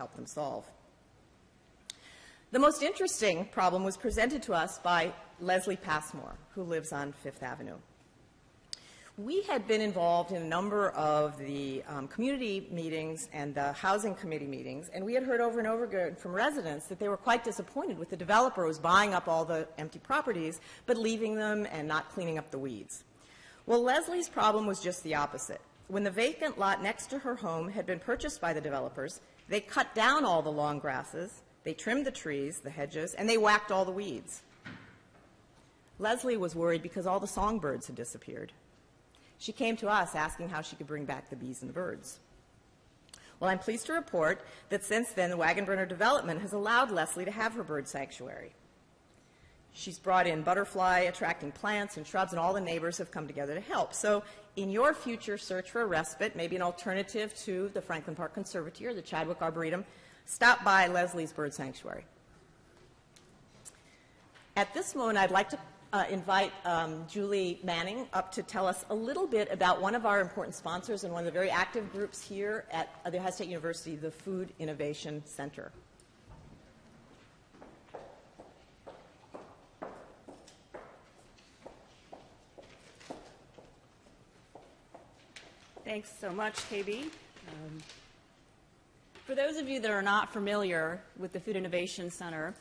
help them solve. The most interesting problem was presented to us by Leslie Passmore, who lives on Fifth Avenue. We had been involved in a number of the community meetings and the housing committee meetings, and we had heard over and over again from residents that they were quite disappointed with the developer who was buying up all the empty properties, but leaving them and not cleaning up the weeds. Well, Leslie's problem was just the opposite. When the vacant lot next to her home had been purchased by the developers, they cut down all the long grasses, they trimmed the trees, the hedges, and they whacked all the weeds. Leslie was worried because all the songbirds had disappeared. She came to us asking how she could bring back the bees and the birds. Well, I'm pleased to report that since then, the Wagon Burner Development has allowed Leslie to have her bird sanctuary. She's brought in butterfly attracting plants and shrubs, and all the neighbors have come together to help. So in your future search for a respite, maybe an alternative to the Franklin Park Conservatory or the Chadwick Arboretum, stop by Leslie's Bird Sanctuary. At this moment, I'd like to invite Julie Manning up to tell us a little bit about one of our important sponsors and one of the very active groups here at the Ohio State University, the Food Innovation Center. Thanks so much, KB. For those of you that are not familiar with the Food Innovation Center,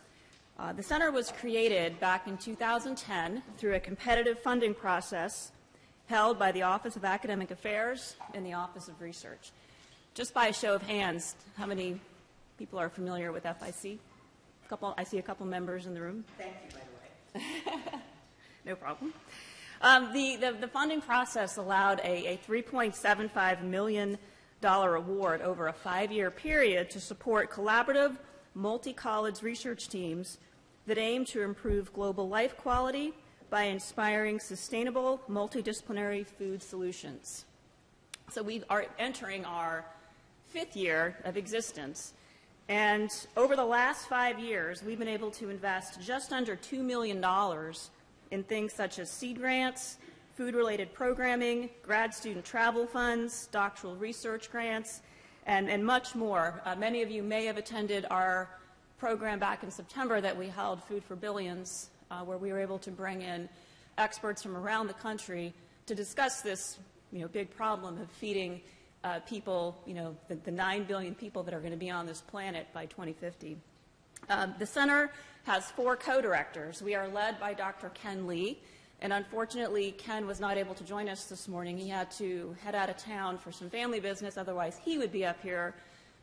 the center was created back in 2010 through a competitive funding process held by the Office of Academic Affairs and the Office of Research. Just by a show of hands, how many people are familiar with FIC? I see a couple members in the room. Thank you, by the way. No problem. The funding process allowed a $3.75 million award over a 5-year period to support collaborative multi-college research teams that aim to improve global life quality by inspiring sustainable multidisciplinary food solutions. So we are entering our 5th year of existence, and over the last 5 years we've been able to invest just under $2 million in things such as seed grants, food-related programming, grad student travel funds, doctoral research grants, and much more. Many of you may have attended our program back in September that we held, Food for Billions, where we were able to bring in experts from around the country to discuss this big problem of feeding people, the 9 billion people that are going to be on this planet by 2050. The center has 4 co-directors. We are led by Dr. Ken Lee, and unfortunately Ken was not able to join us this morning. He had to head out of town for some family business, otherwise he would be up here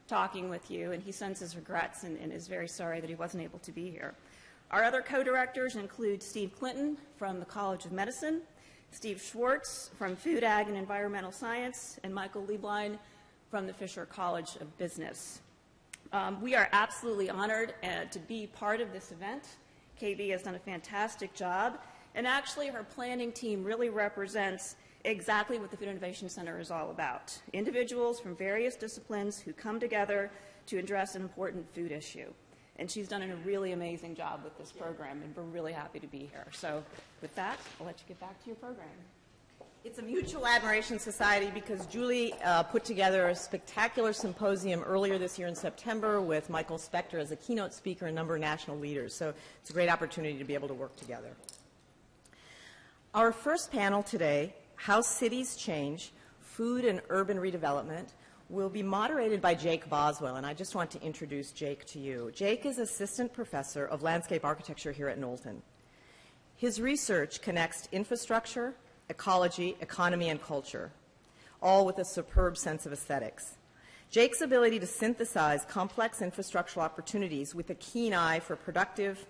talking with you, and he sends his regrets and is very sorry that he wasn't able to be here. Our other co-directors include Steve Clinton from the College of Medicine, Steve Schwartz from Food, Ag, and Environmental Science, and Michael Lieblein from the Fisher College of Business. We are absolutely honored to be part of this event. KB has done a fantastic job, and actually her planning team really represents exactly what the Food Innovation Center is all about. Individuals from various disciplines who come together to address an important food issue. And she's done a really amazing job with this program, and we're really happy to be here. So with that, I'll let you get back to your program. It's a mutual admiration society because Julie put together a spectacular symposium earlier this year in September with Michael Spector as a keynote speaker and a number of national leaders. So it's a great opportunity to be able to work together. Our first panel today, How Cities Change, Food and Urban Redevelopment, will be moderated by Jake Boswell, and I just want to introduce Jake to you. Jake is Assistant Professor of Landscape Architecture here at Knowlton. His research connects infrastructure, ecology, economy, and culture, all with a superb sense of aesthetics. Jake's ability to synthesize complex infrastructural opportunities with a keen eye for productive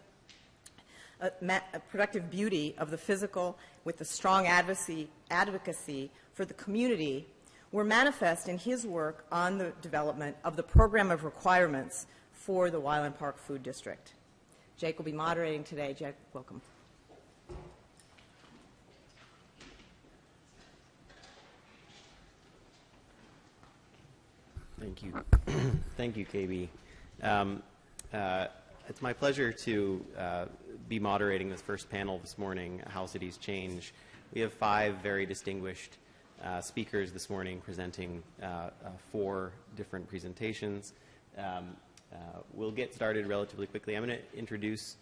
beauty of the physical with a strong advocacy for the community were manifest in his work on the development of the program of requirements for the Wyland Park Food District. Jake will be moderating today. Jake, welcome. Thank you. Thank you, KB. It's my pleasure to be moderating this first panel this morning, How Cities Change. We have 5 very distinguished speakers this morning presenting 4 different presentations. We'll get started relatively quickly. I'm going to introduce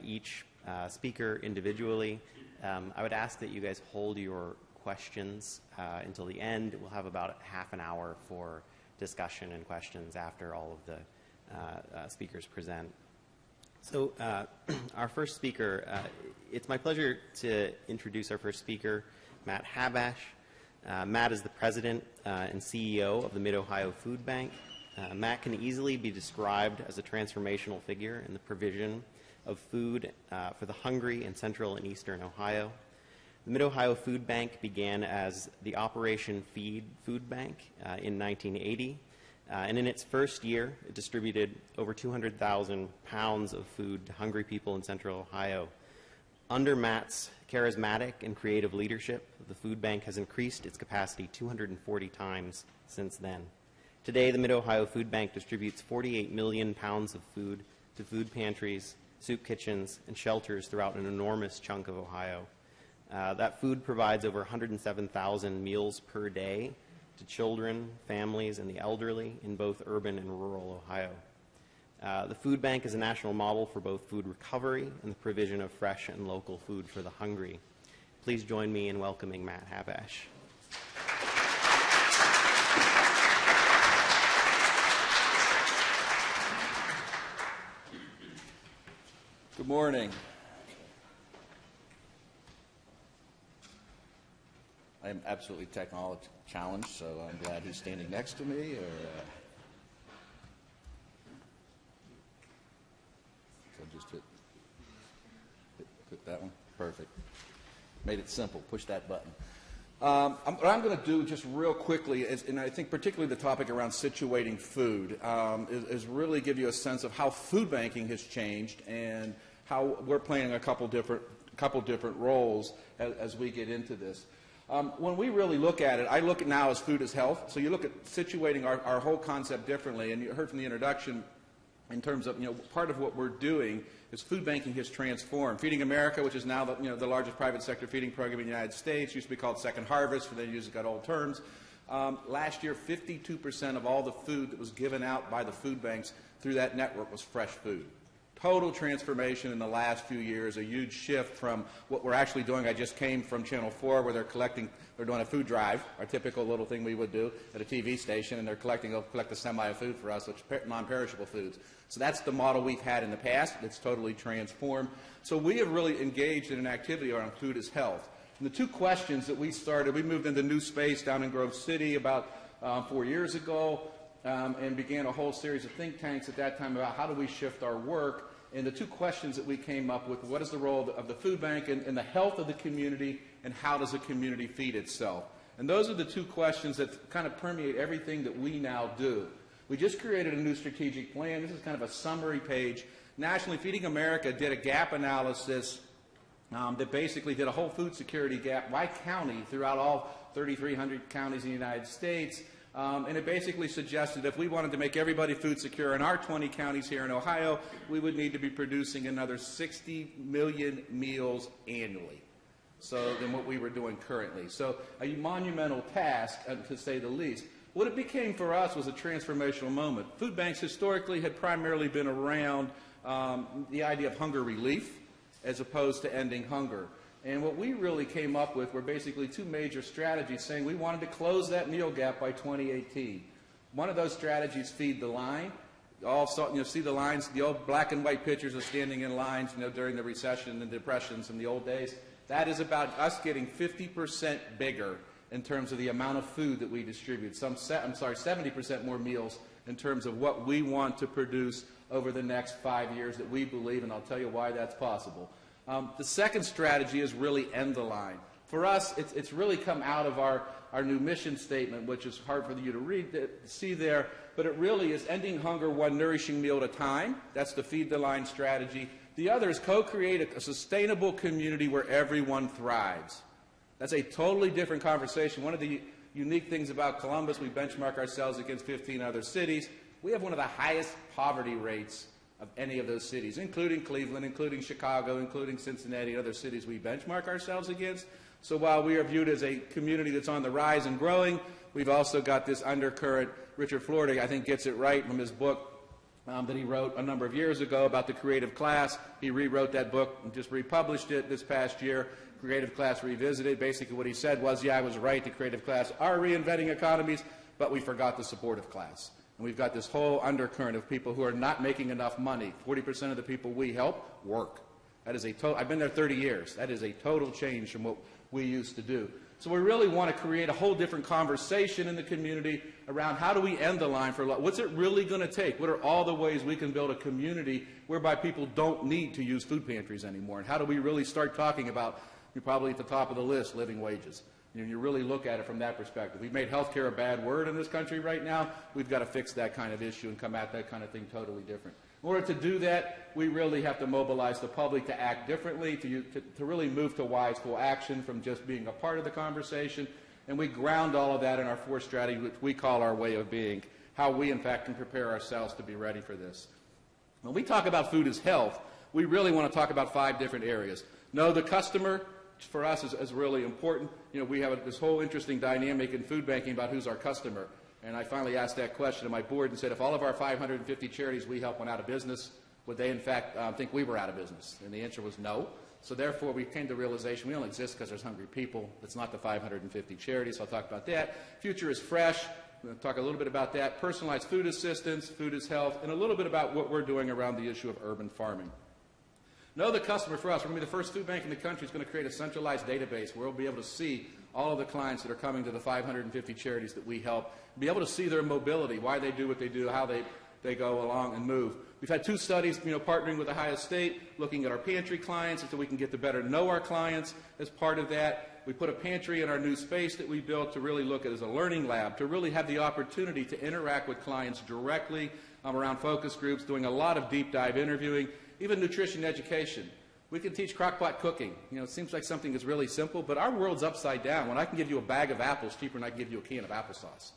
each speaker individually. I would ask that you guys hold your questions until the end. We'll have about half an hour for discussion and questions after all of the speakers present. So our first speaker, it's my pleasure to introduce our first speaker, Matt Habash. Matt is the president and CEO of the Mid-Ohio Foodbank. Matt can easily be described as a transformational figure in the provision of food for the hungry in central and eastern Ohio. The Mid-Ohio Foodbank began as the Operation Feed Food Bank in 1980, and in its first year, it distributed over 200,000 pounds of food to hungry people in central Ohio. Under Matt's charismatic and creative leadership, the food bank has increased its capacity 240 times since then. Today, the Mid-Ohio Food Bank distributes 48 million pounds of food to food pantries, soup kitchens, and shelters throughout an enormous chunk of Ohio. That food provides over 107,000 meals per day to children, families, and the elderly in both urban and rural Ohio. The food bank is a national model for both food recovery and the provision of fresh and local food for the hungry. Please join me in welcoming Matt Habash. Good morning. I am absolutely technology challenged, so I'm glad he's standing next to me. So just hit that one. Perfect. Made it simple. Push that button. What I'm going to do just real quickly is, and I think particularly the topic around situating food, is really give you a sense of how food banking has changed and how we're playing a couple different roles as we get into this. When we really look at it, I look at now as food as health. So you look at situating our whole concept differently, and you heard from the introduction in terms of, part of what we're doing is food banking has transformed. Feeding America, which is now the largest private sector feeding program in the United States, used to be called Second Harvest, but then got old terms. Last year, 52% of all the food that was given out by the food banks through that network was fresh food. Total transformation in the last few years, a huge shift from what we're actually doing. I just came from Channel 4 where they're doing a food drive, our typical little thing we would do at a TV station, and they'll collect a semi of food for us, which are non-perishable foods. So that's the model we've had in the past. It's totally transformed. So we have really engaged in an activity around food as health. And the two questions that we moved into new space down in Grove City about 4 years ago, and began a whole series of think tanks at that time about how do we shift our work. And the two questions that we came up with, what is the role of the food bank in the health of the community, and how does the community feed itself? And those are the two questions that kind of permeate everything that we now do. We just created a new strategic plan. This is kind of a summary page. Nationally, Feeding America did a gap analysis that basically did a whole food security gap by county throughout all 3,300 counties in the United States. And it basically suggested if we wanted to make everybody food secure in our 20 counties here in Ohio, we would need to be producing another 60 million meals annually, than what we were doing currently. So a monumental task, to say the least. What it became for us was a transformational moment. Food banks historically had primarily been around the idea of hunger relief as opposed to ending hunger. And what we really came up with were basically two major strategies saying we wanted to close that meal gap by 2018. One of those strategies, feed the line. You all saw, see the lines, the old black and white pictures of standing in lines, during the recession and depressions in the old days. That is about us getting 50% bigger in terms of the amount of food that we distribute. 70% more meals in terms of what we want to produce over the next 5 years that we believe, and I'll tell you why that's possible. The second strategy is really end the line. For us, it's really come out of our new mission statement, which is hard for you to see there, but it really is ending hunger one nourishing meal at a time. That's the feed the line strategy. The other is co-create a sustainable community where everyone thrives. That's a totally different conversation. One of the unique things about Columbus, we benchmark ourselves against 15 other cities. We have one of the highest poverty rates of any of those cities, including Cleveland, including Chicago, including Cincinnati, and other cities we benchmark ourselves against. So while we are viewed as a community that's on the rise and growing, we've also got this undercurrent Richard Florida, I think, gets it right from his book that he wrote a number of years ago about the creative class. He rewrote that book and just republished it this past year. Creative Class Revisited. Basically what he said was, yeah, I was right, the creative class are reinventing economies, but we forgot the supportive class. And we've got this whole undercurrent of people who are not making enough money. 40% of the people we help work. That is a I've been there 30 years. That is a total change from what we used to do. So we really want to create a whole different conversation in the community around how do we end the line for what's it really going to take? What are all the ways we can build a community whereby people don't need to use food pantries anymore? And how do we really start talking about, you're probably at the top of the list, living wages? You really look at it from that perspective. We've made healthcare a bad word in this country right now. We've got to fix that kind of issue and come at that kind of thing totally different. In order to do that, we really have to mobilize the public to act differently, to really move to wiseful action from just being a part of the conversation. And we ground all of that in our 4 strategy, which we call our way of being, how we, in fact, can prepare ourselves to be ready for this. When we talk about food as health, we really want to talk about 5 different areas. Know the customer, for us, is really important. You know, we have this whole interesting dynamic in food banking about who's our customer. And I finally asked that question to my board and said, if all of our 550 charities we help went out of business, would they, in fact, think we were out of business? And the answer was no. So therefore, we came to the realization we don't exist because there's hungry people. It's not the 550 charities. I'll talk about that. Future is fresh. We'll talk a little bit about that. Personalized food assistance, food is health, and a little bit about what we're doing around the issue of urban farming. Know the customer for us. We're going to be the first food bank in the country that's going to create a centralized database where we'll be able to see all of the clients that are coming to the 550 charities that we help, be able to see their mobility, why they do what they do, how they go along and move. We've had 2 studies, partnering with Ohio State, looking at our pantry clients so we can get to better know our clients. As part of that, we put a pantry in our new space that we built to really look at as a learning lab, to really have the opportunity to interact with clients directly around focus groups, doing a lot of deep dive interviewing, even nutrition education. We can teach crock-pot cooking. It seems like something that's really simple, but our world's upside down. When I can give you a bag of apples cheaper than I can give you a can of applesauce.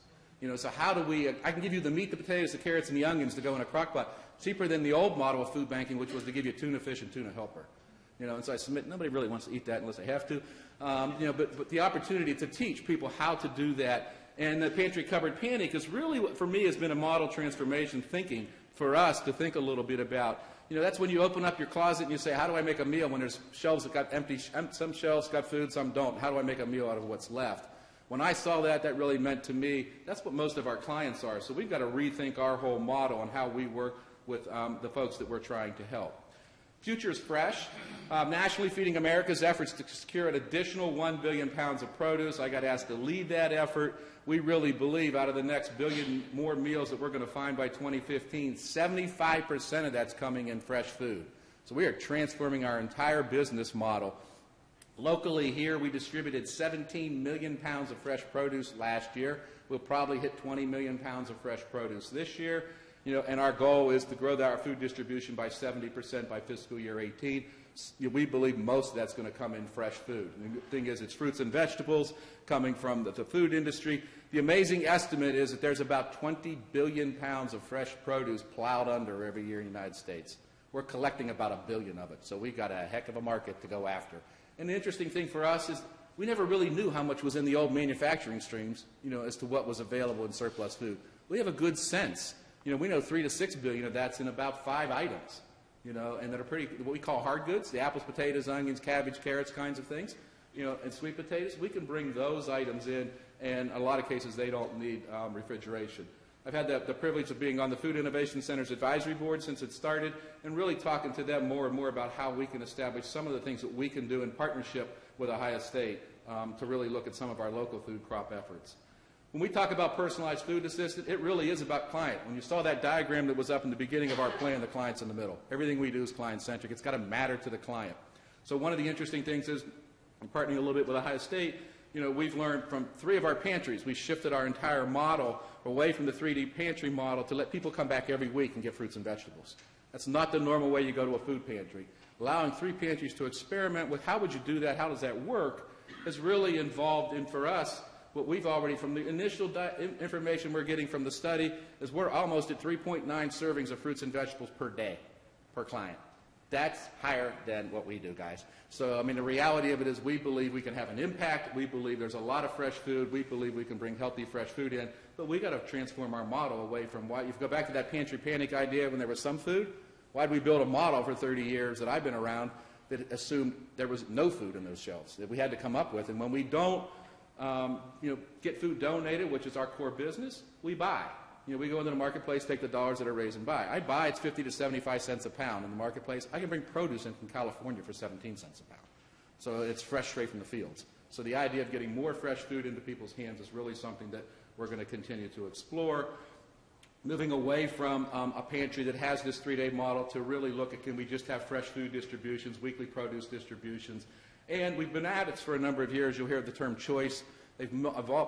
So how do we, I can give you the meat, the potatoes, the carrots, and the onions to go in a crock-pot, cheaper than the old model of food banking, which was to give you tuna fish and tuna helper. And so I submit, nobody really wants to eat that unless they have to. But the opportunity to teach people how to do that. And the pantry cupboard panic is really what, for me, has been a model transformation thinking for us to think a little bit about. That's when you open up your closet and you say, how do I make a meal when there's shelves that got empty, some shelves got food, some don't. How do I make a meal out of what's left? When I saw that, that really meant to me, that's what most of our clients are. So we've got to rethink our whole model and how we work with the folks that we're trying to help. Future is fresh. Nationally Feeding America's efforts to secure an additional 1 billion pounds of produce. I got asked to lead that effort. We really believe out of the next billion more meals that we're going to find by 2015, 75% of that's coming in fresh food. So we are transforming our entire business model. Locally here, we distributed 17 million pounds of fresh produce last year. We'll probably hit 20 million pounds of fresh produce this year. And our goal is to grow our food distribution by 70% by fiscal year 18. We believe most of that's going to come in fresh food. And the thing is, it's fruits and vegetables coming from the food industry. The amazing estimate is that there's about 20 billion pounds of fresh produce plowed under every year in the United States. We're collecting about 1 billion of it, so we've got a heck of a market to go after. And the interesting thing for us is we never really knew how much was in the old manufacturing streams, as to what was available in surplus food. We have a good sense. We know 3 to 6 billion of that's in about 5 items, and that are pretty, what we call hard goods, the apples, potatoes, onions, cabbage, carrots kinds of things, and sweet potatoes. We can bring those items in, and in a lot of cases they don't need refrigeration. I've had the privilege of being on the Food Innovation Center's advisory board since it started, and really talking to them more and more about how we can establish some of the things that we can do in partnership with Ohio State to really look at some of our local food crop efforts. When we talk about personalized food assistance, it really is about client. When you saw that diagram that was up in the beginning of our plan, the client's in the middle. Everything we do is client-centric. It's got to matter to the client. So one of the interesting things is, I'm partnering a little bit with Ohio State, we've learned from 3 of our pantries, we shifted our entire model away from the 3D pantry model to let people come back every week and get fruits and vegetables. That's not the normal way you go to a food pantry. Allowing 3 pantries to experiment with how would you do that, how does that work, has really involved in, for us, what we've already, from the initial information we're getting from the study, is we're almost at 3.9 servings of fruits and vegetables per day, per client. That's higher than what we do, guys. So, I mean, the reality of it is we believe we can have an impact. We believe there's a lot of fresh food. We believe we can bring healthy, fresh food in. But we got to transform our model away from why. If you go back to that pantry panic idea when there was some food, why did we build a model for 30 years that I've been around that assumed there was no food in those shelves that we had to come up with? And when we don't, get food donated, which is our core business, we buy. We go into the marketplace, take the dollars that are raised and buy. I buy, it's 50 to 75 cents a pound in the marketplace. I can bring produce in from California for 17 cents a pound. So it's fresh straight from the fields. So the idea of getting more fresh food into people's hands is really something that we're going to continue to explore. Moving away from a pantry that has this 3-day model to really look at, can we just have fresh food distributions, weekly produce distributions. And we've been at it for a number of years. You'll hear the term choice.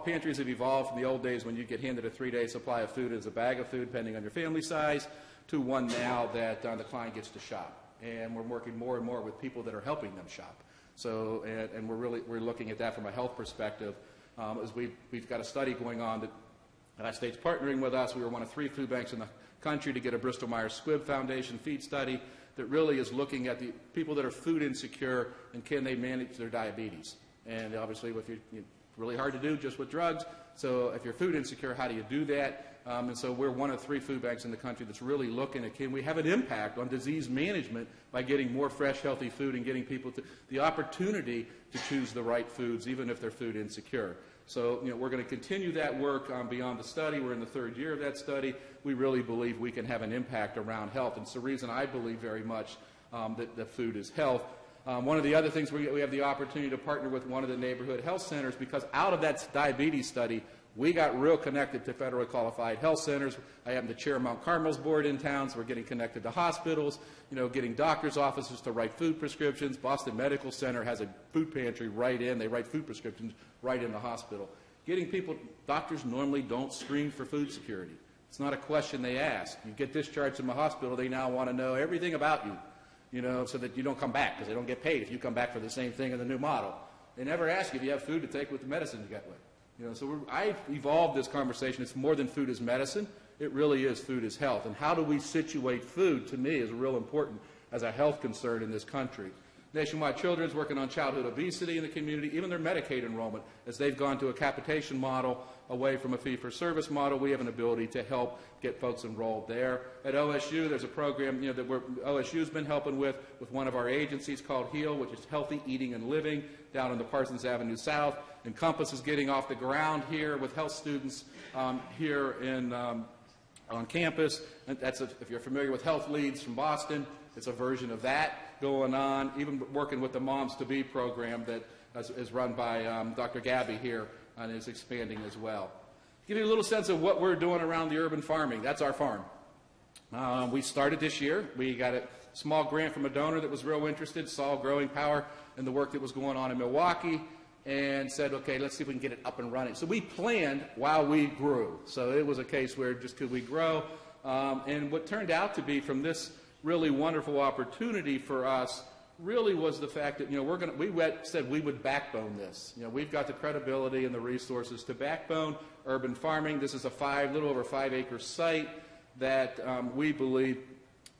Pantries have evolved from the old days when you get handed a 3-day supply of food as a bag of food, depending on your family size, to one now that the client gets to shop. And we're working more and more with people that are helping them shop. So, and we're looking at that from a health perspective. As we've got a study going on that United States partnering with us. We were one of 3 food banks in the country to get a Bristol-Myers Squibb Foundation feed study that really is looking at the people that are food insecure and can they manage their diabetes. And obviously, if it's really hard to do just with drugs. So if you're food insecure, how do you do that? And so we're one of 3 food banks in the country that's really looking at, can we have an impact on disease management by getting more fresh, healthy food and getting people the opportunity to choose the right foods, even if they're food insecure. So, we're going to continue that work beyond the study. We're in the 3rd year of that study. We really believe we can have an impact around health. And it's the reason I believe very much that food is health. One of the other things, we have the opportunity to partner with one of the neighborhood health centers, because out of that diabetes study, we got real connected to federally qualified health centers. I happen to chair Mount Carmel's board in town, so we're getting connected to hospitals, getting doctors' offices to write food prescriptions. Boston Medical Center has a food pantry right in. They write food prescriptions right in the hospital. Getting people, doctors normally don't screen for food security. It's not a question they ask. You get discharged from the hospital, they now want to know everything about you, so that you don't come back, because they don't get paid if you come back for the same thing in the new model. They never ask you if you have food to take with the medicine you get with. So I've evolved this conversation. It's more than food is medicine. It really is food is health. And how do we situate food, to me, is real important as a health concern in this country. Nationwide Children's working on childhood obesity in the community, even their Medicaid enrollment. As they've gone to a capitation model away from a fee-for-service model, we have an ability to help get folks enrolled there. At OSU, there's a program that OSU's been helping with one of our agencies called HEAL, which is Healthy Eating and Living, down on the Parsons Avenue South. And Compass is getting off the ground here with health students here on campus. And that's if you're familiar with Health Leads from Boston, it's a version of that going on, even working with the Moms to Be program that is run by Dr. Gabby here and is expanding as well. Give you a little sense of what we're doing around the urban farming. That's our farm. We started this year. We got a small grant from a donor that was real interested, saw growing power and the work that was going on in Milwaukee, and said, okay, let's see if we can get it up and running. So we planned while we grew. So it was a case where just could we grow? And what turned out to be from this really wonderful opportunity for us really was the fact that, we said we would backbone this. We've got the credibility and the resources to backbone urban farming. This is a little over 5-acre site that we believe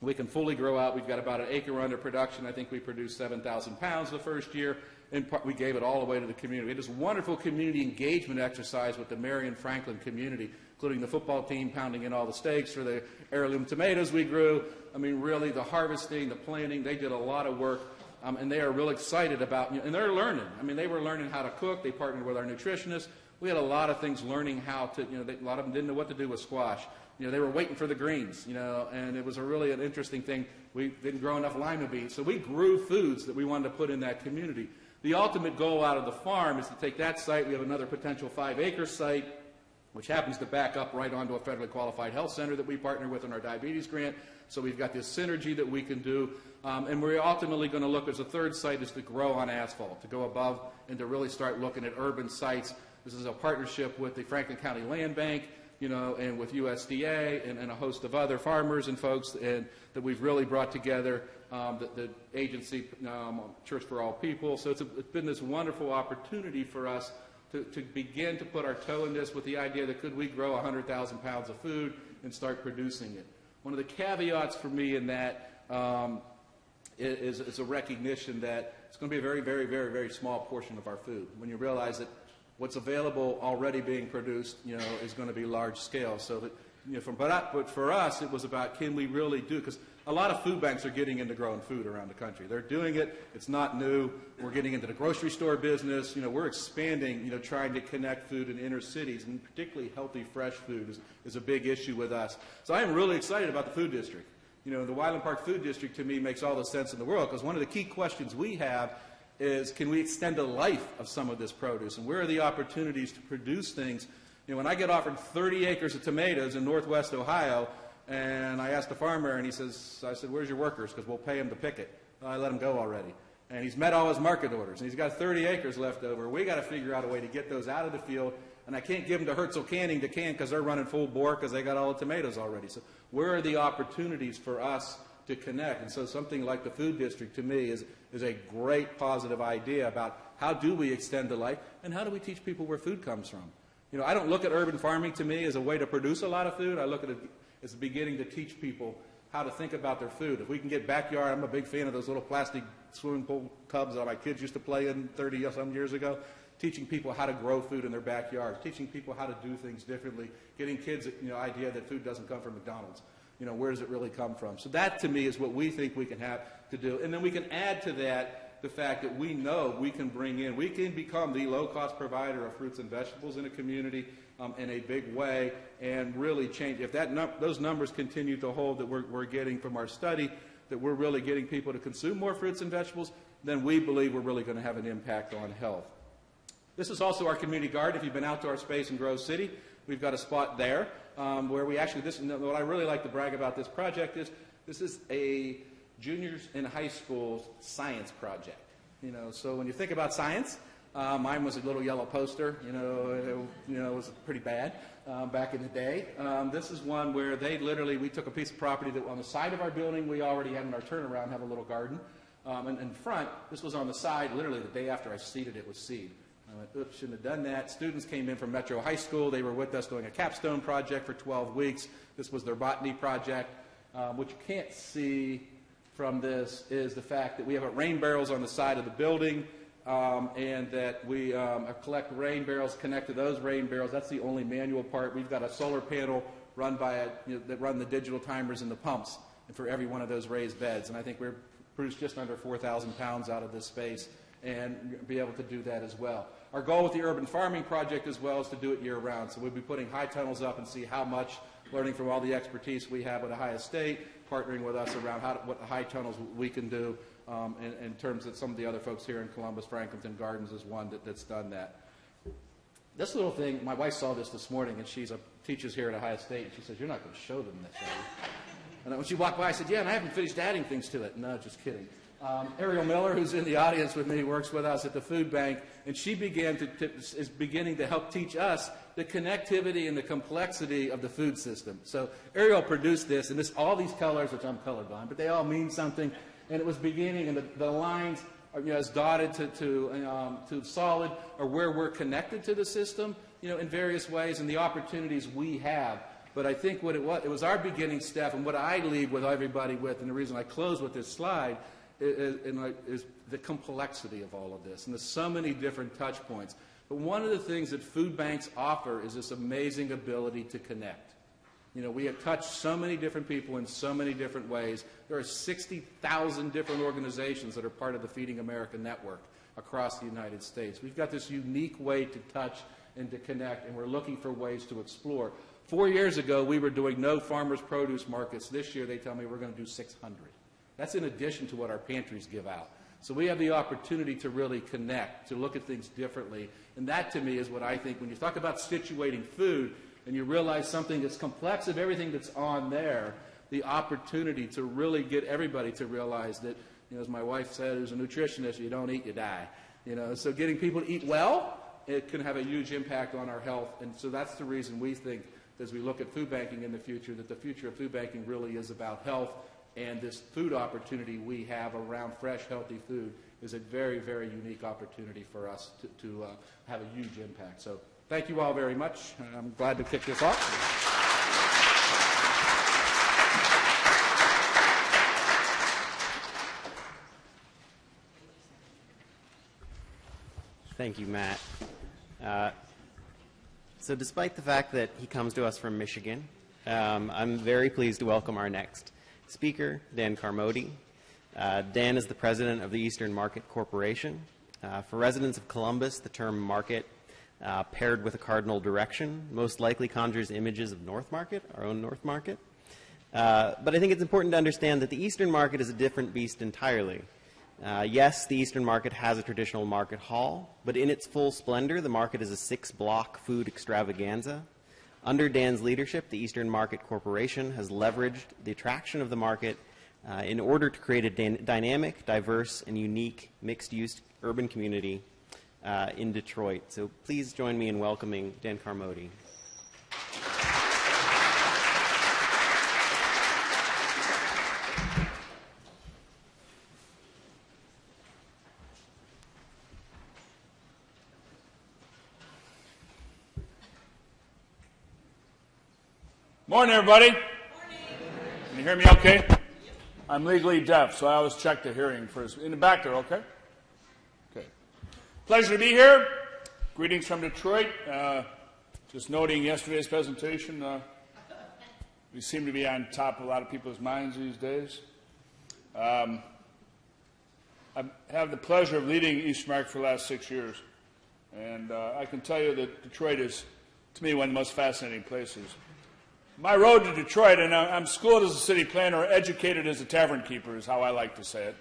we can fully grow out. We've got about an acre under production. I think we produced 7,000 pounds the first year. And we gave it all away to the community. We had this wonderful community engagement exercise with the Marion Franklin community, including the football team pounding in all the stakes for the heirloom tomatoes we grew. I mean, really, the harvesting, the planting, they did a lot of work. And they are real excited about, and they're learning. I mean, they were learning how to cook. They partnered with our nutritionists. We had a lot of things learning how to, a lot of them didn't know what to do with squash. They were waiting for the greens, and it was really an interesting thing. We didn't grow enough lima beans. So we grew foods that we wanted to put in that community. The ultimate goal out of the farm is to take that site. We have another potential 5-acre site, which happens to back up right onto a federally qualified health center that we partner with in our diabetes grant. So we've got this synergy that we can do. And we're ultimately going to look, as a third site, is to grow on asphalt, to go above and to really start looking at urban sites. This is a partnership with the Franklin County Land Bank, and with USDA and a host of other farmers and folks and that we've really brought together, the agency, Church for All People. So it's been this wonderful opportunity for us to begin to put our toe in this with the idea that could we grow 100,000 pounds of food and start producing it. One of the caveats for me in that is a recognition that it's going to be a very, very, very, very small portion of our food. When you realize that what's available already being produced, is going to be large scale. So that, but for us, it was about, can we really do, because a lot of food banks are getting into growing food around the country. They're doing it. It's not new. We're getting into the grocery store business. We're expanding, trying to connect food in inner cities, and particularly healthy, fresh food is a big issue with us. So I am really excited about the food district. The Wyland Park Food District, to me, makes all the sense in the world, because one of the key questions we have is, can we extend the life of some of this produce, and where are the opportunities to produce things? When I get offered 30 acres of tomatoes in northwest Ohio, and I asked the farmer, and I said, where's your workers? Because we'll pay them to pick it. Well, I let him go already. And he's met all his market orders, and he's got 30 acres left over. We got to figure out a way to get those out of the field, and I can't give them to Herzl Canning to can because they're running full bore because they got all the tomatoes already. So where are the opportunities for us to connect? And so something like the food district, to me, is a great positive idea about how do we extend the life, and how do we teach people where food comes from. I don't look at urban farming, to me, as a way to produce a lot of food. I look at it as beginning to teach people how to think about their food. If we can get backyard, I'm a big fan of those little plastic swimming pool tubs that my kids used to play in 30-some years ago, teaching people how to grow food in their backyard, teaching people how to do things differently, getting kids idea that food doesn't come from McDonald's. Where does it really come from? So that, to me, is what we think we can have to do. And then we can add to that the fact that we know we can become the low-cost provider of fruits and vegetables in a community in a big way, and really change. If those numbers continue to hold that we're getting from our study, that we're really getting people to consume more fruits and vegetables, then we believe we're really going to have an impact on health. This is also our community garden. If you've been out to our space in Grove City, we've got a spot there where we actually, what I really like to brag about this project is, this is a juniors in high school science project. So when you think about science, mine was a little yellow poster. It was pretty bad back in the day. This is one where we took a piece of property that on the side of our building we already had in our turnaround have a little garden. And in front, this was on the side, literally the day after I seeded it with seed. I went, oops, shouldn't have done that. Students came in from Metro High School. They were with us doing a capstone project for 12 weeks. This was their botany project. What you can't see from this is the fact that we have rain barrels on the side of the building, and that we collect rain barrels, connect to those rain barrels. That's the only manual part. We've got a solar panel run that run the digital timers and the pumps for every one of those raised beds. And I think we're produced just under 4,000 pounds out of this space, and be able to do that as well. Our goal with the urban farming project as well is to do it year-round. So we'll be putting high tunnels up and see how much, learning from all the expertise we have at Ohio State, partnering with us around what high tunnels we can do in terms of some of the other folks here in Columbus. Franklinton Gardens is one that's done that. This little thing, my wife saw this morning, and she teaches here at Ohio State, and she says, you're not going to show them this, are you? And when she walked by, I said, yeah, and I haven't finished adding things to it. No, just kidding. Ariel Miller, who's in the audience with me, works with us at the food bank, and she is beginning to help teach us the connectivity and the complexity of the food system. So Ariel produced this, and all these colors, which I'm colorblind, but they all mean something, and it was beginning, and the lines as dotted to solid are where we're connected to the system, in various ways, and the opportunities we have. But I think what it was our beginning step, and what I leave with everybody with, and the reason I close with this slide, is the complexity of all of this, and there's so many different touch points. But one of the things that food banks offer is this amazing ability to connect. We have touched so many different people in so many different ways. There are 60,000 different organizations that are part of the Feeding America network across the United States. We've got this unique way to touch and to connect, and we're looking for ways to explore. 4 years ago, we were doing no farmers' produce markets. This year, they tell me we're going to do 600. That's in addition to what our pantries give out. So we have the opportunity to really connect, to look at things differently. And that, to me, is what I think when you talk about situating food and you realize something that's complex of everything that's on there, the opportunity to really get everybody to realize that, as my wife said, as a nutritionist, you don't eat, you die. So getting people to eat well, it can have a huge impact on our health. And so that's the reason we think, as we look at food banking in the future, that the future of food banking really is about health. And this food opportunity we have around fresh, healthy food is a very, very unique opportunity for us to have a huge impact. So thank you all very much. I'm glad to kick this off. Thank you, Matt. So despite the fact that he comes to us from Michigan, I'm very pleased to welcome our next speaker, Dan Carmody. Dan is the president of the Eastern Market Corporation. For residents of Columbus, the term market, paired with a cardinal direction, most likely conjures images of North Market, our own North Market. But I think it's important to understand that the Eastern Market is a different beast entirely. Yes, the Eastern Market has a traditional market hall, but in its full splendor, the market is a 6-block food extravaganza. Under Dan's leadership, the Eastern Market Corporation has leveraged the attraction of the market in order to create a dynamic, diverse, and unique mixed-use urban community in Detroit. So please join me in welcoming Dan Carmody. Morning, everybody. Morning. Can you hear me okay? I'm legally deaf, so I always check the hearing first. In the back there, okay? Okay. Pleasure to be here. Greetings from Detroit. Just noting yesterday's presentation, we seem to be on top of a lot of people's minds these days. I have the pleasure of leading East Market for the last 6 years, and I can tell you that Detroit is, to me, one of the most fascinating places. My road to Detroit, and I'm schooled as a city planner, educated as a tavern keeper is how I like to say it.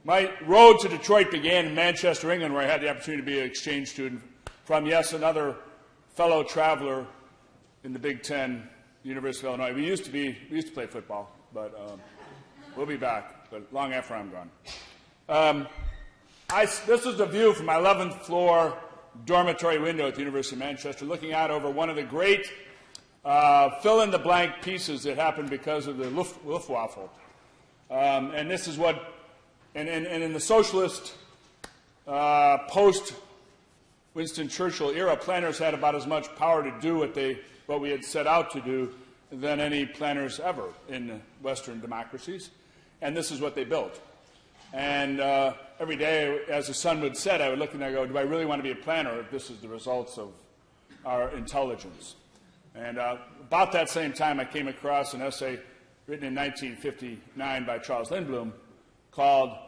My road to Detroit began in Manchester, England, where I had the opportunity to be an exchange student from, yes, another fellow traveler in the Big Ten, University of Illinois. We used to play football, but we'll be back, but long after I'm gone. This is the view from my 11th floor dormitory window at the University of Manchester, looking out over one of the great fill-in-the-blank pieces that happened because of the Luftwaffe. And this is what, and in the socialist post-Winston Churchill era, planners had about as much power to do what we had set out to do than any planners ever in Western democracies. And this is what they built. And every day, as the sun would set, I would look and I go, do I really want to be a planner if this is the results of our intelligence? And about that same time, I came across an essay written in 1959 by Charles Lindblom called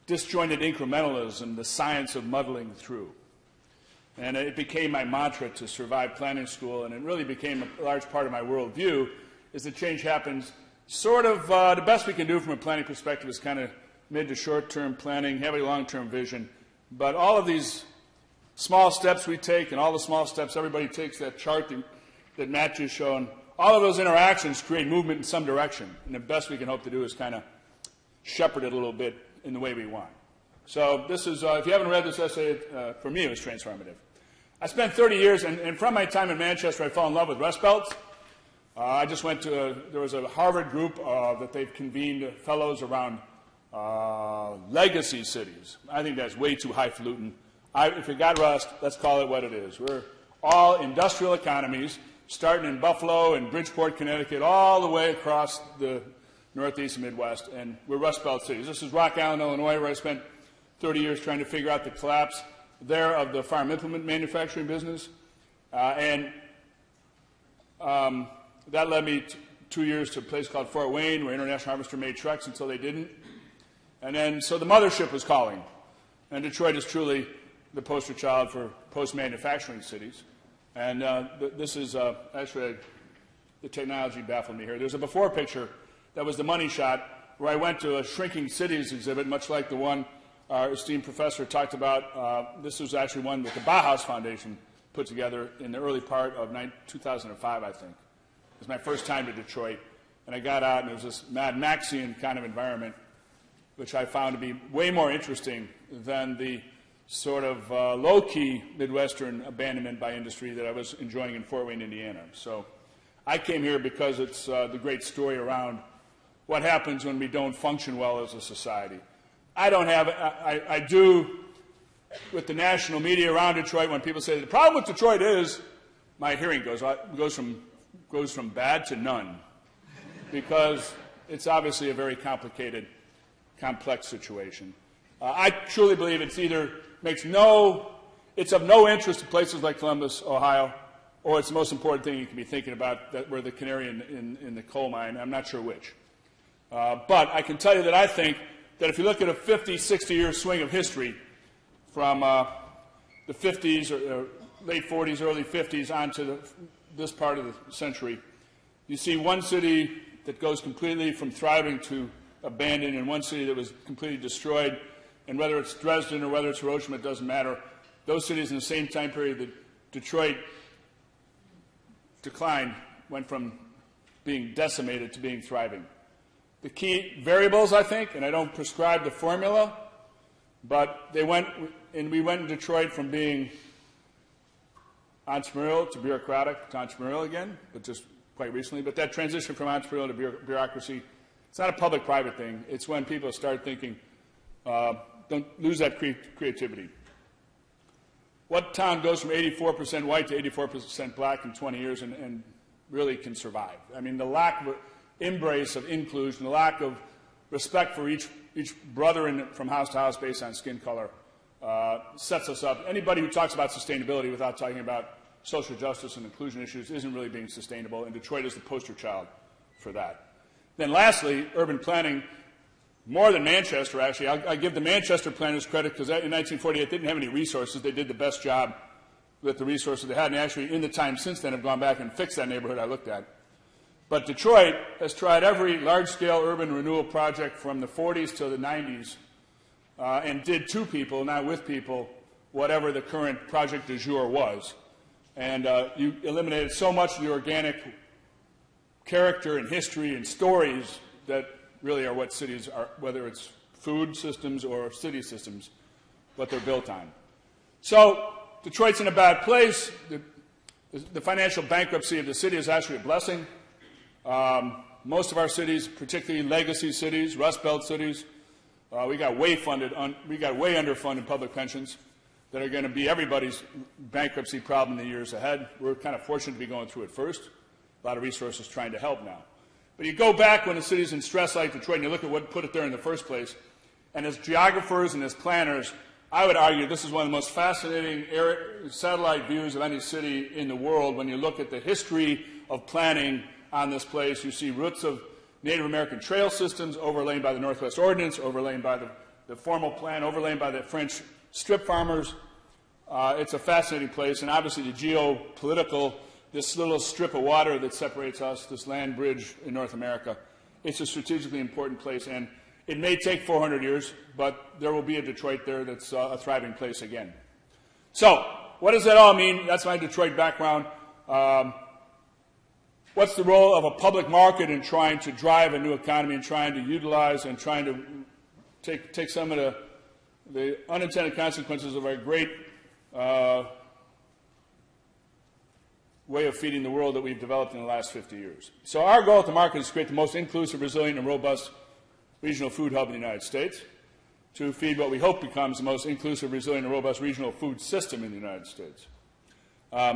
Disjointed Incrementalism, the Science of Muddling Through. And it became my mantra to survive planning school, and it really became a large part of my worldview, is that change happens sort of, the best we can do from a planning perspective is kind of mid to short-term planning, have a long-term vision. But all of these small steps we take and all the small steps everybody takes, that chart that Matt just shown, all of those interactions create movement in some direction. And the best we can hope to do is kind of shepherd it a little bit in the way we want. So this is, if you haven't read this essay, for me it was transformative. I spent 30 years, and from my time in Manchester, I fell in love with Rust Belts. I just went to, there was a Harvard group that they've convened fellows around legacy cities. I think that's way too highfalutin. If you got rust, let's call it what it is. We're all industrial economies, starting in Buffalo and Bridgeport, Connecticut, all the way across the Northeast and Midwest, and we're Rust Belt cities. This is Rock Island, Illinois, where I spent 30 years trying to figure out the collapse there of the farm implement manufacturing business. That led me 2 years to a place called Fort Wayne, where International Harvester made trucks until they didn't. And then, so the mothership was calling. And Detroit is truly the poster child for post-manufacturing cities. And this is, actually, the technology baffled me here. There's a before picture that was the money shot, where I went to a shrinking cities exhibit, much like the one our esteemed professor talked about. This was actually one that the Bauhaus Foundation put together in the early part of 2005, I think. It was my first time to Detroit. And I got out, and it was this Mad Maxian kind of environment, which I found to be way more interesting than the sort of low-key Midwestern abandonment by industry that I was enjoying in Fort Wayne, Indiana. So I came here because it's the great story around what happens when we don't function well as a society. I do, with the national media around Detroit, when people say, the problem with Detroit is, my hearing goes from bad to none, because it's obviously a very complicated, complex situation. I truly believe it's of no interest to places like Columbus, Ohio, or it's the most important thing you can be thinking about, that we're the canary in the coal mine. I'm not sure which. But I can tell you that I think that if you look at a 50, 60-year swing of history from the 50s or late 40s, early 50s onto this part of the century, you see one city that goes completely from thriving to abandoned and one city that was completely destroyed. And whether it's Dresden or whether it's Hiroshima, it doesn't matter. Those cities in the same time period that Detroit declined went from being decimated to being thriving. The key variables, I think, and I don't prescribe the formula, but we went in Detroit from being entrepreneurial to bureaucratic to entrepreneurial again, but just quite recently. But that transition from entrepreneurial to bureaucracy, it's not a public-private thing. It's when people start thinking, don't lose that creativity. What town goes from 84% white to 84% black in 20 years and really can survive? I mean, the lack of embrace of inclusion, the lack of respect for each brother from house to house based on skin color sets us up. Anybody who talks about sustainability without talking about social justice and inclusion issues isn't really being sustainable, and Detroit is the poster child for that. Then lastly, urban planning, more than Manchester, actually. I give the Manchester planners credit because in 1948 they didn't have any resources. They did the best job with the resources they had, and actually in the time since then have gone back and fixed that neighborhood I looked at. But Detroit has tried every large-scale urban renewal project from the 40s to the 90s and did to people, not with people, whatever the current project du jour was. And you eliminated so much of the organic character and history and stories that really are what cities are, whether it's food systems or city systems, what they're built on. So Detroit's in a bad place. The financial bankruptcy of the city is actually a blessing. Most of our cities, particularly legacy cities, Rust Belt cities, we got way underfunded public pensions that are going to be everybody's bankruptcy problem in the years ahead. We're kind of fortunate to be going through it first. A lot of resources trying to help now. But you go back when the city's in stress like Detroit and you look at what put it there in the first place, and as geographers and as planners, I would argue this is one of the most fascinating satellite views of any city in the world. When you look at the history of planning on this place, you see roots of Native American trail systems overlain by the Northwest Ordinance, overlain by the formal plan, overlain by the French strip farmers. It's a fascinating place, and obviously the geopolitical, this little strip of water that separates us, this land bridge in North America, it's a strategically important place, and it may take 400 years, but there will be a Detroit there that's a thriving place again. So, what does that all mean? That's my Detroit background. What's the role of a public market in trying to drive a new economy and trying to utilize and trying to take some of the unintended consequences of our great way of feeding the world that we've developed in the last 50 years. So our goal at the market is to create the most inclusive, resilient, and robust regional food hub in the United States, to feed what we hope becomes the most inclusive, resilient, and robust regional food system in the United States.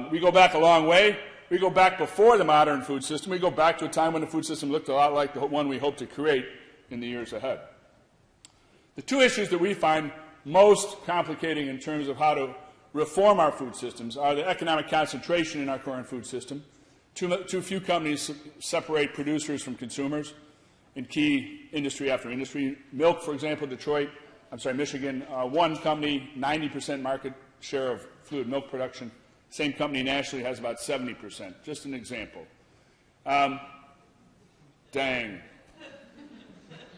We go back a long way. We go back before the modern food system. We go back to a time when the food system looked a lot like the one we hope to create in the years ahead. The two issues that we find most complicating in terms of how to reform our food systems are the economic concentration in our current food system. Too few companies separate producers from consumers in key industry after industry. Milk, for example, Michigan, one company, 90% market share of fluid milk production. Same company nationally has about 70%. Just an example. Dang.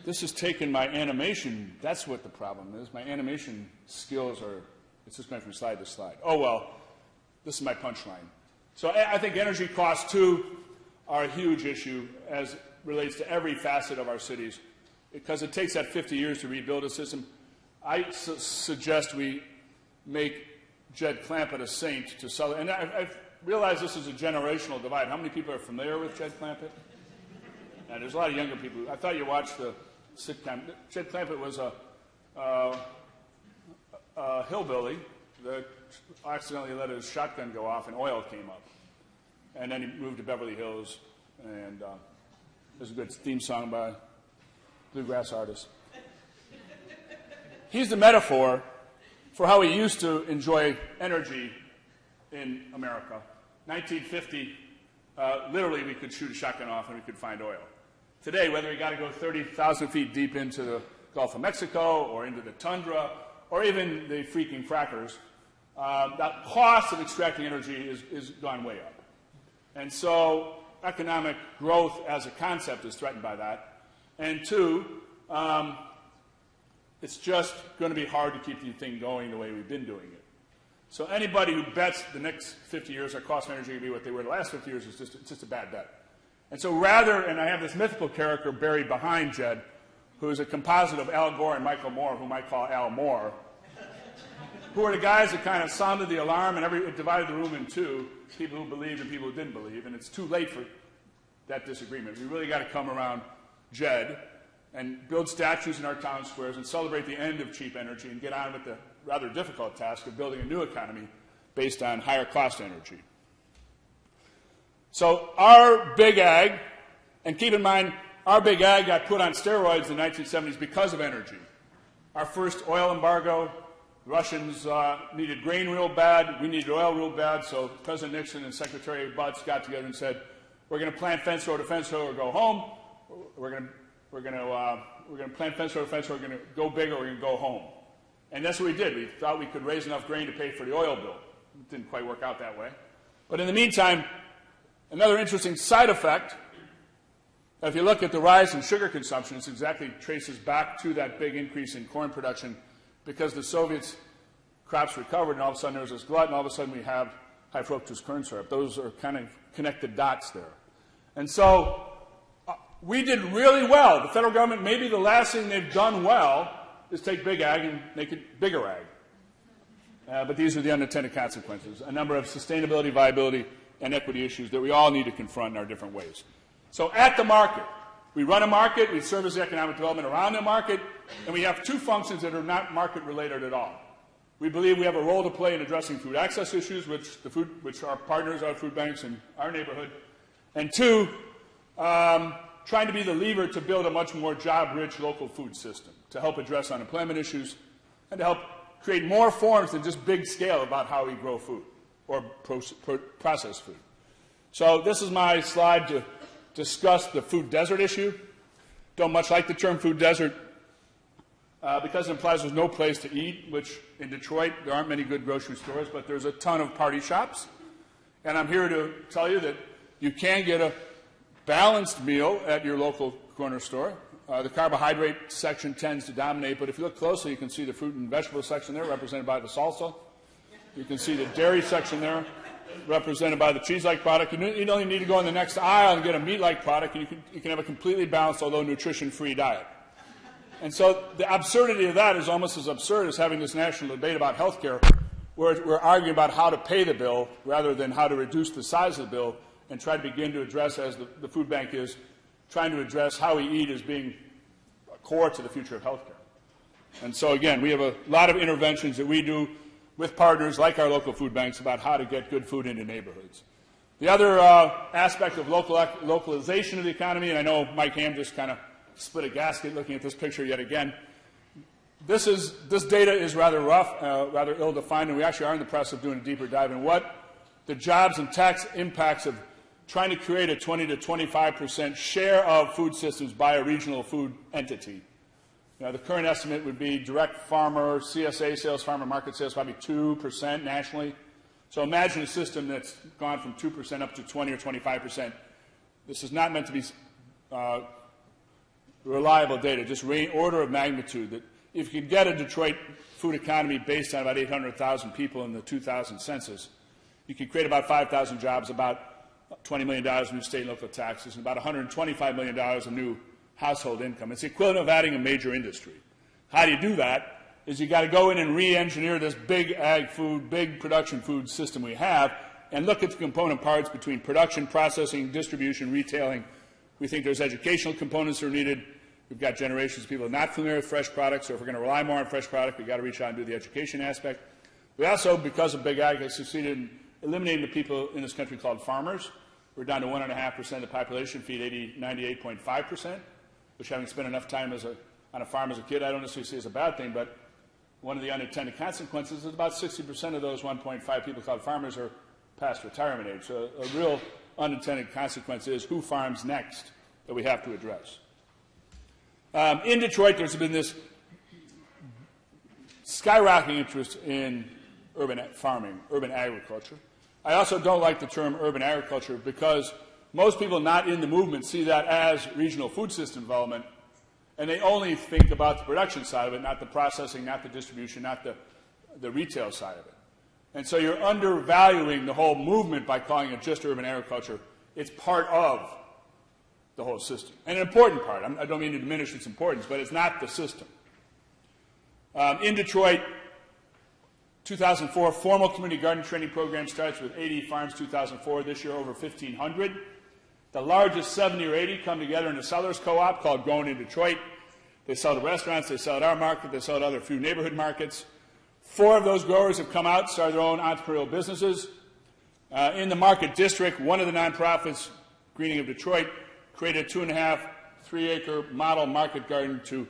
This has taken my animation. That's what the problem is. My animation skills are, it's just going from slide to slide. Oh, well, this is my punchline. So I think energy costs, too, are a huge issue as it relates to every facet of our cities, because it takes that 50 years to rebuild a system. I suggest we make Jed Clampett a saint to sell it. And I've realized this is a generational divide. How many people are familiar with Jed Clampett? And there's a lot of younger people. I thought you watched the sitcom. Jed Clampett was a hillbilly that accidentally let his shotgun go off and oil came up. And then he moved to Beverly Hills, and there's a good theme song by a bluegrass artist. he's the metaphor for how we used to enjoy energy in America. 1950, literally we could shoot a shotgun off and we could find oil. Today, whether we got to go 30,000 feet deep into the Gulf of Mexico or into the tundra or even the freaking frackers, the cost of extracting energy is gone way up. And so economic growth as a concept is threatened by that. And two, it's just going to be hard to keep the thing going the way we've been doing it. So anybody who bets the next 50 years our cost of energy will be what they were the last 50 years is just a bad bet. And so rather, and I have this mythical character buried behind Jed, who is a composite of Al Gore and Michael Moore, whom I call Al Moore, who are the guys that kind of sounded the alarm and divided the room in two, people who believed and people who didn't believe, and it's too late for that disagreement. We really got to come around Jed and build statues in our town squares and celebrate the end of cheap energy and get on with the rather difficult task of building a new economy based on higher cost energy. So our big ag, and keep in mind, our big ag got put on steroids in the 1970s because of energy. Our first oil embargo, Russians needed grain real bad, we needed oil real bad, so President Nixon and Secretary Butts got together and said, we're going to plant fence row to fence row or go home. We're going to plant fence row to fence row, we're going to go big or we're going to go home. And that's what we did. We thought we could raise enough grain to pay for the oil bill. It didn't quite work out that way. But in the meantime, another interesting side effect, if you look at the rise in sugar consumption, it exactly traces back to that big increase in corn production because the Soviets' crops recovered and all of a sudden there was this glut and all of a sudden we have high fructose corn syrup. Those are kind of connected dots there. And so we did really well. The federal government, maybe the last thing they've done well is take big ag and make it bigger ag. But these are the unintended consequences, a number of sustainability, viability, and equity issues that we all need to confront in our different ways. So at the market, we run a market, we service the economic development around the market, and we have two functions that are not market related at all. We believe we have a role to play in addressing food access issues, which our partners, our food banks in our neighborhood, and two, trying to be the lever to build a much more job-rich local food system to help address unemployment issues and to help create more forms than just big scale about how we grow food or process food. So this is my slide to discuss the food desert issue. Don't much like the term food desert because it implies there's no place to eat, which in Detroit there aren't many good grocery stores, but there's a ton of party shops. And I'm here to tell you that you can get a balanced meal at your local corner store. The carbohydrate section tends to dominate, but if you look closely, you can see the fruit and vegetable section there represented by the salsa. You can see the dairy section there represented by the cheese-like product. You don't even need to go in the next aisle and get a meat-like product, and you can have a completely balanced, although nutrition-free diet. And so the absurdity of that is almost as absurd as having this national debate about health care, where we're arguing about how to pay the bill rather than how to reduce the size of the bill and try to begin to address, as the food bank is, trying to address how we eat as being core to the future of health care. And so, again, we have a lot of interventions that we do with partners like our local food banks about how to get good food into neighborhoods. The other aspect of localization of the economy, and I know Mike Hamm just kind of split a gasket looking at this picture yet again. This data is rather rough, rather ill-defined, and we actually are in the process of doing a deeper dive in what the jobs and tax impacts of trying to create a 20 to 25% share of food systems by a regional food entity. Now, the current estimate would be direct farmer, CSA sales, farmer market sales, probably 2% nationally. So imagine a system that's gone from 2% up to 20 or 25%. This is not meant to be reliable data, just order of magnitude. That if you could get a Detroit food economy based on about 800,000 people in the 2000 census, you could create about 5,000 jobs, about $20 million in new state and local taxes, and about $125 million in new household income. It's the equivalent of adding a major industry. How do you do that? Is you got to go in and re-engineer this big ag food, big production food system we have, and look at the component parts between production, processing, distribution, retailing. We think there's educational components that are needed. We've got generations of people not familiar with fresh products, so if we're going to rely more on fresh product, we've got to reach out and do the education aspect. We also, because of big ag, have succeeded in eliminating the people in this country called farmers. We're down to 1.5% of the population, feed 98.5%, which having spent enough time on a farm as a kid, I don't necessarily see as a bad thing, but one of the unintended consequences is about 60% of those 1.5 people called farmers are past retirement age. So a real unintended consequence is who farms next that we have to address. In Detroit, there's been this skyrocketing interest in urban farming, urban agriculture. I also don't like the term urban agriculture because most people not in the movement see that as regional food system development, and they only think about the production side of it, not the processing, not the distribution, not the retail side of it. And so you're undervaluing the whole movement by calling it just urban agriculture. It's part of the whole system, and an important part. I don't mean to diminish its importance, but it's not the system. In Detroit, 2004, formal community garden training program starts with 80 farms, 2004. This year, over 1,500. The largest 70 or 80 come together in a sellers co-op called Growing in Detroit. They sell to restaurants, they sell at our market, they sell at other few neighborhood markets. 4 of those growers have come out, started their own entrepreneurial businesses. In the market district, one of the nonprofits, Greening of Detroit, created a 2.5, 3-acre model market garden to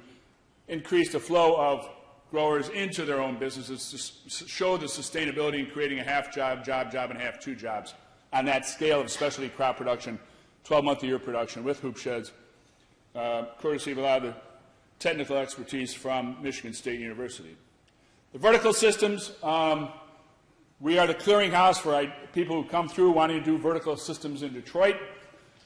increase the flow of growers into their own businesses to show the sustainability in creating a half job, job, and half 2 jobs on that scale of specialty crop production, 12-month-a-year production with hoop sheds, courtesy of a lot of the technical expertise from Michigan State University. The vertical systems, we are the clearinghouse for people who come through wanting to do vertical systems in Detroit.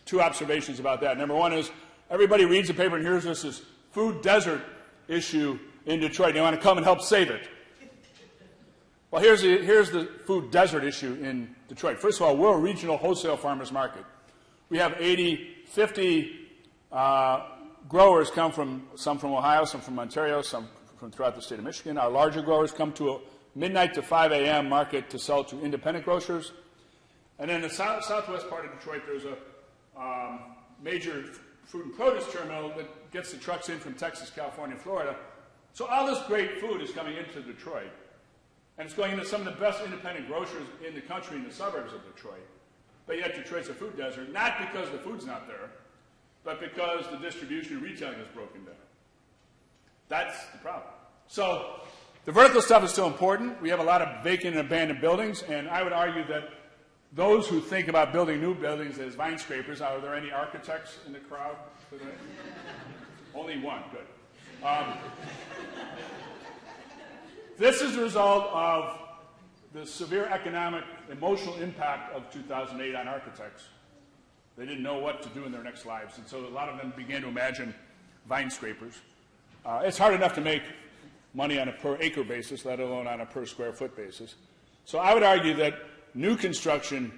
2 observations about that. Number 1 is everybody reads the paper and hears this food desert issue in Detroit. They want to come and help save it. Well, here's the food desert issue in Detroit. First of all, we're a regional wholesale farmers market. We have 50 growers come from, some from Ohio, some from Ontario, some from throughout the state of Michigan. Our larger growers come to a midnight to 5 a.m. market to sell to independent grocers. And then in the southwest part of Detroit, there's a major fruit and produce terminal that gets the trucks in from Texas, California, Florida. So all this great food is coming into Detroit, and it's going into some of the best independent grocers in the country in the suburbs of Detroit. But yet Detroit's a food desert, not because the food's not there, but because the distribution and retailing is broken down. That's the problem. So the vertical stuff is still important. We have a lot of vacant and abandoned buildings, and I would argue that those who think about building new buildings as vine scrapers, are there any architects in the crowd today? Only one, good. This is the result of the severe economic, emotional impact of 2008 on architects. They didn't know what to do in their next lives, and so a lot of them began to imagine vine scrapers. It's hard enough to make money on a per acre basis, let alone on a per square foot basis. So I would argue that new construction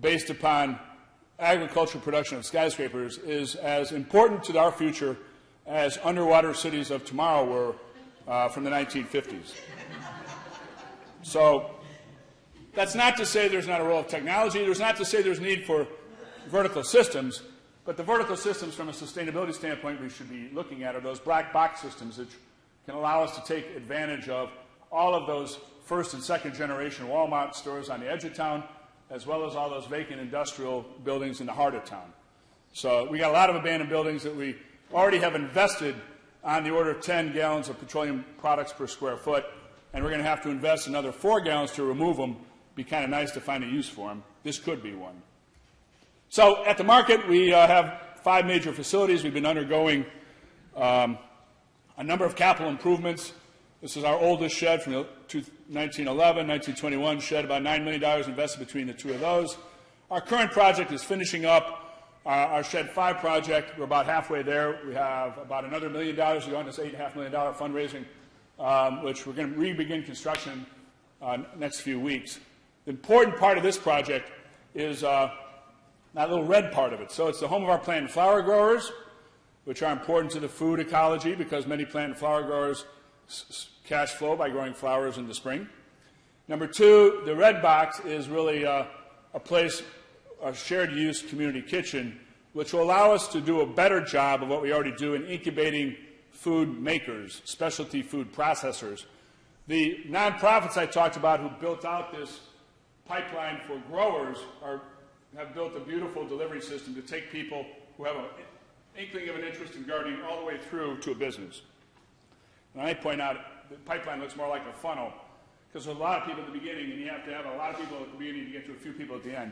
based upon agricultural production of skyscrapers is as important to our future as underwater cities of tomorrow were from the 1950s. So that's not to say there's not a role of technology. There's not to say there's need for vertical systems. But the vertical systems from a sustainability standpoint we should be looking at are those black box systems that can allow us to take advantage of all of those first and second generation Walmart stores on the edge of town, as well as all those vacant industrial buildings in the heart of town. So we got a lot of abandoned buildings that we already have invested on the order of 10 gallons of petroleum products per square foot, and we're going to have to invest another 4 gallons to remove them. Be kind of nice to find a use for them. This could be one. So at the market, we have 5 major facilities. We've been undergoing a number of capital improvements. This is our oldest shed from 1911, 1921 shed, about $9 million invested between the 2 of those. Our current project is finishing up our Shed 5 project. We're about halfway there. We have about another $1 million to go on this $8.5 million fundraising, which we're going to re-begin construction next few weeks. The important part of this project is that little red part of it. So it's the home of our plant and flower growers, which are important to the food ecology because many plant and flower growers cash flow by growing flowers in the spring. Number 2, the red box is really a place, a shared use community kitchen, which will allow us to do a better job of what we already do in incubating food makers, specialty food processors. The nonprofits I talked about who built out this pipeline for growers have built a beautiful delivery system to take people who have an inkling of an interest in gardening all the way through to a business. And I point out the pipeline looks more like a funnel because there's a lot of people at the beginning, and you have to have a lot of people at the beginning to get to a few people at the end.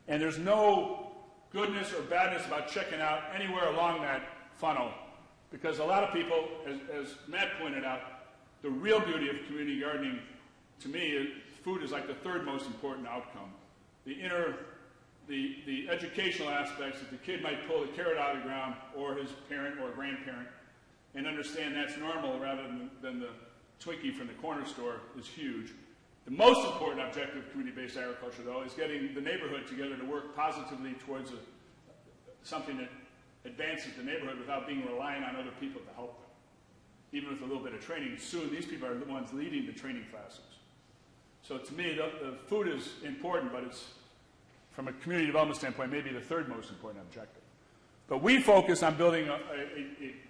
And there's no goodness or badness about checking out anywhere along that funnel because a lot of people, as Matt pointed out, the real beauty of community gardening, to me, food is like the third most important outcome. The educational aspects that the kid might pull a carrot out of the ground, or his parent or grandparent, and understand that's normal rather than the Twinkie from the corner store is huge. The most important objective of community-based agriculture, though, is getting the neighborhood together to work positively towards something that advances the neighborhood without being reliant on other people to help them. Even with a little bit of training, soon these people are the ones leading the training classes. So to me, the food is important, but it's, from a community development standpoint, maybe the third most important objective. But we focus on building a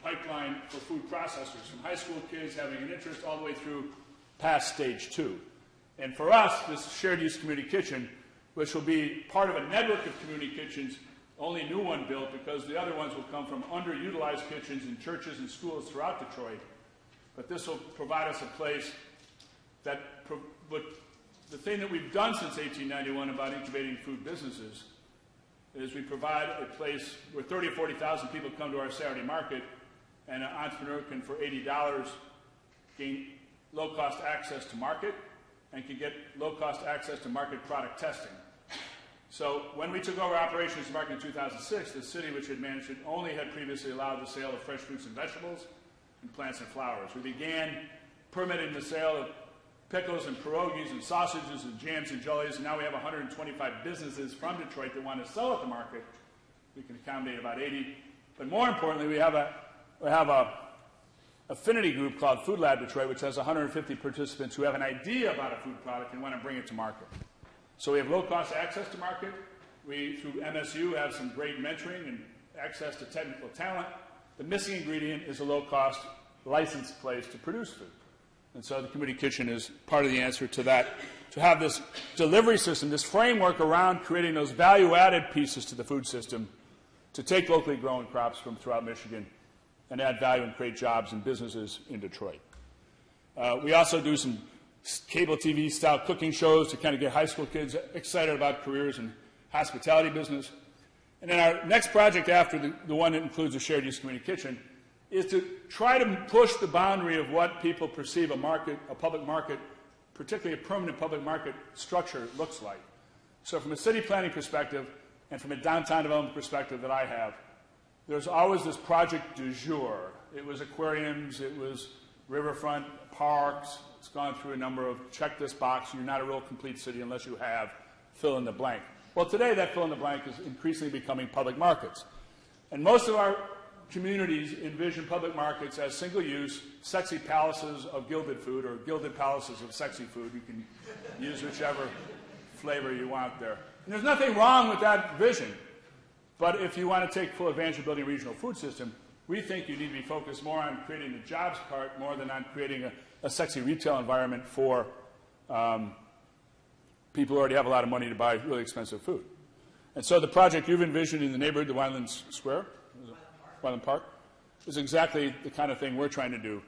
pipeline for food processors, from high school kids having an interest all the way through past stage 2. And for us, this shared use community kitchen, which will be part of a network of community kitchens, only new one built because the other ones will come from underutilized kitchens in churches and schools throughout Detroit. But this will provide us a place that, the thing that we've done since 1891 about incubating food businesses is we provide a place where 30,000 or 40,000 people come to our Saturday market, and an entrepreneur can, for $80, gain low-cost access to market and can get low-cost access to market product testing. So when we took over operations market in 2006, the city which had managed it only had previously allowed the sale of fresh fruits and vegetables and plants and flowers. We began permitting the sale of pickles and pierogies and sausages and jams and jellies, and now we have 125 businesses from Detroit that want to sell at the market. We can accommodate about 80. But more importantly, we have a affinity group called Food Lab Detroit, which has 150 participants who have an idea about a food product and want to bring it to market. So we have low-cost access to market. We, through MSU, have some great mentoring and access to technical talent. The missing ingredient is a low-cost licensed place to produce food. And so the community kitchen is part of the answer to that, to have this delivery system, this framework around creating those value-added pieces to the food system to take locally grown crops from throughout Michigan and add value and create jobs and businesses in Detroit. We also do some cable TV-style cooking shows to kind of get high school kids excited about careers in hospitality business. And then our next project after the one that includes a shared use community kitchen is to try to push the boundary of what people perceive a market, a public market, particularly a permanent public market structure looks like. So from a city planning perspective and from a downtown development perspective that I have, there's always this project du jour. It was aquariums, it was riverfront parks. It's gone through a number of check this box. You're not a real complete city unless you have fill in the blank. Well, today that fill in the blank is increasingly becoming public markets. And most of our communities envision public markets as single-use, sexy palaces of gilded food or gilded palaces of sexy food. You can use whichever flavor you want there. And there's nothing wrong with that vision. But if you want to take full advantage of building a regional food system, we think you need to be focused more on creating the jobs part more than on creating a sexy retail environment for people who already have a lot of money to buy really expensive food. And so the project you've envisioned in the neighborhood, the Wineland Square, Wineland Park, is exactly the kind of thing we're trying to do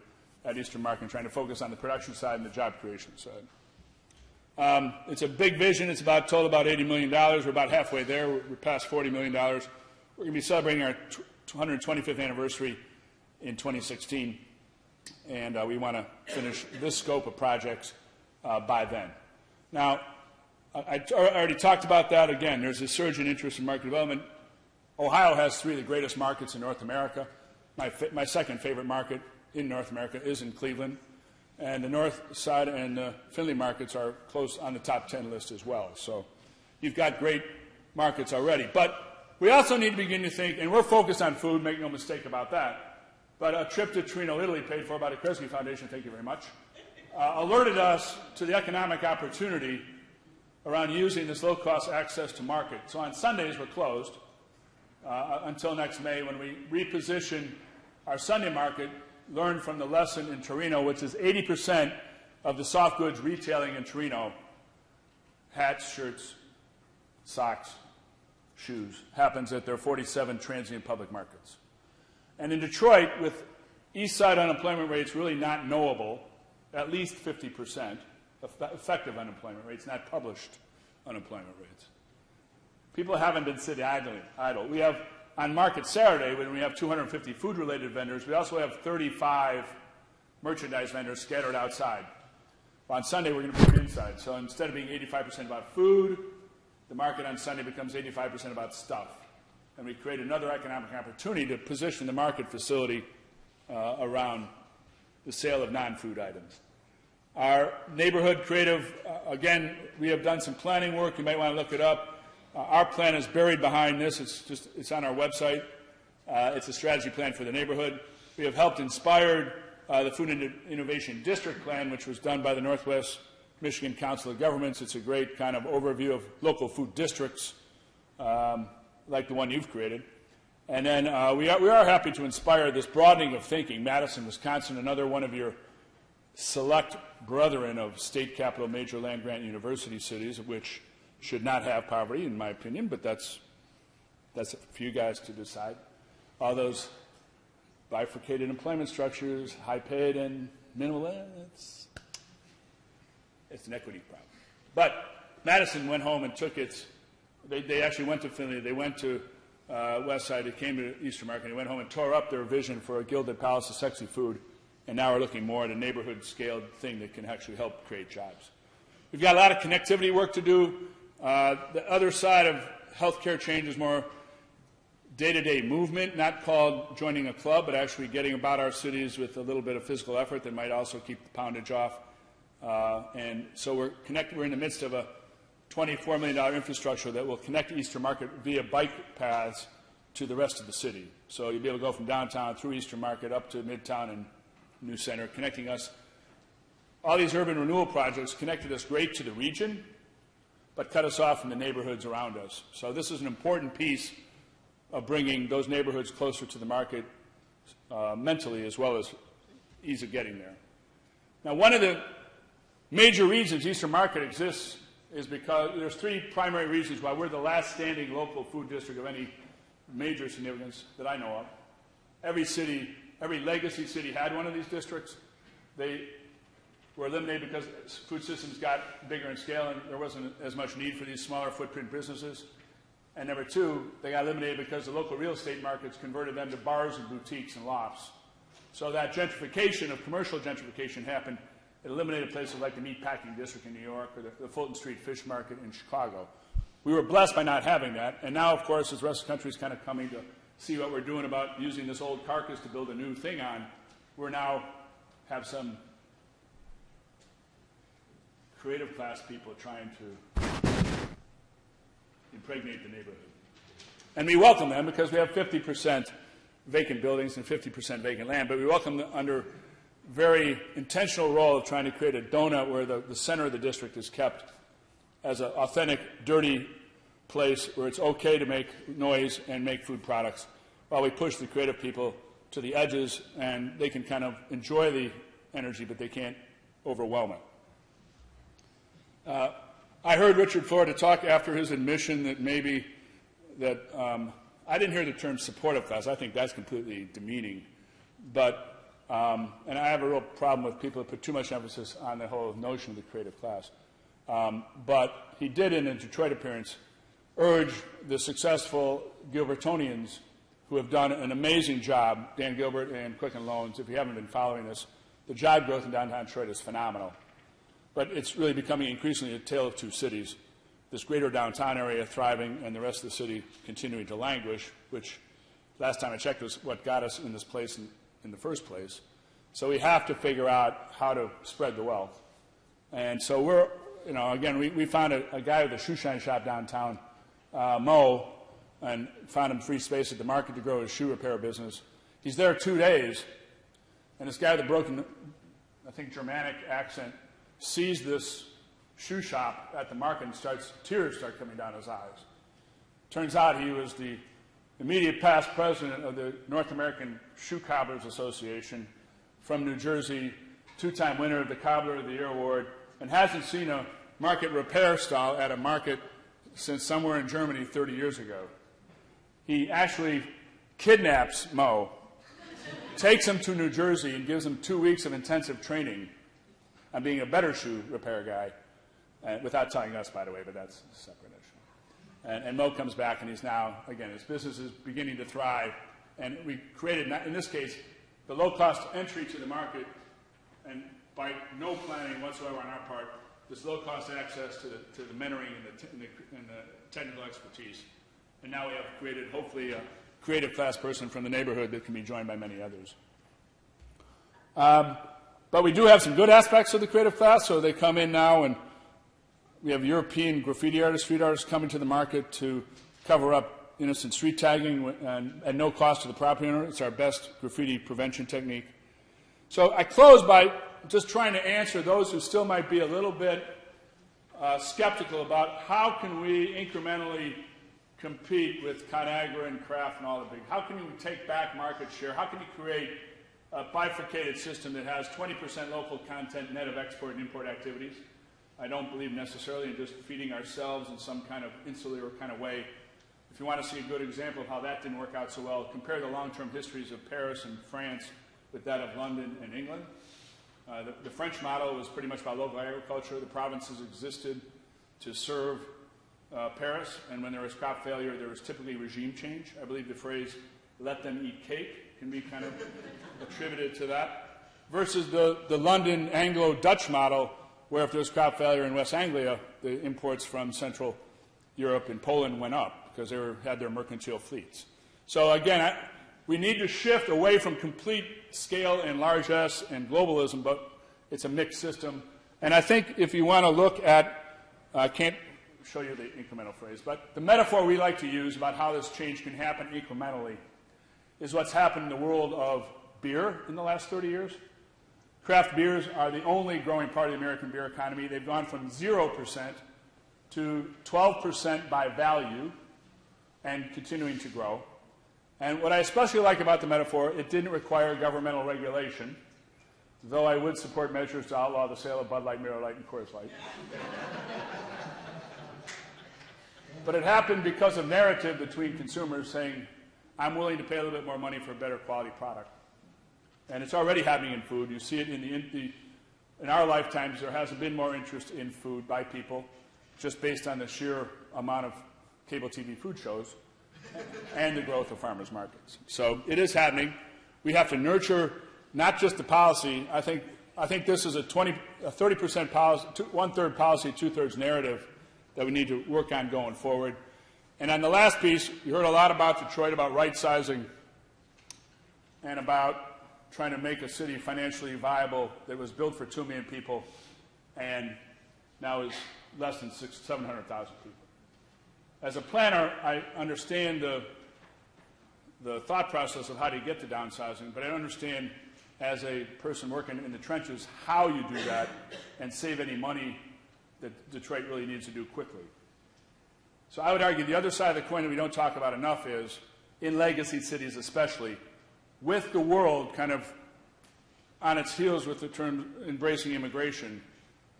at Eastern Market, trying to focus on the production side and the job creation side. It's a big vision. It's total about $80 million. We're about halfway there. We're past $40 million. We're going to be celebrating our 225th anniversary in 2016, and we want to finish this scope of projects by then. Now, I already talked about that. Again, there's a surge in interest in market development. Ohio has 3 of the greatest markets in North America. My second favorite market in North America is in Cleveland. And the North Side and the Findlay markets are close on the top 10 list as well. So you've got great markets already. But we also need to begin to think, and we're focused on food, make no mistake about that, but a trip to Torino, Italy, paid for by the Kresge Foundation, thank you very much, alerted us to the economic opportunity around using this low-cost access to market. So on Sundays, we're closed until next May when we reposition our Sunday market, learn from the lesson in Torino, which is 80% of the soft goods retailing in Torino, hats, shirts, socks, shoes, happens at their 47 transient public markets. And in Detroit, with east side unemployment rates really not knowable, at least 50% effective unemployment rates, not published unemployment rates. People haven't been sitting idle. We have, on Market Saturday, when we have 250 food-related vendors, we also have 35 merchandise vendors scattered outside. On Sunday, we're going to put it inside. So instead of being 85% about food, the market on Sunday becomes 85% about stuff. And we create another economic opportunity to position the market facility around the sale of non-food items. Our neighborhood creative, again, we have done some planning work. You might want to look it up. Our plan is buried behind this. It's on our website. It's a strategy plan for the neighborhood. We have helped inspire the Food and Innovation District Plan, which was done by the Northwest Michigan Council of Governments. It's a great kind of overview of local food districts, like the one you've created. And then we are happy to inspire this broadening of thinking. Madison, Wisconsin, another one of your select brethren of state capital major land-grant university cities, which should not have poverty, in my opinion, but that's for you guys to decide. All those bifurcated employment structures, high-paid and minimal, it's an equity problem. But Madison went home and took its, they actually went to Finley, they went to West Side, they came to Eastern Market, they went home and tore up their vision for a Gilded Palace of Sexy Food, and now we're looking more at a neighborhood-scaled thing that can actually help create jobs. We've got a lot of connectivity work to do. The other side of healthcare change is more day-to-day movement, not called joining a club, but actually getting about our cities with a little bit of physical effort that might also keep the poundage off. And so we're in the midst of a $24 million infrastructure that will connect Eastern Market via bike paths to the rest of the city. So you'll be able to go from downtown through Eastern Market up to Midtown and New Center, connecting us. All these urban renewal projects connected us great to the region, but cut us off from the neighborhoods around us. So this is an important piece of bringing those neighborhoods closer to the market mentally, as well as ease of getting there. Now, one of the major reasons Eastern Market exists is because there's three primary reasons why we're the last standing local food district of any major significance that I know of. Every legacy city had one of these districts. They were eliminated because food systems got bigger in scale and there wasn't as much need for these smaller footprint businesses. And number two, they got eliminated because the local real estate markets converted them to bars and boutiques and lofts. So that gentrification of commercial gentrification happened. It eliminated places like the Meatpacking District in New York or the Fulton Street Fish Market in Chicago. We were blessed by not having that. And now, of course, as the rest of the country is kind of coming to see what we're doing about using this old carcass to build a new thing on, we're now have some creative class people trying to impregnate the neighborhood. And we welcome them because we have 50% vacant buildings and 50% vacant land, but we welcome them under very intentional role of trying to create a donut where the center of the district is kept as an authentic, dirty place where it's okay to make noise and make food products while we push the creative people to the edges and they can kind of enjoy the energy, but they can't overwhelm it. I heard Richard Florida talk after his admission that maybe that I didn't hear the term supportive class. I think that's completely demeaning. But, and I have a real problem with people that put too much emphasis on the whole notion of the creative class. But he did, in a Detroit appearance, urge the successful Gilbertonians who have done an amazing job, Dan Gilbert and Quicken Loans. If you haven't been following this, the job growth in downtown Detroit is phenomenal. But it's really becoming increasingly a tale of two cities. This greater downtown area thriving and the rest of the city continuing to languish, which last time I checked was what got us in this place in the first place. So we have to figure out how to spread the wealth. And so we're, again, we found a guy with a shoe shine shop downtown, Mo, and found him free space at the market to grow his shoe repair business. He's there 2 days, and this guy with a broken, I think, Germanic accent sees this shoe shop at the market and tears start coming down his eyes. Turns out he was the immediate past president of the North American Shoe Cobblers Association from New Jersey, two-time winner of the Cobbler of the Year Award, and hasn't seen a market repair stall at a market since somewhere in Germany 30 years ago. He actually kidnaps Mo, takes him to New Jersey, and gives him 2 weeks of intensive training on being a better shoe repair guy, without telling us, by the way, but that's a separate issue. And Mo comes back, and he's now, again, his business is beginning to thrive. And we created, in this case, the low-cost entry to the market, and by no planning whatsoever on our part, this low-cost access to the mentoring and the technical expertise. And now we have created, hopefully, a creative class person from the neighborhood that can be joined by many others. But we do have some good aspects of the creative class, so they come in now, and we have European graffiti artists, street artists coming to the market to cover up innocent street tagging at no cost to the property owner. It's our best graffiti prevention technique. So I close by just trying to answer those who still might be a little bit skeptical about how can we incrementally compete with ConAgra and Kraft and all the big. How can you take back market share? How can you create a bifurcated system that has 20% local content net of export and import activities? I don't believe necessarily in just feeding ourselves in some kind of insular kind of way. If you want to see a good example of how that didn't work out so well, compare the long-term histories of Paris and France with that of London and England. The French model was pretty much about local agriculture. The provinces existed to serve Paris, and when there was crop failure, there was typically regime change. I believe the phrase, let them eat cake, can be kind of attributed to that, versus the London Anglo-Dutch model, where if there was crop failure in West Anglia, the imports from Central Europe and Poland went up because they had their mercantile fleets. So again, we need to shift away from complete scale and largesse and globalism, but it's a mixed system. And I think if you want to look at, I can't show you the incremental phrase, but the metaphor we like to use about how this change can happen incrementally is what's happened in the world of beer in the last 30 years. Craft beers are the only growing part of the American beer economy. They've gone from 0% to 12% by value and continuing to grow. And what I especially like about the metaphor, it didn't require governmental regulation, though I would support measures to outlaw the sale of Bud Light, Miller Lite, and Coors Light. But it happened because of narrative between consumers saying, I'm willing to pay a little bit more money for a better quality product. And it's already happening in food. You see it in our lifetimes, there hasn't been more interest in food by people, just based on the sheer amount of cable TV food shows and the growth of farmers markets. So it is happening. We have to nurture not just the policy. I think this is a 30% policy, one-third policy, two-thirds narrative that we need to work on going forward. And on the last piece, you heard a lot about Detroit, about right-sizing, and about trying to make a city financially viable that was built for 2 million people and now is less than 700,000 people. As a planner, I understand the thought process of how to get to downsizing, but I don't understand as a person working in the trenches how you do that and save any money that Detroit really needs to do quickly. So I would argue the other side of the coin that we don't talk about enough is, in legacy cities especially, with the world kind of on its heels with the term embracing immigration,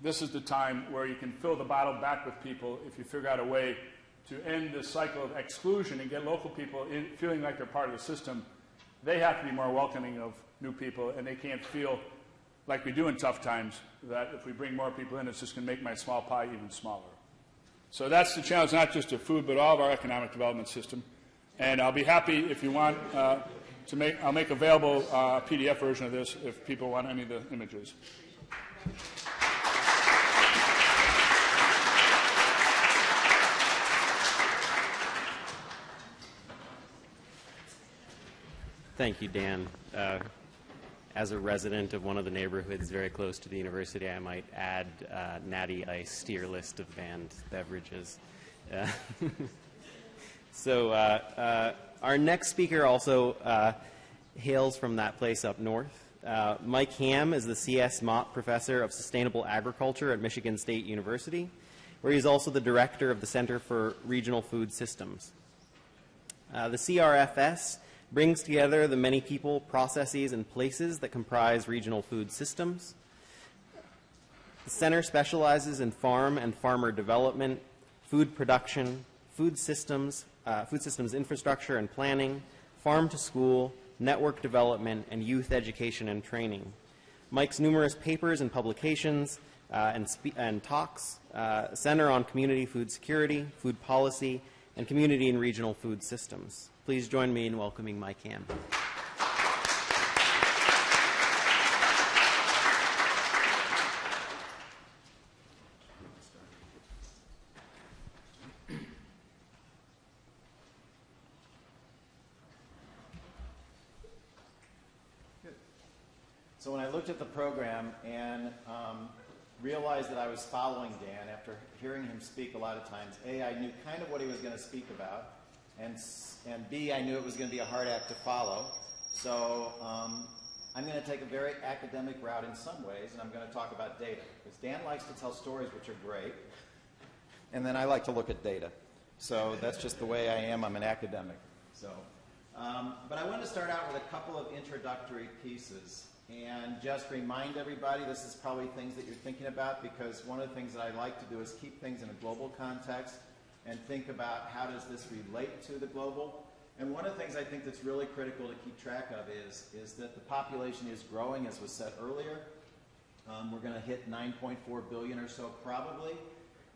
this is the time where you can fill the bottle back with people if you figure out a way to end this cycle of exclusion and get local people feeling like they're part of the system. They have to be more welcoming of new people, and they can't feel like we do in tough times, that if we bring more people in, it's just going to make my small pie even smaller. So that's the challenge, not just of food, but all of our economic development system. And I'll be happy if you want I'll make available a PDF version of this if people want any of the images. Thank you, Dan. As a resident of one of the neighborhoods very close to the university, I might add Natty Ice to your list of banned beverages. So our next speaker also hails from that place up north. Mike Hamm is the C.S. Mott Professor of Sustainable Agriculture at Michigan State University, where he's also the director of the Center for Regional Food Systems. The CRFS brings together the many people, processes, and places that comprise regional food systems. The center specializes in farm and farmer development, food production, food systems infrastructure and planning, farm to school, network development, and youth education and training. Mike's numerous papers and publications and talks center on community food security, food policy, and community and regional food systems. Please join me in welcoming Mike Hamm. So when I looked at the program and realized that I was following Dan after hearing him speak a lot of times, A, I knew kind of what he was going to speak about, and B, I knew it was going to be a hard act to follow. So I'm going to take a very academic route in some ways, and I'm going to talk about data. Because Dan likes to tell stories, which are great, and then I like to look at data. So that's just the way I am. I'm an academic. So, but I wanted to start out with a couple of introductory pieces. And just remind everybody, this is probably things that you're thinking about, because one of the things that I like to do is keep things in a global context and think about how does this relate to the global. And one of the things I think that's really critical to keep track of is that the population is growing, as was said earlier. We're going to hit 9.4 billion or so probably.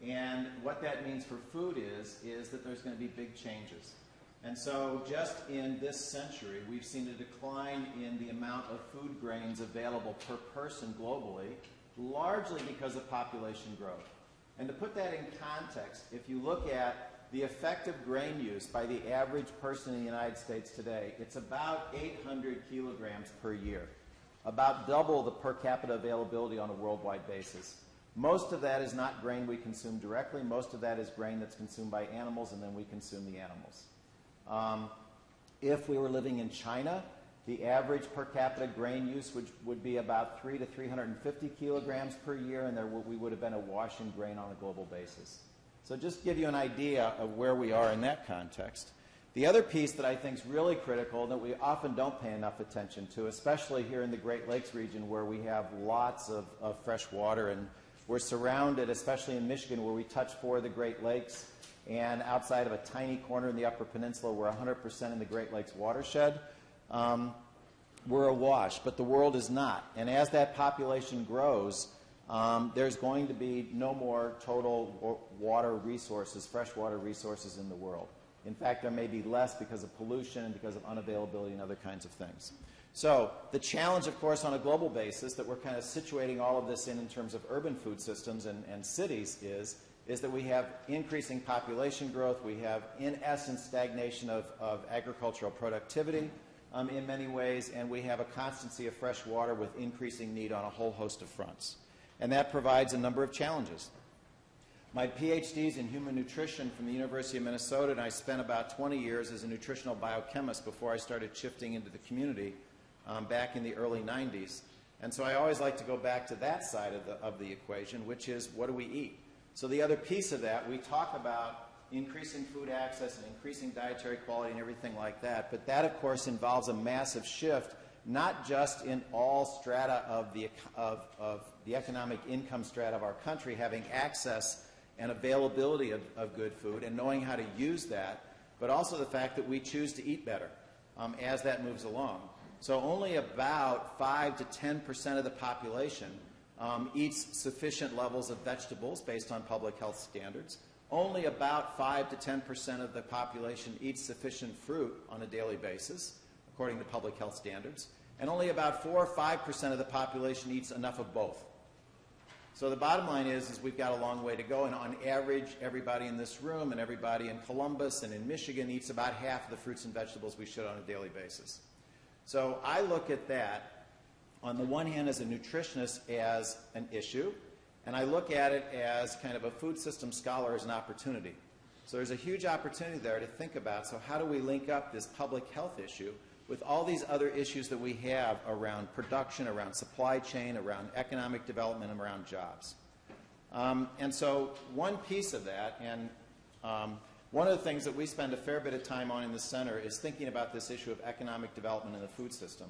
And what that means for food is that there's going to be big changes. And so just in this century, we've seen a decline in the amount of food grains available per person globally, largely because of population growth. And to put that in context, if you look at the effective grain use by the average person in the United States today, it's about 800 kilograms per year, about double the per capita availability on a worldwide basis. Most of that is not grain we consume directly. Most of that is grain that's consumed by animals, and then we consume the animals. If we were living in China, the average per capita grain use would be about 300 to 350 kilograms per year, and we would have been awash in grain on a global basis. So just to give you an idea of where we are in that context. The other piece that I think is really critical that we often don't pay enough attention to, especially here in the Great Lakes region where we have lots of fresh water, and we're surrounded, especially in Michigan where we touch 4 of the Great Lakes, and outside of a tiny corner in the Upper Peninsula, we're 100% in the Great Lakes watershed. We're awash, but the world is not. And as that population grows, there's going to be no more total water resources, freshwater resources in the world. In fact, there may be less because of pollution and because of unavailability and other kinds of things. So the challenge, of course, on a global basis that we're kind of situating all of this in terms of urban food systems and cities is that we have increasing population growth. We have, in essence, stagnation of agricultural productivity in many ways, and we have a constancy of fresh water with increasing need on a whole host of fronts. And that provides a number of challenges. My PhD is in human nutrition from the University of Minnesota, and I spent about 20 years as a nutritional biochemist before I started shifting into the community back in the early 90s. And so I always like to go back to that side of the equation, which is what do we eat? So the other piece of that, we talk about increasing food access and increasing dietary quality and everything like that, but that, of course, involves a massive shift, not just in all strata of the economic income strata of our country having access and availability of good food and knowing how to use that, but also the fact that we choose to eat better as that moves along. So only about 5 to 10% of the population eats sufficient levels of vegetables based on public health standards. Only about 5 to 10% of the population eats sufficient fruit on a daily basis, according to public health standards. And only about 4 or 5% of the population eats enough of both. So the bottom line is we've got a long way to go, and on average, everybody in this room and everybody in Columbus and in Michigan eats about half of the fruits and vegetables we should on a daily basis. So I look at that, on the one hand, as a nutritionist as an issue, and I look at it as kind of a food system scholar as an opportunity. So there's a huge opportunity there to think about, so how do we link up this public health issue with all these other issues that we have around production, around supply chain, around economic development, and around jobs. And so one piece of that, and one of the things that we spend a fair bit of time on in the center is thinking about this issue of economic development in the food system.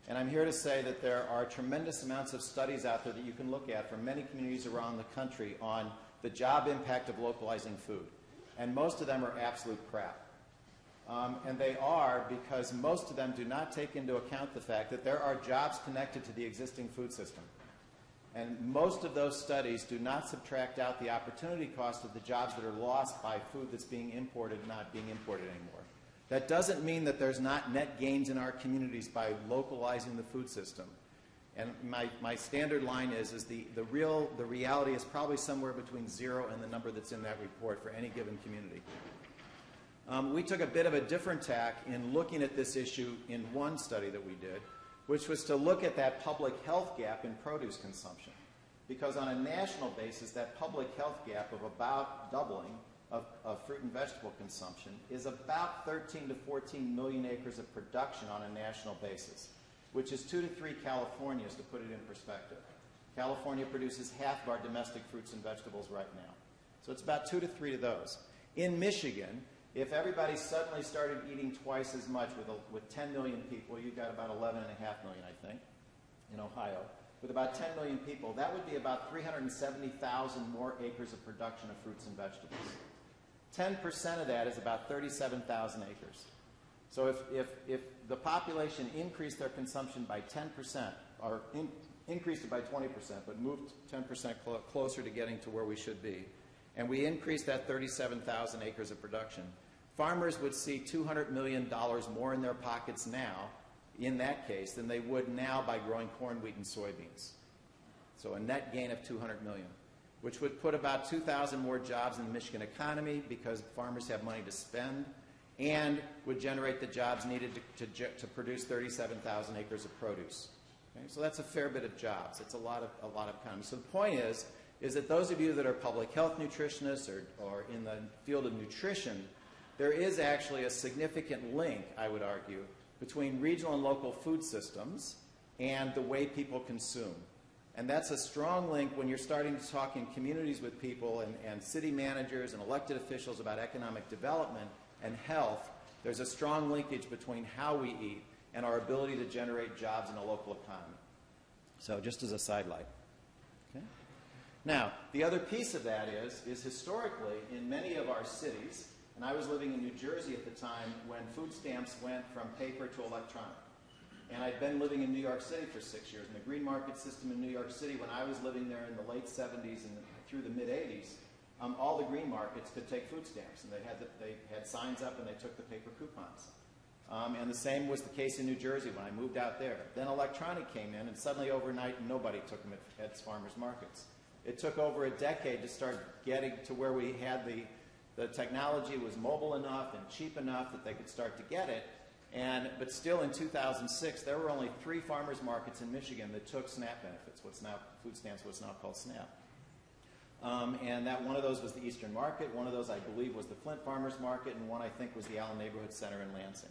And I'm here to say that there are tremendous amounts of studies out there that you can look at from many communities around the country on the job impact of localizing food. And most of them are absolute crap. And they are because most of them do not take into account the fact that there are jobs connected to the existing food system. And most of those studies do not subtract out the opportunity cost of the jobs that are lost by food that's being imported, not being imported anymore. That doesn't mean that there's not net gains in our communities by localizing the food system. And my standard line is the reality is probably somewhere between 0 and the number that's in that report for any given community. We took a bit of a different tack in looking at this issue in one study that we did, which was to look at that public health gap in produce consumption. Because on a national basis, that public health gap of about doubling of fruit and vegetable consumption is about 13 to 14 million acres of production on a national basis, which is 2 to 3 Californias, to put it in perspective. California produces half of our domestic fruits and vegetables right now. So it's about 2 to 3 of those. In Michigan, if everybody suddenly started eating twice as much with 10 million people, you've got about 11.5 million, I think, in Ohio. With about 10 million people, that would be about 370,000 more acres of production of fruits and vegetables. 10% of that is about 37,000 acres. So if the population increased their consumption by 10%, or increased it by 20%, but moved 10% closer to getting to where we should be, and we increased that 37,000 acres of production, farmers would see $200 million more in their pockets now, in that case, than they would now by growing corn, wheat, and soybeans. So a net gain of $200 million, which would put about 2,000 more jobs in the Michigan economy because farmers have money to spend, and would generate the jobs needed to produce 37,000 acres of produce. Okay? So that's a fair bit of jobs. It's a lot of economy. So the point is that those of you that are public health nutritionists or in the field of nutrition, there is actually a significant link, I would argue, between regional and local food systems and the way people consume. And that's a strong link when you're starting to talk in communities with people and city managers and elected officials about economic development and health. There's a strong linkage between how we eat and our ability to generate jobs in a local economy. So just as a sidelight. Okay? Now, the other piece of that is historically in many of our cities, and I was living in New Jersey at the time when food stamps went from paper to electronic. And I'd been living in New York City for 6 years. And the green market system in New York City, when I was living there in the late 70s and through the mid-80s, all the green markets could take food stamps. And they had signs up and they took the paper coupons. And the same was the case in New Jersey when I moved out there. Then electronic came in, and suddenly overnight nobody took them at farmers markets. It took over a decade to start getting to where we had the technology was mobile enough and cheap enough that they could start to get it. But still in 2006, there were only 3 farmers markets in Michigan that took SNAP benefits, what's now food stamps, what's now called SNAP. And that one of those was the Eastern Market, one of those I believe was the Flint Farmers Market, and one I think was the Allen Neighborhood Center in Lansing.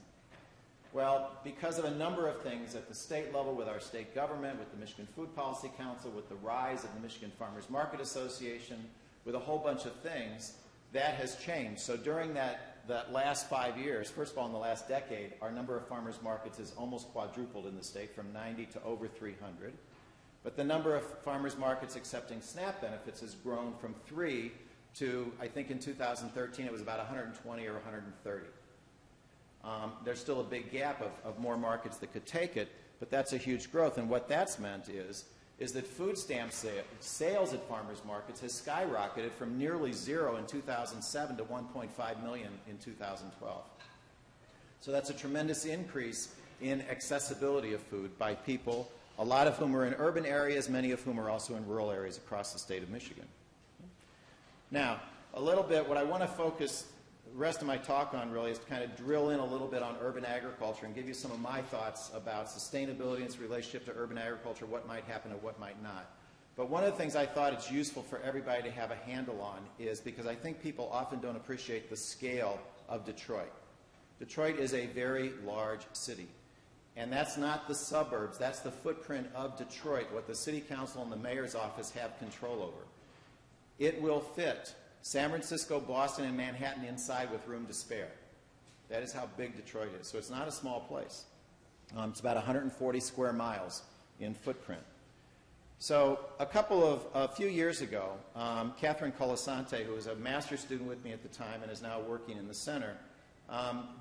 Well, because of a number of things at the state level with our state government, with the Michigan Food Policy Council, with the rise of the Michigan Farmers Market Association, with a whole bunch of things, that has changed. So during that last 5 years, first of all in the last decade, our number of farmers markets has almost quadrupled in the state from 90 to over 300. But the number of farmers markets accepting SNAP benefits has grown from 3 to, I think in 2013 it was about 120 or 130. There's still a big gap of more markets that could take it, but that's a huge growth. And what that's meant is that food stamp sales at farmers markets has skyrocketed from nearly 0 in 2007 to 1.5 million in 2012. So that's a tremendous increase in accessibility of food by people, a lot of whom are in urban areas, many of whom are also in rural areas across the state of Michigan. Now, a little bit, what I want to focus the rest of my talk on really is to kind of drill in a little bit on urban agriculture and give you some of my thoughts about sustainability and its relationship to urban agriculture, what might happen and what might not. But one of the things I thought it's useful for everybody to have a handle on is because I think people often don't appreciate the scale of Detroit. Detroit is a very large city. And that's not the suburbs, that's the footprint of Detroit, what the city council and the mayor's office have control over. It will fit San Francisco, Boston, and Manhattan inside with room to spare. That is how big Detroit is. So it's not a small place. It's about 140 square miles in footprint. So a few years ago, Catherine Colasante, who was a master's student with me at the time and is now working in the center,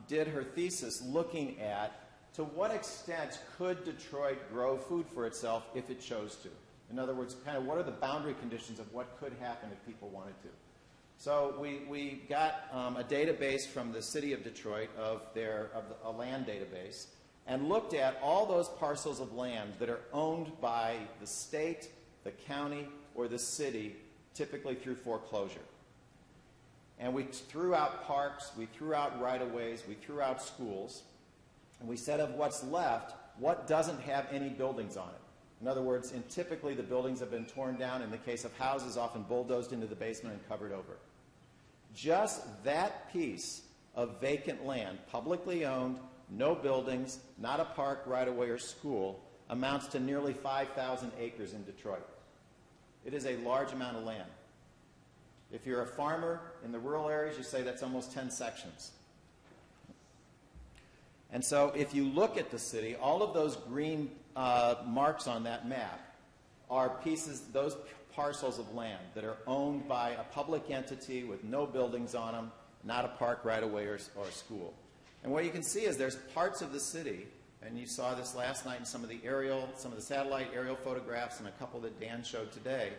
did her thesis looking at to what extent could Detroit grow food for itself if it chose to. In other words, kind of what are the boundary conditions of what could happen if people wanted to. So we got a database from the city of Detroit a land database and looked at all those parcels of land that are owned by the state, the county, or the city, typically through foreclosure. And we threw out parks, we threw out right-of-ways, we threw out schools, and we said of what's left, what doesn't have any buildings on it. In other words, typically the buildings have been torn down. In the case of houses, often bulldozed into the basement and covered over. Just that piece of vacant land, publicly owned, no buildings, not a park, right-of-way, or school, amounts to nearly 5,000 acres in Detroit. It is a large amount of land. If you're a farmer in the rural areas, you say that's almost 10 sections. And so if you look at the city, all of those green marks on that map are pieces, those parcels of land that are owned by a public entity with no buildings on them, not a park, right-of-way, or school. And what you can see is there's parts of the city, and you saw this last night in some of the satellite aerial photographs and a couple that Dan showed today.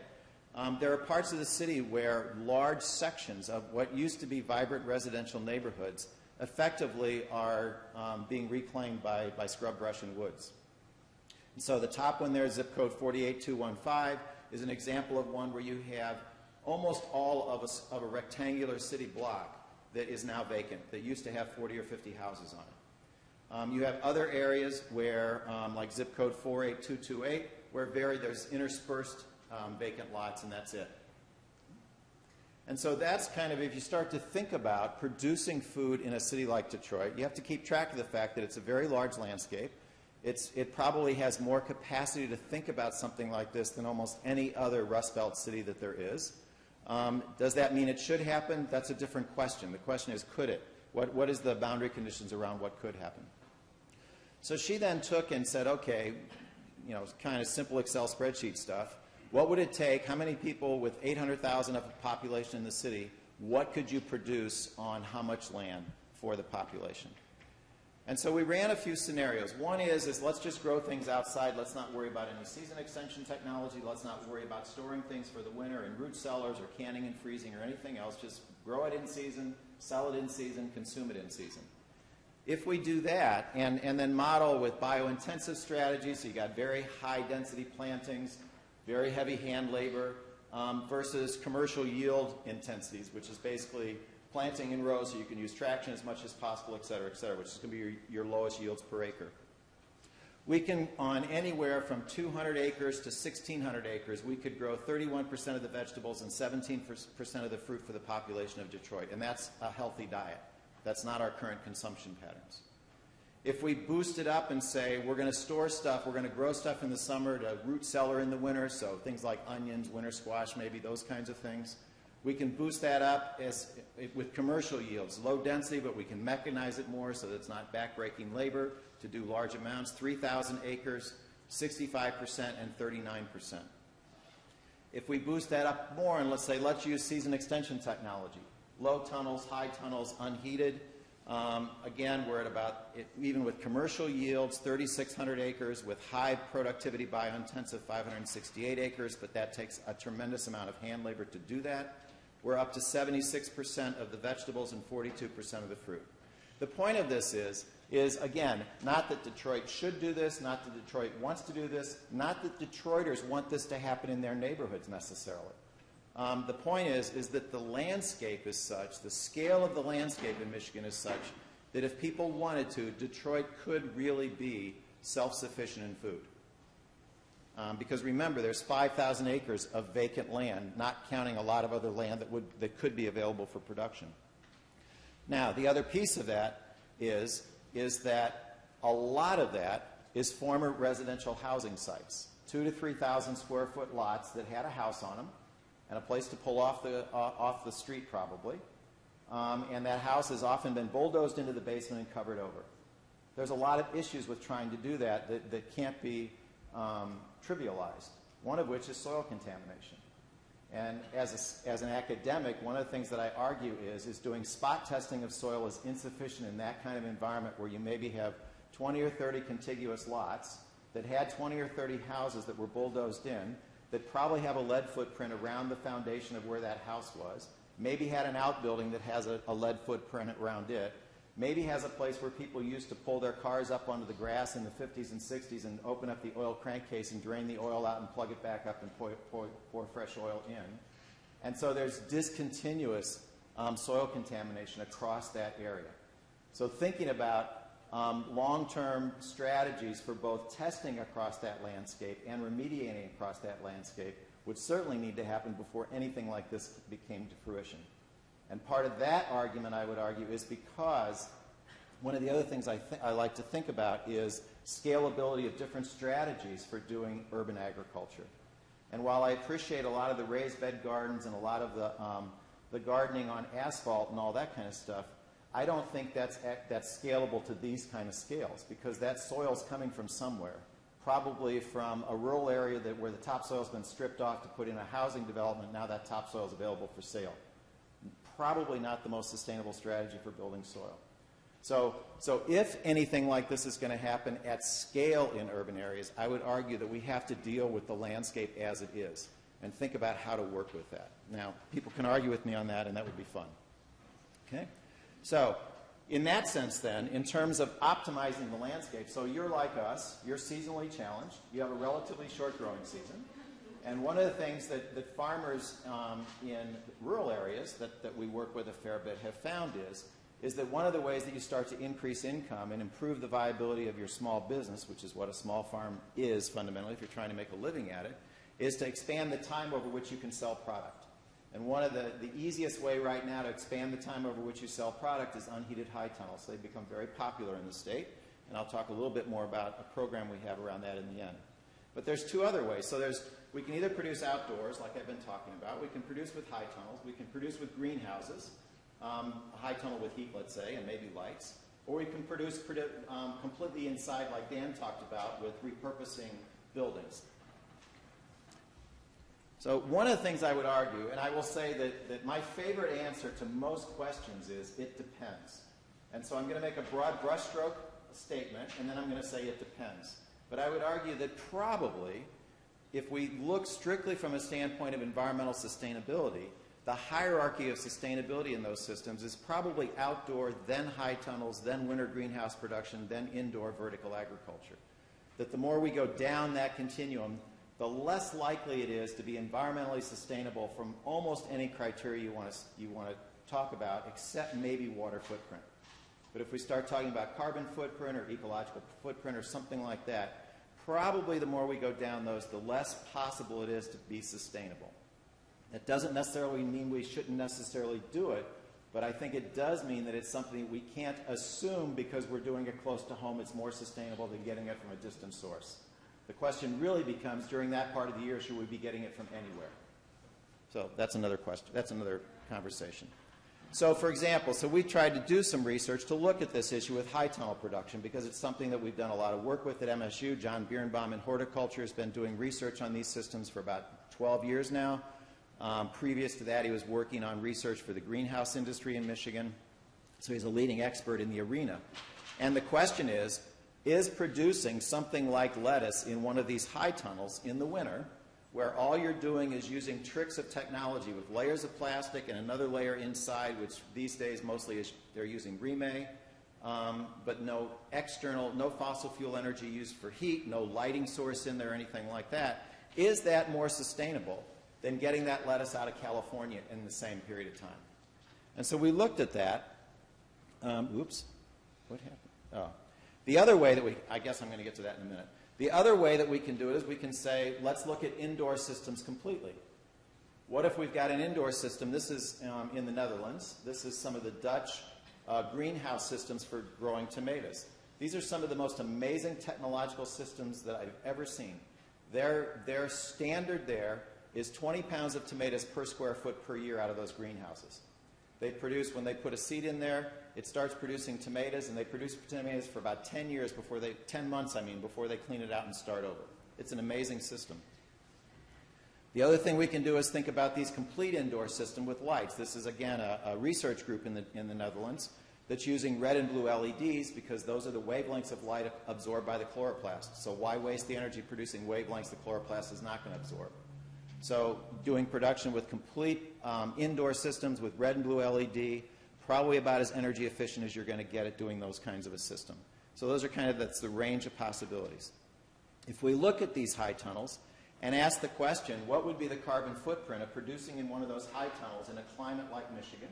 There are parts of the city where large sections of what used to be vibrant residential neighborhoods effectively are being reclaimed by scrub brush and woods. And so the top one there, zip code 48215, is an example of one where you have almost all of a rectangular city block that is now vacant, that used to have 40 or 50 houses on it. You have other areas where, like zip code 48228, where there's interspersed vacant lots, and that's it. And so that's kind of, if you start to think about producing food in a city like Detroit, you have to keep track of the fact that it's a very large landscape. It probably has more capacity to think about something like this than almost any other Rust Belt city that there is. Does that mean it should happen? That's a different question. The question is, could it? What is the boundary conditions around what could happen? So she then took and said, okay, kind of simple Excel spreadsheet stuff. What would it take? How many people with 800,000 of a population in the city, what could you produce on how much land for the population? And so we ran a few scenarios. One is let's just grow things outside. Let's not worry about any season extension technology. Let's not worry about storing things for the winter in root cellars or canning and freezing or anything else. Just grow it in season, sell it in season, consume it in season. If we do that and then model with bio-intensive strategies, so you got very high density plantings, very heavy hand labor, versus commercial yield intensities, which is basically planting in rows so you can use traction as much as possible, et cetera, which is going to be your lowest yields per acre. We can, on anywhere from 200 acres to 1,600 acres, we could grow 31% of the vegetables and 17% of the fruit for the population of Detroit, and that's a healthy diet. That's not our current consumption patterns. If we boost it up and say we're going to store stuff, we're going to grow stuff in the summer to root cellar in the winter, so things like onions, winter squash, maybe those kinds of things, we can boost that up with commercial yields, low density, but we can mechanize it more so that it's not backbreaking labor to do large amounts, 3,000 acres, 65% and 39%. If we boost that up more and let's use season extension technology, low tunnels, high tunnels, unheated, again, we're at about, even with commercial yields, 3,600 acres, with high productivity bio-intensive, 568 acres, but that takes a tremendous amount of hand labor to do that. We're up to 76% of the vegetables and 42% of the fruit. The point of this is, again, not that Detroit should do this, not that Detroit wants to do this, not that Detroiters want this to happen in their neighborhoods necessarily. The point is that the landscape is such, the scale of the landscape in Michigan is such, that if people wanted to, Detroit could really be self-sufficient in food. Because remember, there's 5,000 acres of vacant land, not counting a lot of other land that could be available for production. Now, the other piece of that is that a lot of that is former residential housing sites, 2,000 to 3,000 square foot lots that had a house on them and a place to pull off the street probably. And that house has often been bulldozed into the basement and covered over. There's a lot of issues with trying to do that can't be trivialized, one of which is soil contamination. And as an academic, one of the things that I argue is doing spot testing of soil is insufficient in that kind of environment where you maybe have 20 or 30 contiguous lots that had 20 or 30 houses that were bulldozed in, that probably have a lead footprint around the foundation of where that house was, maybe had an outbuilding that has a lead footprint around it, maybe has a place where people used to pull their cars up onto the grass in the 50s and 60s and open up the oil crankcase and drain the oil out and plug it back up and pour fresh oil in. And so there's discontinuous soil contamination across that area. So thinking about long-term strategies for both testing across that landscape and remediating across that landscape would certainly need to happen before anything like this came to fruition. And part of that argument, I would argue, is because one of the other things I like to think about is scalability of different strategies for doing urban agriculture. And while I appreciate a lot of the raised bed gardens and a lot of the gardening on asphalt and all that kind of stuff, I don't think that's scalable to these kind of scales, because that soil's coming from somewhere, probably from a rural area where the topsoil's been stripped off to put in a housing development. Now that topsoil is available for sale. Probably not the most sustainable strategy for building soil. So if anything like this is going to happen at scale in urban areas, I would argue that we have to deal with the landscape as it is and think about how to work with that. Now, people can argue with me on that, and that would be fun. Okay? So in that sense, then, in terms of optimizing the landscape, so you're like us, you're seasonally challenged, you have a relatively short growing season, and one of the things that farmers in rural areas that we work with a fair bit have found is that one of the ways that you start to increase income and improve the viability of your small business, which is what a small farm is fundamentally if you're trying to make a living at it, is to expand the time over which you can sell product. And one of the easiest way right now to expand the time over which you sell product is unheated high tunnels. They've become very popular in the state, and I'll talk a little bit more about a program we have around that in the end. But there's two other ways. So we can either produce outdoors, like I've been talking about. We can produce with high tunnels. We can produce with greenhouses, a high tunnel with heat, let's say, and maybe lights. Or we can produce completely inside, like Dan talked about, with repurposing buildings. So one of the things I would argue, and I will say that my favorite answer to most questions is, it depends. And so I'm going to make a broad brushstroke statement, and then I'm going to say it depends. But I would argue that probably, if we look strictly from a standpoint of environmental sustainability, the hierarchy of sustainability in those systems is probably outdoor, then high tunnels, then winter greenhouse production, then indoor vertical agriculture. That the more we go down that continuum, the less likely it is to be environmentally sustainable from almost any criteria you want to talk about, except maybe water footprint. But if we start talking about carbon footprint or ecological footprint or something like that, probably the more we go down those, the less possible it is to be sustainable. That doesn't necessarily mean we shouldn't necessarily do it, but I think it does mean that it's something we can't assume because we're doing it close to home it's more sustainable than getting it from a distant source. The question really becomes, during that part of the year, should we be getting it from anywhere? So that's another question. That's another conversation. So for example, we tried to do some research to look at this issue with high tunnel production because it's something that we've done a lot of work with at MSU. John Birnbaum in horticulture has been doing research on these systems for about 12 years now. Previous to that, he was working on research for the greenhouse industry in Michigan. So he's a leading expert in the arena. And the question is producing something like lettuce in one of these high tunnels in the winter, where all you're doing is using tricks of technology with layers of plastic and another layer inside, which these days mostly is they're using remay, but no fossil fuel energy used for heat, no lighting source in there or anything like that. Is that more sustainable than getting that lettuce out of California in the same period of time? And so we looked at that. Oops, what happened? Oh. The other way that I guess I'm going to get to that in a minute. The other way that we can do it is we can say, let's look at indoor systems completely. What if we've got an indoor system? This is in the Netherlands. This is some of the Dutch greenhouse systems for growing tomatoes. These are some of the most amazing technological systems that I've ever seen. Their standard there is 20 pounds of tomatoes per square foot per year out of those greenhouses. They produce, when they put a seed in there, it starts producing tomatoes, and they produce tomatoes for about 10 months before they clean it out and start over. It's an amazing system. The other thing we can do is think about these complete indoor system with lights. This is, again, a research group in the Netherlands that's using red and blue LEDs because those are the wavelengths of light absorbed by the chloroplast. So why waste the energy producing wavelengths the chloroplast is not going to absorb? So doing production with complete indoor systems with red and blue LED, probably about as energy efficient as you're going to get at doing those kinds of a system. So those are that's the range of possibilities. If we look at these high tunnels and ask the question, what would be the carbon footprint of producing in one of those high tunnels in a climate like Michigan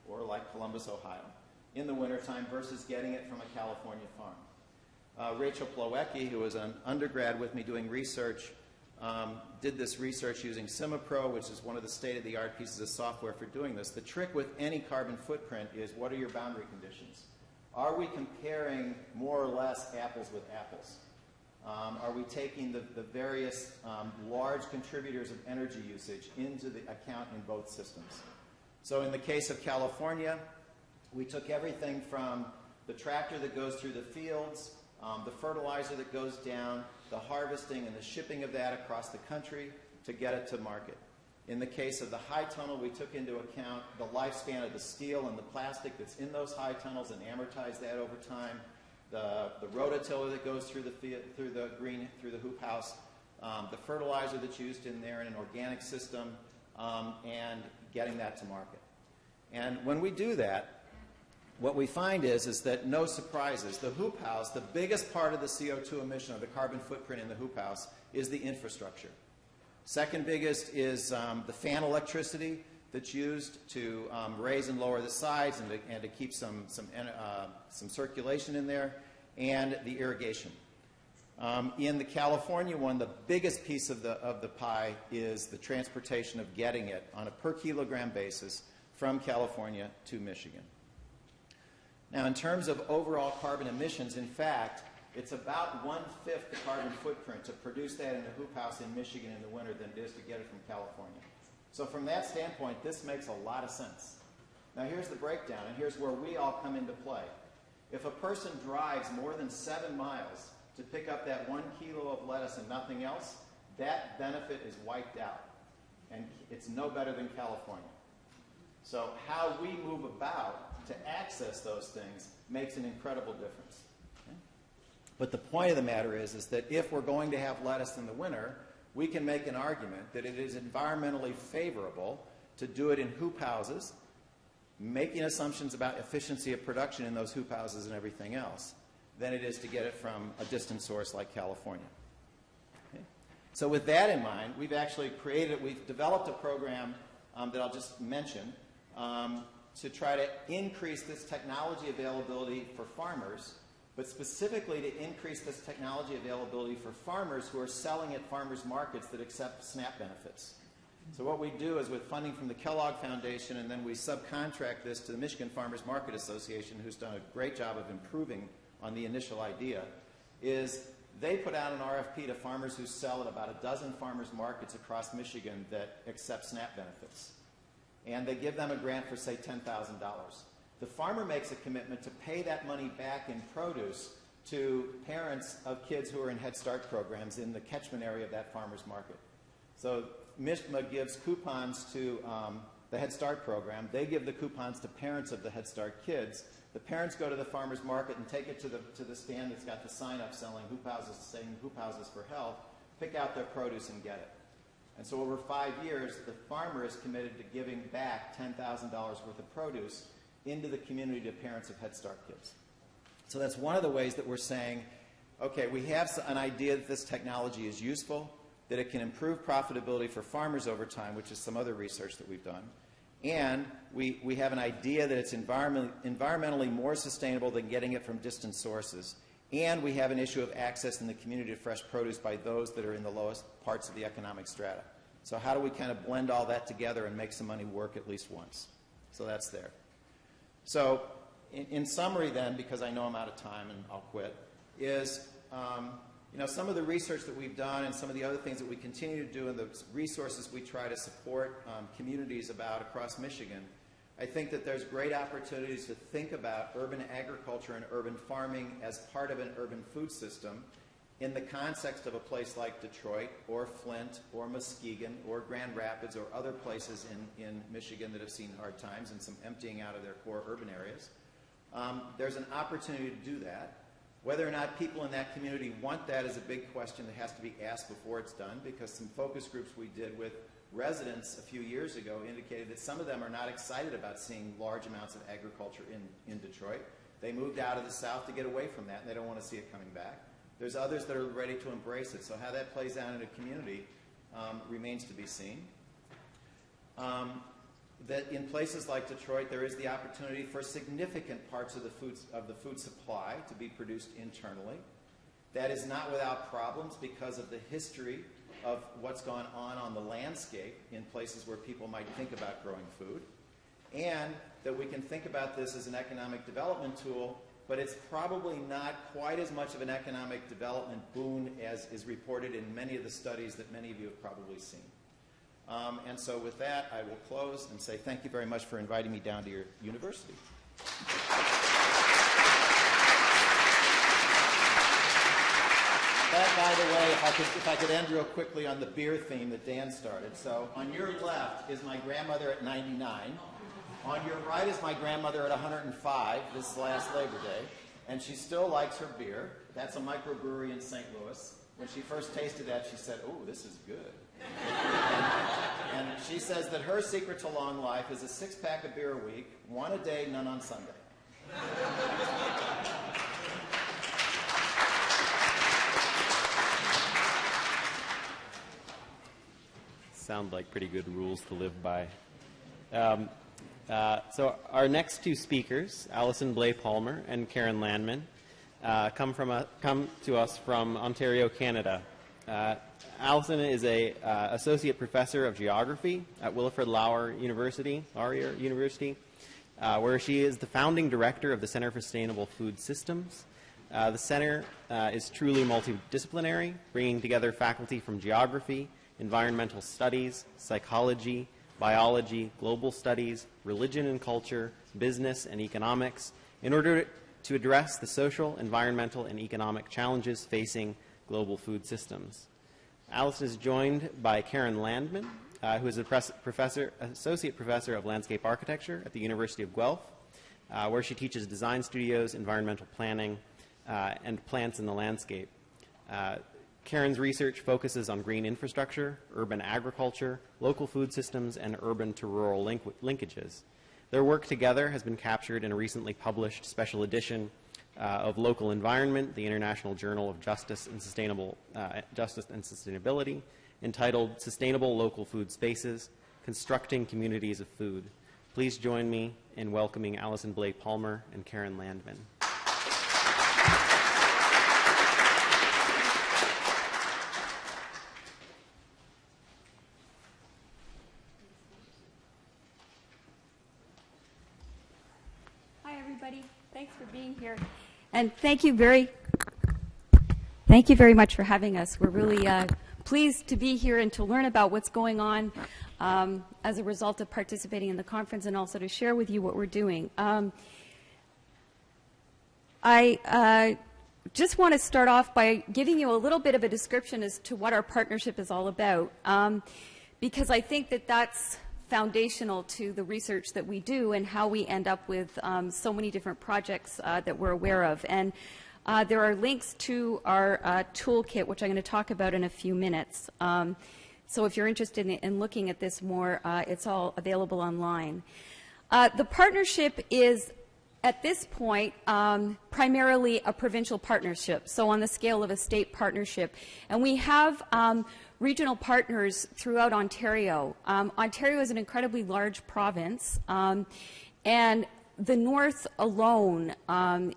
or like Columbus, Ohio, in the wintertime versus getting it from a California farm? Rachel Plowecki, who was an undergrad with me doing research, did this research using SimaPro, which is one of the state-of-the-art pieces of software for doing this. The trick with any carbon footprint is, what are your boundary conditions? Are we comparing more or less apples with apples? Are we taking the various large contributors of energy usage into the account in both systems? So in the case of California, we took everything from the tractor that goes through the fields, the fertilizer that goes down, the harvesting and the shipping of that across the country to get it to market. In the case of the high tunnel, we took into account the lifespan of the steel and the plastic that's in those high tunnels and amortized that over time, the rototiller that goes through the hoop house, the fertilizer that's used in there in an organic system, and getting that to market. And when we do that, what we find is that no surprises. The hoop house, the biggest part of the CO2 emission or the carbon footprint in the hoop house is the infrastructure. Second biggest is the fan electricity that's used to raise and lower the sides and to keep some circulation in there, and the irrigation. In the California one, the biggest piece of the pie is the transportation of getting it on a per kilogram basis from California to Michigan. Now, in terms of overall carbon emissions, in fact, it's about 1/5 the carbon footprint to produce that in a hoop house in Michigan in the winter than it is to get it from California. So from that standpoint, this makes a lot of sense. Now, here's the breakdown, and here's where we all come into play. If a person drives more than 7 miles to pick up that 1 kilo of lettuce and nothing else, that benefit is wiped out, and it's no better than California. So how we move about to access those things makes an incredible difference. Okay? But the point of the matter is that if we're going to have lettuce in the winter, we can make an argument that it is environmentally favorable to do it in hoop houses, making assumptions about efficiency of production in those hoop houses and everything else, than it is to get it from a distant source like California. Okay? So with that in mind, we've developed a program that I'll just mention to try to increase this technology availability for farmers, but specifically to increase this technology availability for farmers who are selling at farmers markets that accept SNAP benefits. So what we do is, with funding from the Kellogg Foundation, and then we subcontract this to the Michigan Farmers Market Association, who's done a great job of improving on the initial idea, is they put out an RFP to farmers who sell at about a dozen farmers markets across Michigan that accept SNAP benefits. And they give them a grant for, say, $10,000. The farmer makes a commitment to pay that money back in produce to parents of kids who are in Head Start programs in the catchment area of that farmer's market. So MISHMA gives coupons to the Head Start program. They give the coupons to parents of the Head Start kids. The parents go to the farmer's market and take it to the stand that's got the sign up selling hoop houses, saying hoop houses for health, pick out their produce and get it. And so over 5 years, the farmer is committed to giving back $10,000 worth of produce into the community to parents of Head Start kids. So that's one of the ways that we're saying, okay, we have an idea that this technology is useful, that it can improve profitability for farmers over time, which is some other research that we've done, and we have an idea that it's environmentally more sustainable than getting it from distant sources. And we have an issue of access in the community to fresh produce by those that are in the lowest parts of the economic strata. So how do we kind of blend all that together and make some money work at least once? So that's there. So in summary then, because I know I'm out of time and I'll quit, is some of the research that we've done and some of the other things that we continue to do and the resources we try to support communities about across Michigan, I think that there's great opportunities to think about urban agriculture and urban farming as part of an urban food system in the context of a place like Detroit or Flint or Muskegon or Grand Rapids or other places in Michigan that have seen hard times and some emptying out of their core urban areas. There's an opportunity to do that. Whether or not people in that community want that is a big question that has to be asked before it's done, because some focus groups we did with residents a few years ago indicated that some of them are not excited about seeing large amounts of agriculture in Detroit. They moved out of the South to get away from that, and they don't want to see it coming back. There's others that are ready to embrace it. So how that plays out in a community remains to be seen. That in places like Detroit, there is the opportunity for significant parts of the food supply to be produced internally. That is not without problems because of the history of what's gone on the landscape in places where people might think about growing food. And that we can think about this as an economic development tool, but it's probably not quite as much of an economic development boon as is reported in many of the studies that many of you have probably seen. And so with that, I will close and say thank you very much for inviting me down to your university. That, by the way, if I could end real quickly on the beer theme that Dan started. So on your left is my grandmother at 99. On your right is my grandmother at 105 this last Labor Day, and she still likes her beer. That's a microbrewery in St. Louis. When she first tasted that, she said, "Oh, this is good." And she says that her secret to long life is a 6-pack of beer a week, 1 a day, none on Sunday. Sound like pretty good rules to live by. So our next two speakers, Alison Blay-Palmer and Karen Landman, come to us from Ontario, Canada. Alison is a associate professor of geography at Wilfrid Laurier University, where she is the founding director of the Center for Sustainable Food Systems. The center is truly multidisciplinary, bringing together faculty from geography, environmental studies, psychology, biology, global studies, religion and culture, business and economics, in order to address the social, environmental, and economic challenges facing global food systems. Alison is joined by Karen Landman, who is associate professor of landscape architecture at the University of Guelph, where she teaches design studios, environmental planning, and plants in the landscape. Karen's research focuses on green infrastructure, urban agriculture, local food systems, and urban to rural linkages. Their work together has been captured in a recently published special edition of Local Environment, the International Journal of Justice and Sustainability, entitled Sustainable Local Food Spaces, Constructing Communities of Food. Please join me in welcoming Alison Blay-Palmer and Karen Landman. Thanks for being here, and thank you very much for having us. We're really pleased to be here and to learn about what's going on as a result of participating in the conference, and also to share with you what we're doing. I just want to start off by giving you a little bit of a description as to what our partnership is all about, because I think that that's foundational to the research that we do and how we end up with so many different projects that we're aware of. And there are links to our toolkit, which I'm going to talk about in a few minutes. So if you're interested in looking at this more, it's all available online. The partnership is, at this point, primarily a provincial partnership, so on the scale of a state partnership. And we have regional partners throughout Ontario. Ontario is an incredibly large province, and the north alone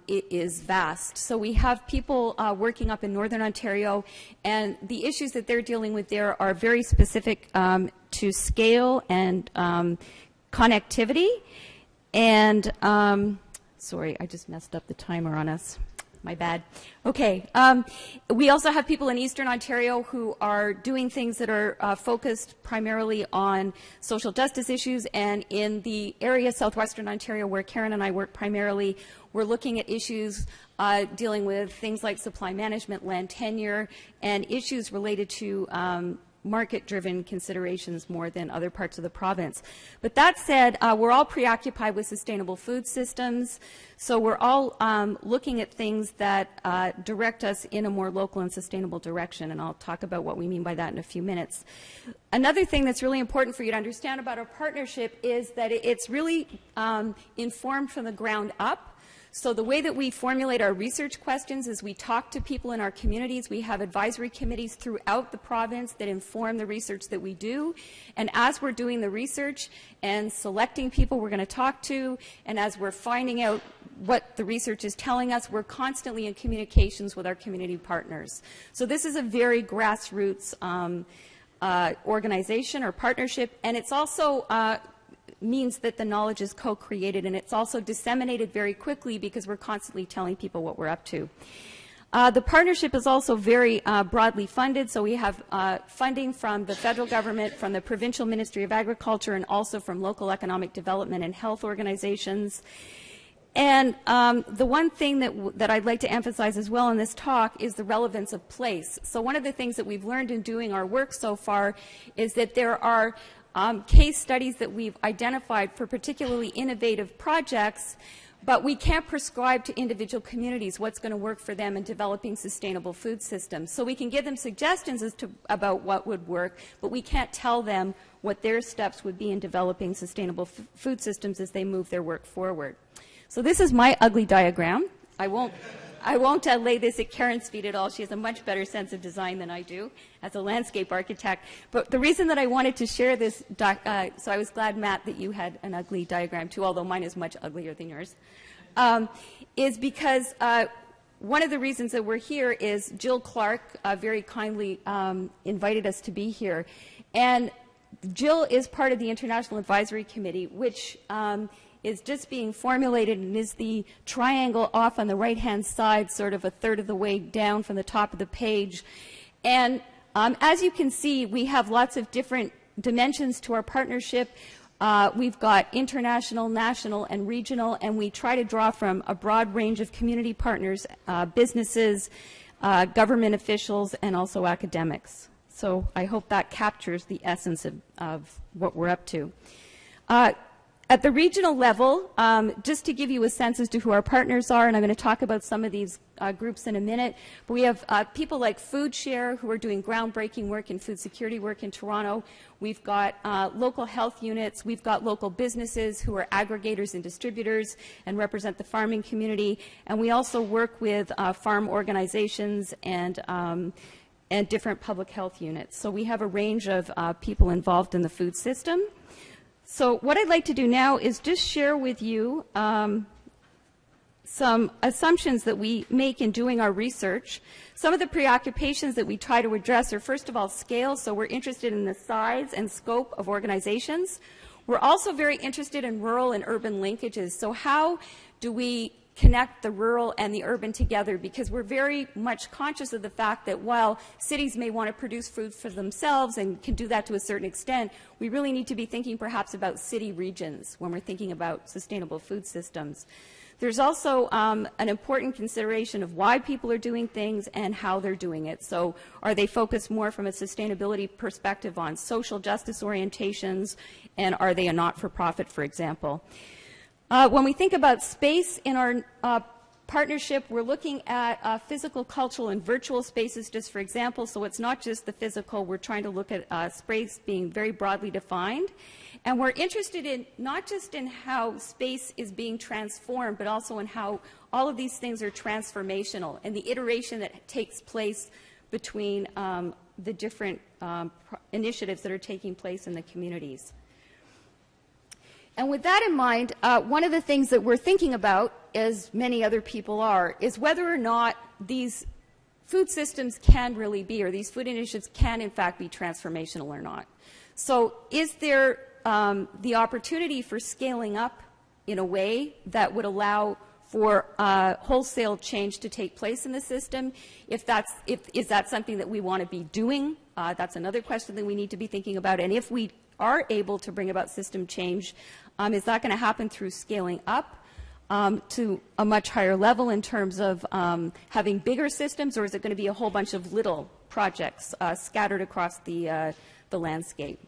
it is vast. So we have people working up in northern Ontario, and the issues that they're dealing with there are very specific to scale and connectivity. And sorry, I just messed up the timer on us. My bad. Okay. We also have people in Eastern Ontario who are doing things that are focused primarily on social justice issues, and in the area Southwestern Ontario where Karen and I work primarily, We're looking at issues dealing with things like supply management, land tenure, and issues related to market-driven considerations more than other parts of the province. But that said, we're all preoccupied with sustainable food systems, so we're all looking at things that direct us in a more local and sustainable direction, and I'll talk about what we mean by that in a few minutes. Another thing that's really important for you to understand about our partnership is that it's really informed from the ground up. So the way that we formulate our research questions is we talk to people in our communities. We have advisory committees throughout the province that inform the research that we do. And as we're doing the research and selecting people we're going to talk to, and as we're finding out what the research is telling us, we're constantly in communications with our community partners. So this is a very grassroots organization or partnership, and it's also means that the knowledge is co-created, and it's also disseminated very quickly because we're constantly telling people what we're up to. The partnership is also very broadly funded, so we have funding from the federal government, from the Provincial Ministry of Agriculture, and also from local economic development and health organizations. And the one thing that I'd like to emphasize as well in this talk is the relevance of place. So one of the things that we've learned in doing our work so far is that there are case studies that we've identified for particularly innovative projects, but we can't prescribe to individual communities what's going to work for them in developing sustainable food systems. So we can give them suggestions as to about what would work, but we can't tell them what their steps would be in developing sustainable food systems as they move their work forward. So this is my ugly diagram. I won't lay this at Karen's feet at all. She has a much better sense of design than I do as a landscape architect. But the reason that I wanted to share this, so I was glad, Matt, that you had an ugly diagram too, although mine is much uglier than yours, is because one of the reasons that we're here is Jill Clark very kindly invited us to be here. And Jill is part of the International Advisory Committee, which is just being formulated and is the triangle off on the right-hand side, sort of a third of the way down from the top of the page. And as you can see, we have lots of different dimensions to our partnership. We've got international, national, and regional, and we try to draw from a broad range of community partners, businesses, government officials, and also academics. So I hope that captures the essence of what we're up to. At the regional level, just to give you a sense as to who our partners are, and I'm going to talk about some of these groups in a minute, but we have people like FoodShare who are doing groundbreaking work in food security work in Toronto. We've got local health units. We've got local businesses who are aggregators and distributors and represent the farming community. And we also work with farm organizations and different public health units. So we have a range of people involved in the food system. So what I'd like to do now is just share with you some assumptions that we make in doing our research. Some of the preoccupations that we try to address are, first of all, scale. So we're interested in the size and scope of organizations. We're also very interested in rural and urban linkages. So how do we connect the rural and the urban together, because we're very much conscious of the fact that while cities may want to produce food for themselves and can do that to a certain extent, we really need to be thinking perhaps about city regions when we're thinking about sustainable food systems. There's also an important consideration of why people are doing things and how they're doing it. So are they focused more from a sustainability perspective on social justice orientations, and are they a not-for-profit, for example? When we think about space in our partnership, we're looking at physical, cultural, and virtual spaces, just for example. So it's not just the physical. We're trying to look at space being very broadly defined. And we're interested in not just in how space is being transformed, but also in how all of these things are transformational and the iteration that takes place between the different initiatives that are taking place in the communities. And with that in mind, one of the things that we're thinking about, as many other people are, is whether or not these food systems can really be, or these food initiatives can in fact be transformational or not. So is there the opportunity for scaling up in a way that would allow for wholesale change to take place in the system? Is that something that we want to be doing? That's another question that we need to be thinking about. And if we are able to bring about system change, is that going to happen through scaling up to a much higher level in terms of having bigger systems, or is it going to be a whole bunch of little projects scattered across the landscape?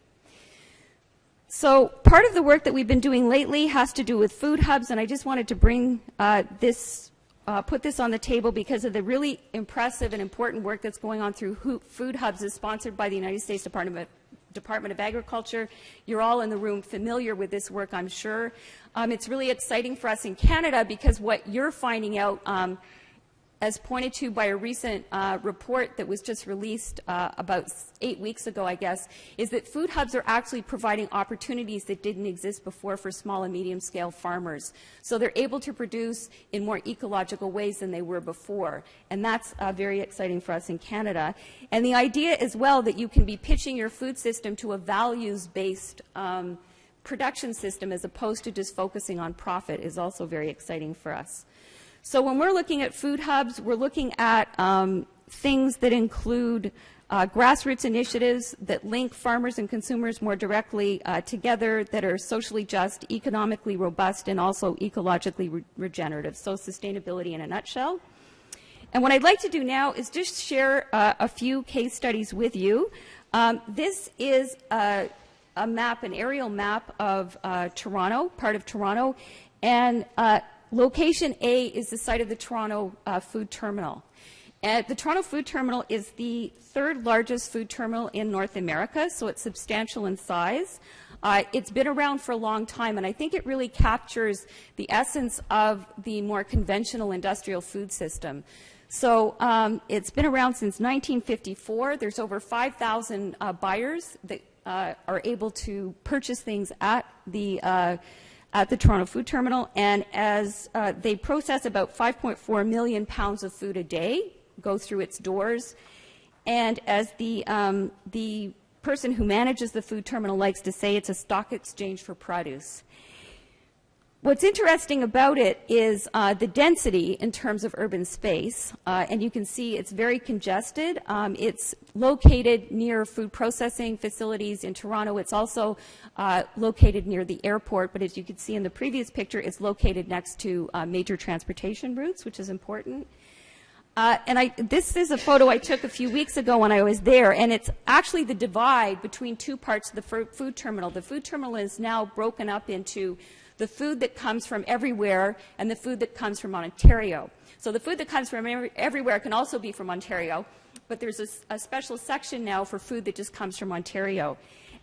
So part of the work that we've been doing lately has to do with food hubs, and I just wanted to bring put this on the table because of the really impressive and important work that's going on through food hubs, is sponsored by the United States Department of Agriculture. You're all in the room familiar with this work, I'm sure. It's really exciting for us in Canada because what you're finding out, as pointed to by a recent report that was just released about 8 weeks ago, I guess, is that food hubs are actually providing opportunities that didn't exist before for small and medium scale farmers. So they're able to produce in more ecological ways than they were before. And that's very exciting for us in Canada. And the idea as well that you can be pitching your food system to a values-based production system as opposed to just focusing on profit is also very exciting for us. So when we're looking at food hubs, we're looking at things that include grassroots initiatives that link farmers and consumers more directly together, that are socially just, economically robust, and also ecologically regenerative. So sustainability in a nutshell. And what I'd like to do now is just share a few case studies with you. This is a map, an aerial map of Toronto, part of Toronto, and location A is the site of the Toronto Food Terminal. The Toronto Food Terminal is the third largest food terminal in North America, so it's substantial in size. It's been around for a long time, and I think it really captures the essence of the more conventional industrial food system. So it's been around since 1954. There's over 5,000 buyers that are able to purchase things at the Toronto Food Terminal, and as they process about 5.4 million pounds of food a day, go through its doors, and as the person who manages the food terminal likes to say, it's a stock exchange for produce. What's interesting about it is the density in terms of urban space, and you can see it's very congested. It's located near food processing facilities in Toronto. It's also located near the airport, but as you can see in the previous picture, it's located next to major transportation routes, which is important. This is a photo I took a few weeks ago when I was there, and it's actually the divide between two parts of the food terminal. The food terminal is now broken up into the food that comes from everywhere and the food that comes from Ontario. So the food that comes from everywhere can also be from Ontario, but there's a special section now for food that just comes from Ontario.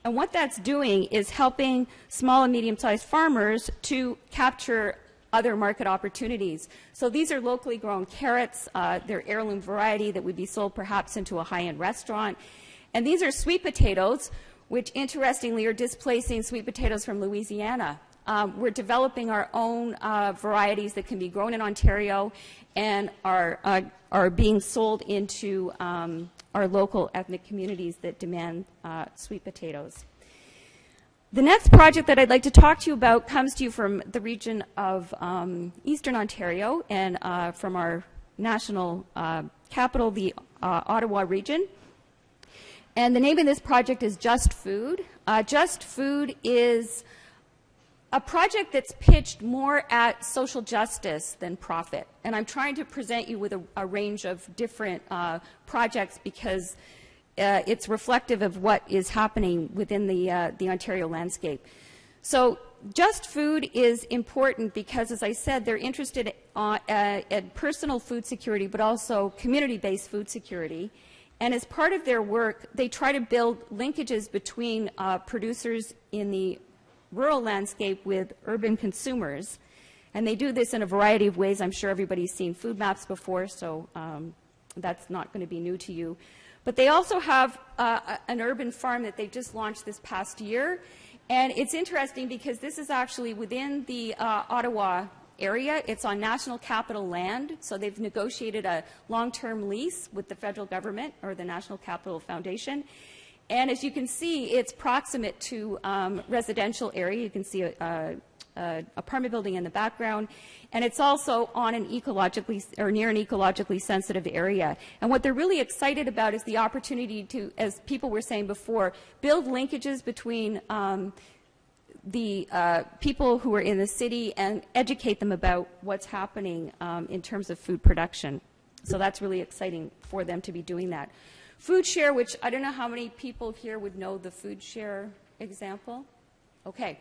And what that's doing is helping small and medium-sized farmers to capture other market opportunities. So these are locally grown carrots. They're heirloom variety that would be sold perhaps into a high-end restaurant. And these are sweet potatoes, which interestingly are displacing sweet potatoes from Louisiana. We're developing our own varieties that can be grown in Ontario and are being sold into our local ethnic communities that demand sweet potatoes. The next project that I'd like to talk to you about comes to you from the region of Eastern Ontario and from our national capital, the Ottawa region. And the name of this project is Just Food. Just Food is a project that's pitched more at social justice than profit. And I'm trying to present you with a range of different projects because it's reflective of what is happening within the Ontario landscape. So Just Food is important because, as I said, they're interested in personal food security, but also community-based food security. And as part of their work, they try to build linkages between producers in the rural landscape with urban consumers. And they do this in a variety of ways. I'm sure everybody's seen food maps before, so that's not going to be new to you. But they also have an urban farm that they just launched this past year. And it's interesting because this is actually within the Ottawa area. It's on national capital land. So they've negotiated a long-term lease with the federal government or the National Capital Foundation. And as you can see, it's proximate to residential area. You can see an apartment building in the background. And it's also on an ecologically, or near an ecologically sensitive area. And what they're really excited about is the opportunity to, as people were saying before, build linkages between the people who are in the city and educate them about what's happening in terms of food production. So that's really exciting for them to be doing that. Food share, which I don't know how many people here would know the food share example. Okay.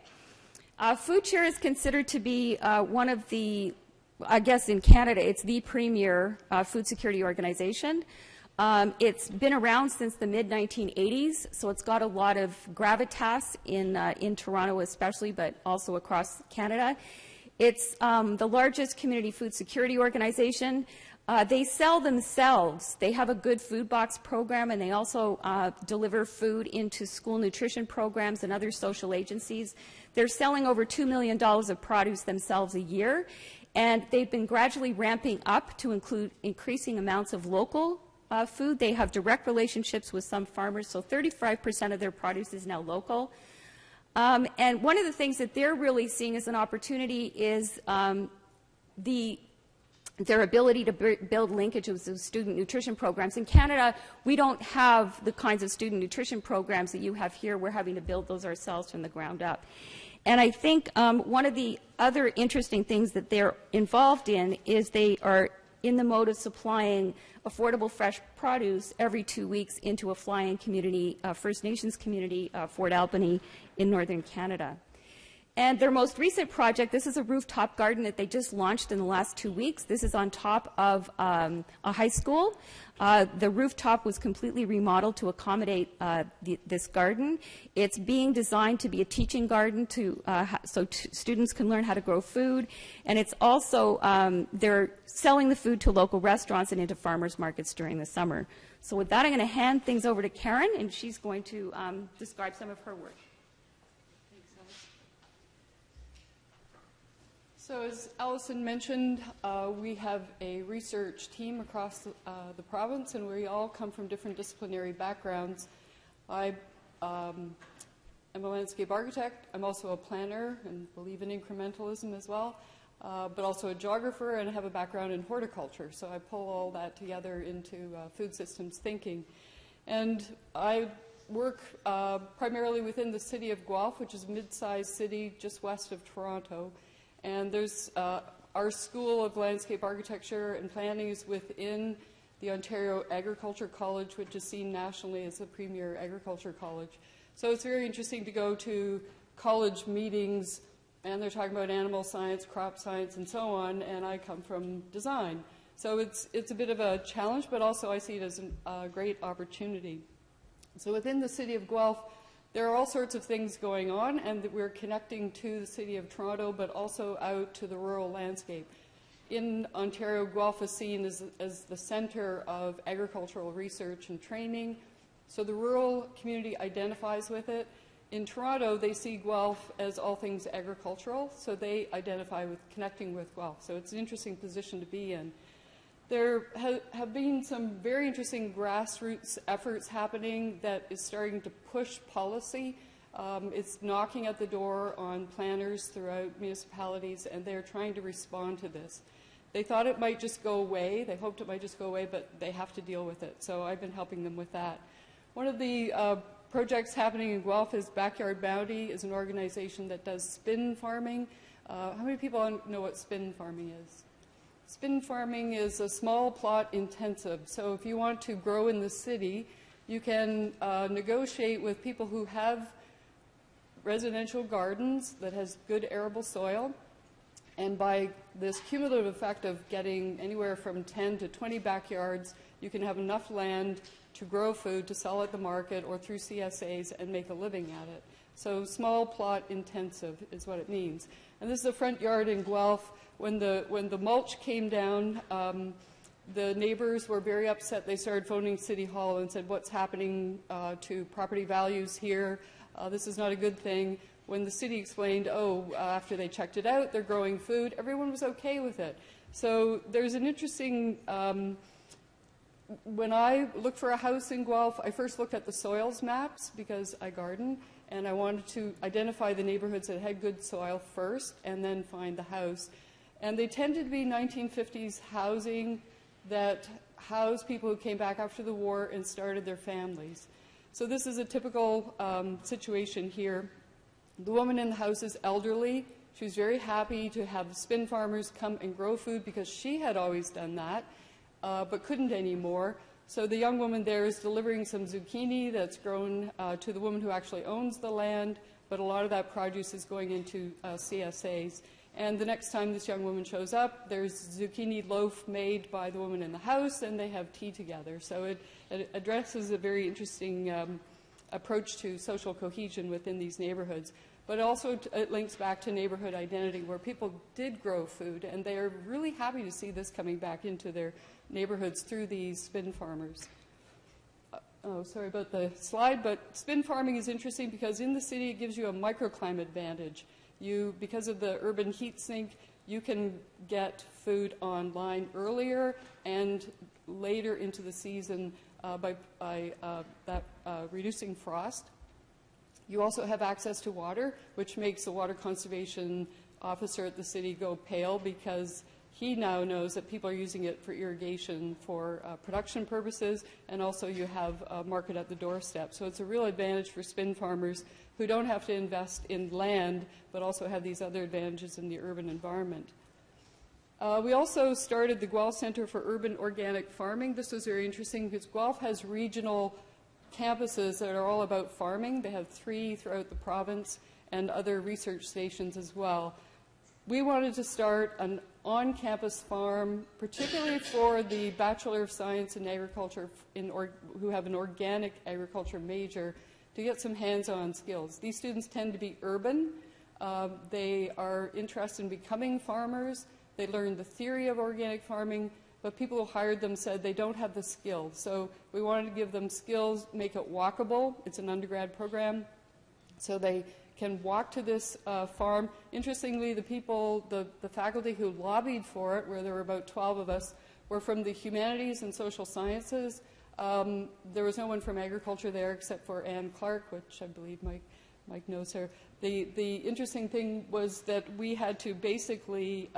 Food share is considered to be one of the, I guess in Canada, it's the premier food security organization. It's been around since the mid-1980s, so it's got a lot of gravitas in Toronto especially, but also across Canada. It's the largest community food security organization. They sell themselves. They have a good food box program, and they also deliver food into school nutrition programs and other social agencies. They're selling over $2 million of produce themselves a year, and they've been gradually ramping up to include increasing amounts of local food. They have direct relationships with some farmers, so 35% of their produce is now local. And one of the things that they're really seeing as an opportunity is their ability to build linkages with student nutrition programs. In Canada, we don't have the kinds of student nutrition programs that you have here. We're having to build those ourselves from the ground up. And I think one of the other interesting things that they're involved in is they are in the mode of supplying affordable fresh produce every 2 weeks into a fly-in community, First Nations community, Fort Albany in northern Canada. And their most recent project, this is a rooftop garden that they just launched in the last 2 weeks. This is on top of a high school. The rooftop was completely remodeled to accommodate this garden. It's being designed to be a teaching garden so students can learn how to grow food. And it's also, they're selling the food to local restaurants and into farmers markets during the summer. So with that, I'm going to hand things over to Karen, and she's going to describe some of her work. So as Alison mentioned, we have a research team across the province, and we all come from different disciplinary backgrounds. I am a landscape architect. I'm also a planner and believe in incrementalism as well, but also a geographer and have a background in horticulture. So I pull all that together into food systems thinking. And I work primarily within the city of Guelph, which is a mid-sized city just west of Toronto. And there's our School of Landscape Architecture and Planning is within the Ontario Agriculture College, which is seen nationally as the premier agriculture college. So it's very interesting to go to college meetings, and they're talking about animal science, crop science, and so on, and I come from design. So it's a bit of a challenge, but also I see it as a great opportunity. So within the city of Guelph, there are all sorts of things going on, and we're connecting to the city of Toronto, but also out to the rural landscape. In Ontario, Guelph is seen as the center of agricultural research and training, so the rural community identifies with it. In Toronto, they see Guelph as all things agricultural, so they identify with connecting with Guelph. So it's an interesting position to be in. There have been some very interesting grassroots efforts happening that is starting to push policy. It's knocking at the door on planners throughout municipalities, and they're trying to respond to this. They thought it might just go away. They hoped it might just go away, but they have to deal with it. So I've been helping them with that. One of the projects happening in Guelph is Backyard Bounty, is an organization that does spin farming. How many people know what spin farming is? Spin farming is a small plot intensive. So if you want to grow in the city, you can negotiate with people who have residential gardens that has good arable soil. And by this cumulative effect of getting anywhere from 10 to 20 backyards, you can have enough land to grow food to sell at the market or through CSAs and make a living at it. So small plot intensive is what it means. And this is a front yard in Guelph. When the mulch came down, the neighbors were very upset. They started phoning City Hall and said, what's happening to property values here? This is not a good thing. When the city explained, after they checked it out, they're growing food, everyone was okay with it. So there's an interesting, when I looked for a house in Guelph, I first looked at the soils maps because I garden, and I wanted to identify the neighborhoods that had good soil first and then find the house. And they tended to be 1950s housing that housed people who came back after the war and started their families. So this is a typical situation here. The woman in the house is elderly. She was very happy to have the spin farmers come and grow food because she had always done that, but couldn't anymore. So the young woman there is delivering some zucchini that's grown to the woman who actually owns the land, but a lot of that produce is going into CSAs. And the next time this young woman shows up, there's zucchini loaf made by the woman in the house, and they have tea together. So it addresses a very interesting approach to social cohesion within these neighborhoods. But also it links back to neighborhood identity, where people did grow food, and they are really happy to see this coming back into their neighborhoods through these spin farmers. Oh, sorry about the slide, but spin farming is interesting because in the city it gives you a microclimate advantage. Because of the urban heat sink, you can get food online earlier and later into the season by reducing frost. You also have access to water, which makes the water conservation officer at the city go pale because he now knows that people are using it for irrigation for production purposes, and also you have a market at the doorstep. So it's a real advantage for spin farmers who don't have to invest in land, but also have these other advantages in the urban environment. We also started the Guelph Center for Urban Organic Farming. This was very interesting because Guelph has regional campuses that are all about farming. They have 3 throughout the province and other research stations as well. We wanted to start an on-campus farm, particularly for the Bachelor of Science in Agriculture who have an organic agriculture major, to get some hands-on skills. These students tend to be urban. They are interested in becoming farmers. They learn the theory of organic farming, but people who hired them said they don't have the skills. So we wanted to give them skills, make it walkable. It's an undergrad program, so they can walk to this farm. Interestingly, the faculty who lobbied for it, where there were about 12 of us, were from the humanities and social sciences. There was no one from agriculture there except for Anne Clark, which I believe Mike knows her. The interesting thing was that we had to basically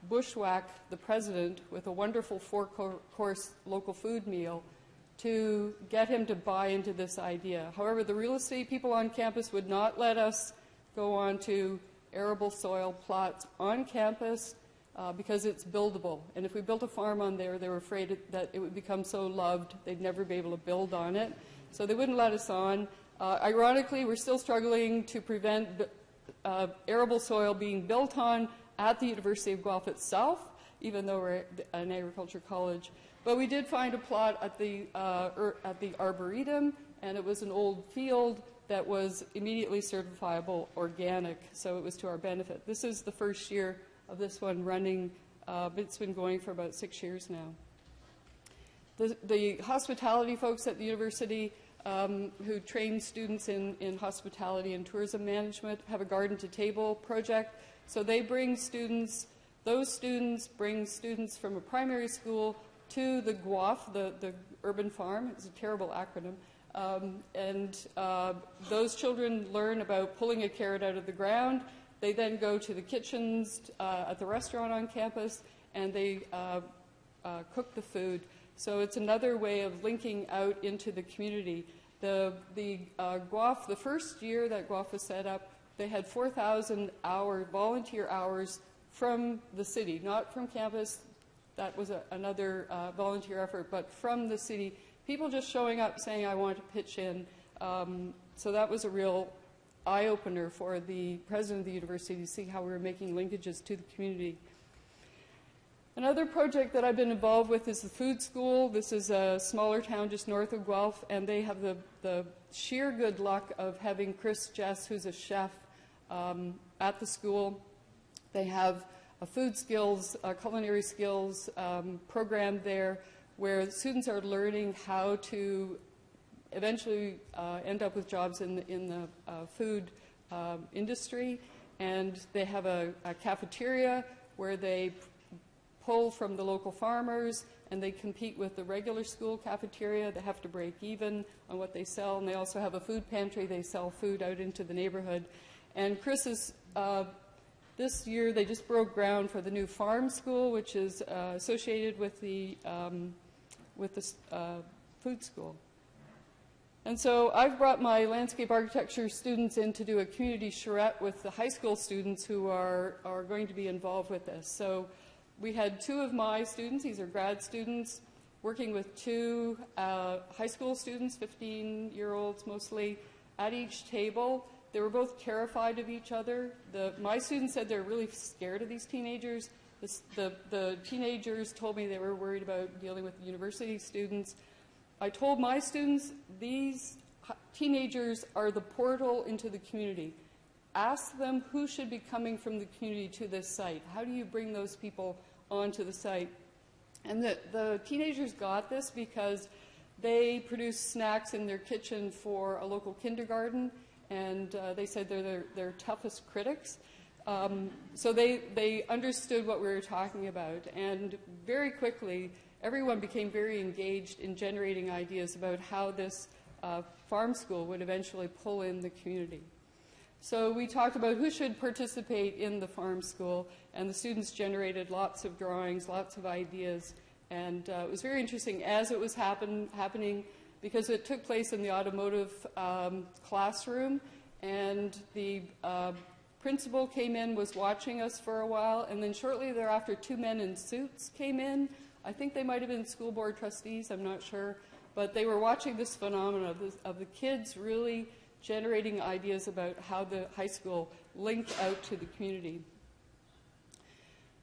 bushwhack the president with a wonderful 4-course local food meal to get him to buy into this idea. However, the real estate people on campus would not let us go on to arable soil plots on campus because it's buildable. And if we built a farm on there, they were afraid that it would become so loved they'd never be able to build on it. So they wouldn't let us on. Ironically, we're still struggling to prevent arable soil being built on at the University of Guelph itself, even though we're an agriculture college. But we did find a plot at the Arboretum, and it was an old field that was immediately certifiable organic, so it was to our benefit. This is the first year of this one running. It's been going for about 6 years now. The hospitality folks at the university who train students in hospitality and tourism management have a garden to table project. So they bring students, those students bring students from a primary school to the GWAF, the urban farm. It's a terrible acronym. Those children learn about pulling a carrot out of the ground. They then go to the kitchens at the restaurant on campus, and they cook the food. So it's another way of linking out into the community. The GWAF, the first year that GWAF was set up, they had 4,000 volunteer hours from the city, not from campus. That was another volunteer effort, but from the city. People just showing up saying, I want to pitch in. So that was a real eye-opener for the president of the university to see how we were making linkages to the community. Another project that I've been involved with is the food school. This is a smaller town just north of Guelph, and they have the sheer good luck of having Chris Jess, who's a chef, at the school. They have a food skills, culinary skills program there where students are learning how to eventually end up with jobs in the food industry. And they have a cafeteria where they pull from the local farmers, and they compete with the regular school cafeteria. They have to break even on what they sell, and they also have a food pantry. They sell food out into the neighborhood. And Chris is, this year they just broke ground for the new farm school, which is associated with the food school. And so I've brought my landscape architecture students in to do a community charrette with the high school students who are going to be involved with this. So we had 2 of my students, these are grad students, working with 2 high school students, 15-year-olds mostly, at each table. They were both terrified of each other. My students said they're really scared of these teenagers. The teenagers told me they were worried about dealing with the university students. I told my students, these teenagers are the portal into the community. Ask them who should be coming from the community to this site. How do you bring those people onto the site? And the teenagers got this because they produce snacks in their kitchen for a local kindergarten, and they said they're their toughest critics. So they understood what we were talking about, and very quickly everyone became very engaged in generating ideas about how this farm school would eventually pull in the community. So we talked about who should participate in the farm school, and the students generated lots of drawings, lots of ideas, and it was very interesting as it was happening because it took place in the automotive classroom, and the principal came in, was watching us for a while, and then shortly thereafter 2 men in suits came in. I think they might have been school board trustees, I'm not sure, but they were watching this phenomenon of the kids really generating ideas about how the high school linked out to the community.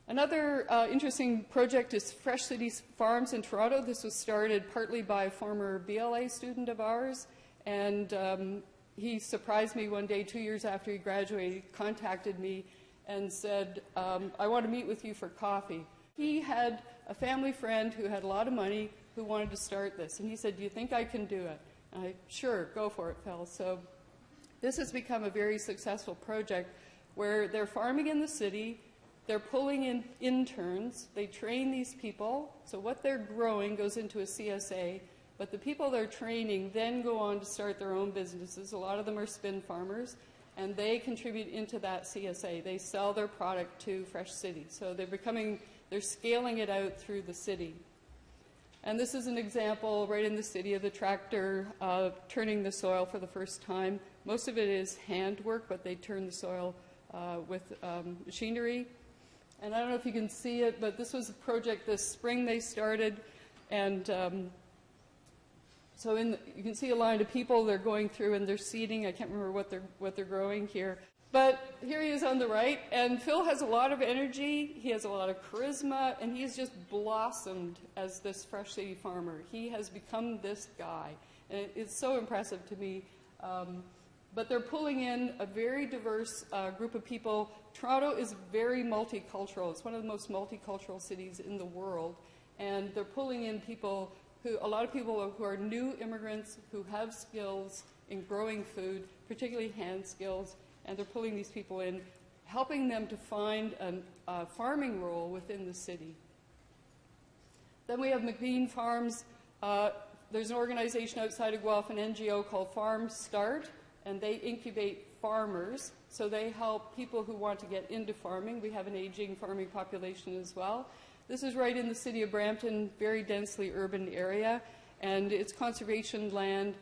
Another interesting project is Fresh Cities Farms in Toronto. This was started partly by a former BLA student of ours, and he surprised me one day 2 years after he graduated. He contacted me and said, I want to meet with you for coffee. He had a family friend who had a lot of money who wanted to start this, and he said, do you think I can do it? And I, sure, go for it, Phil. So this has become a very successful project where they're farming in the city, they're pulling in interns, they train these people, so what they're growing goes into a CSA, but the people they're training then go on to start their own businesses. A lot of them are spin farmers, and they contribute into that CSA. They sell their product to Fresh City, so they're scaling it out through the city. And this is an example right in the city of the tractor turning the soil for the first time. Most of it is handwork, but they turn the soil with machinery. And I don't know if you can see it, but this was a project this spring they started. And so you can see a line of people they're going through and they're seeding. I can't remember what they're growing here. But here he is on the right, and Phil has a lot of energy, he has a lot of charisma, and he's just blossomed as this Fresh City farmer. He has become this guy, and it's so impressive to me. But they're pulling in a very diverse group of people. Toronto is very multicultural. It's one of the most multicultural cities in the world, and they're pulling in people a lot of people who are new immigrants who have skills in growing food, particularly hand skills, and they're pulling these people in, helping them to find a farming role within the city. Then we have McBean Farms. There's an organization outside of Guelph, an NGO called Farm Start, and they incubate farmers. So they help people who want to get into farming. We have an aging farming population as well. This is right in the city of Brampton, very densely urban area, and it's conservation land.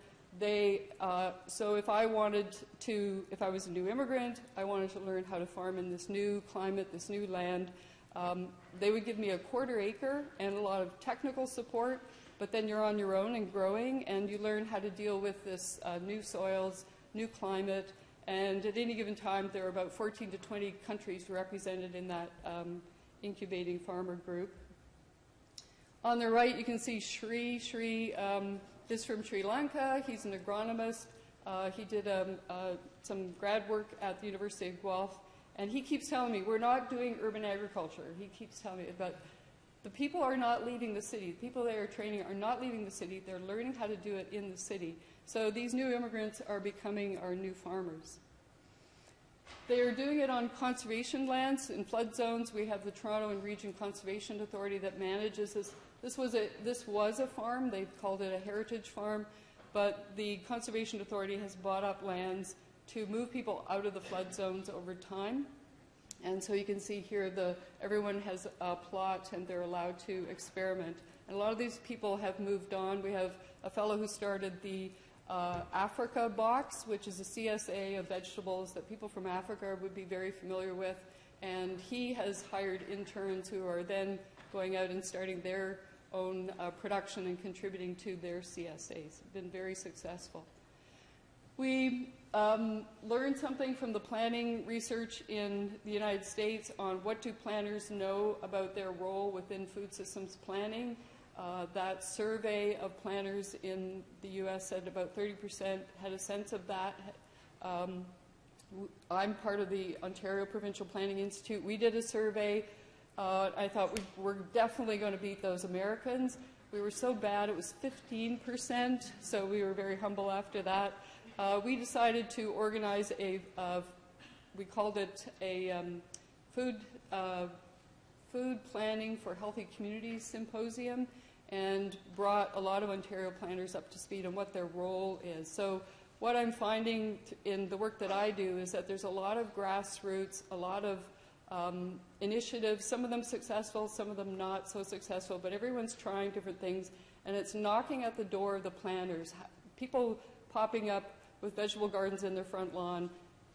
So if I was a new immigrant, I wanted to learn how to farm in this new climate, this new land, they would give me a quarter acre and a lot of technical support, but then you're on your own and growing, and you learn how to deal with this new soils, new climate, and at any given time there are about 14 to 20 countries represented in that incubating farmer group. On the right you can see Shri. Shri is from Sri Lanka. He's an agronomist. He did some grad work at the University of Guelph, and he keeps telling me, we're not doing urban agriculture. He keeps telling me about the people are not leaving the city. The people they are training are not leaving the city. They're learning how to do it in the city. So these new immigrants are becoming our new farmers. They are doing it on conservation lands. In flood zones, we have the Toronto and Region Conservation Authority that manages this. This was a farm. They've called it a heritage farm, but the Conservation Authority has bought up lands to move people out of the flood zones over time. And so you can see here everyone has a plot and they're allowed to experiment. And a lot of these people have moved on. We have a fellow who started the Africa box, which is a CSA of vegetables that people from Africa would be very familiar with. And he has hired interns who are then going out and starting their own production and contributing to their CSAs. Been very successful. We learned something from the planning research in the United States on what do planners know about their role within food systems planning. That survey of planners in the U.S. said about 30% had a sense of that. I'm part of the Ontario Provincial Planning Institute. We did a survey. I thought we were definitely going to beat those Americans. We were so bad, it was 15%, so we were very humble after that. We decided to organize we called it a food planning for healthy communities symposium, and brought a lot of Ontario planners up to speed on what their role is. So what I'm finding in the work that I do is that there's a lot of grassroots, a lot of initiatives, some of them successful, some of them not so successful, but everyone's trying different things, and it's knocking at the door of the planners. People popping up with vegetable gardens in their front lawn,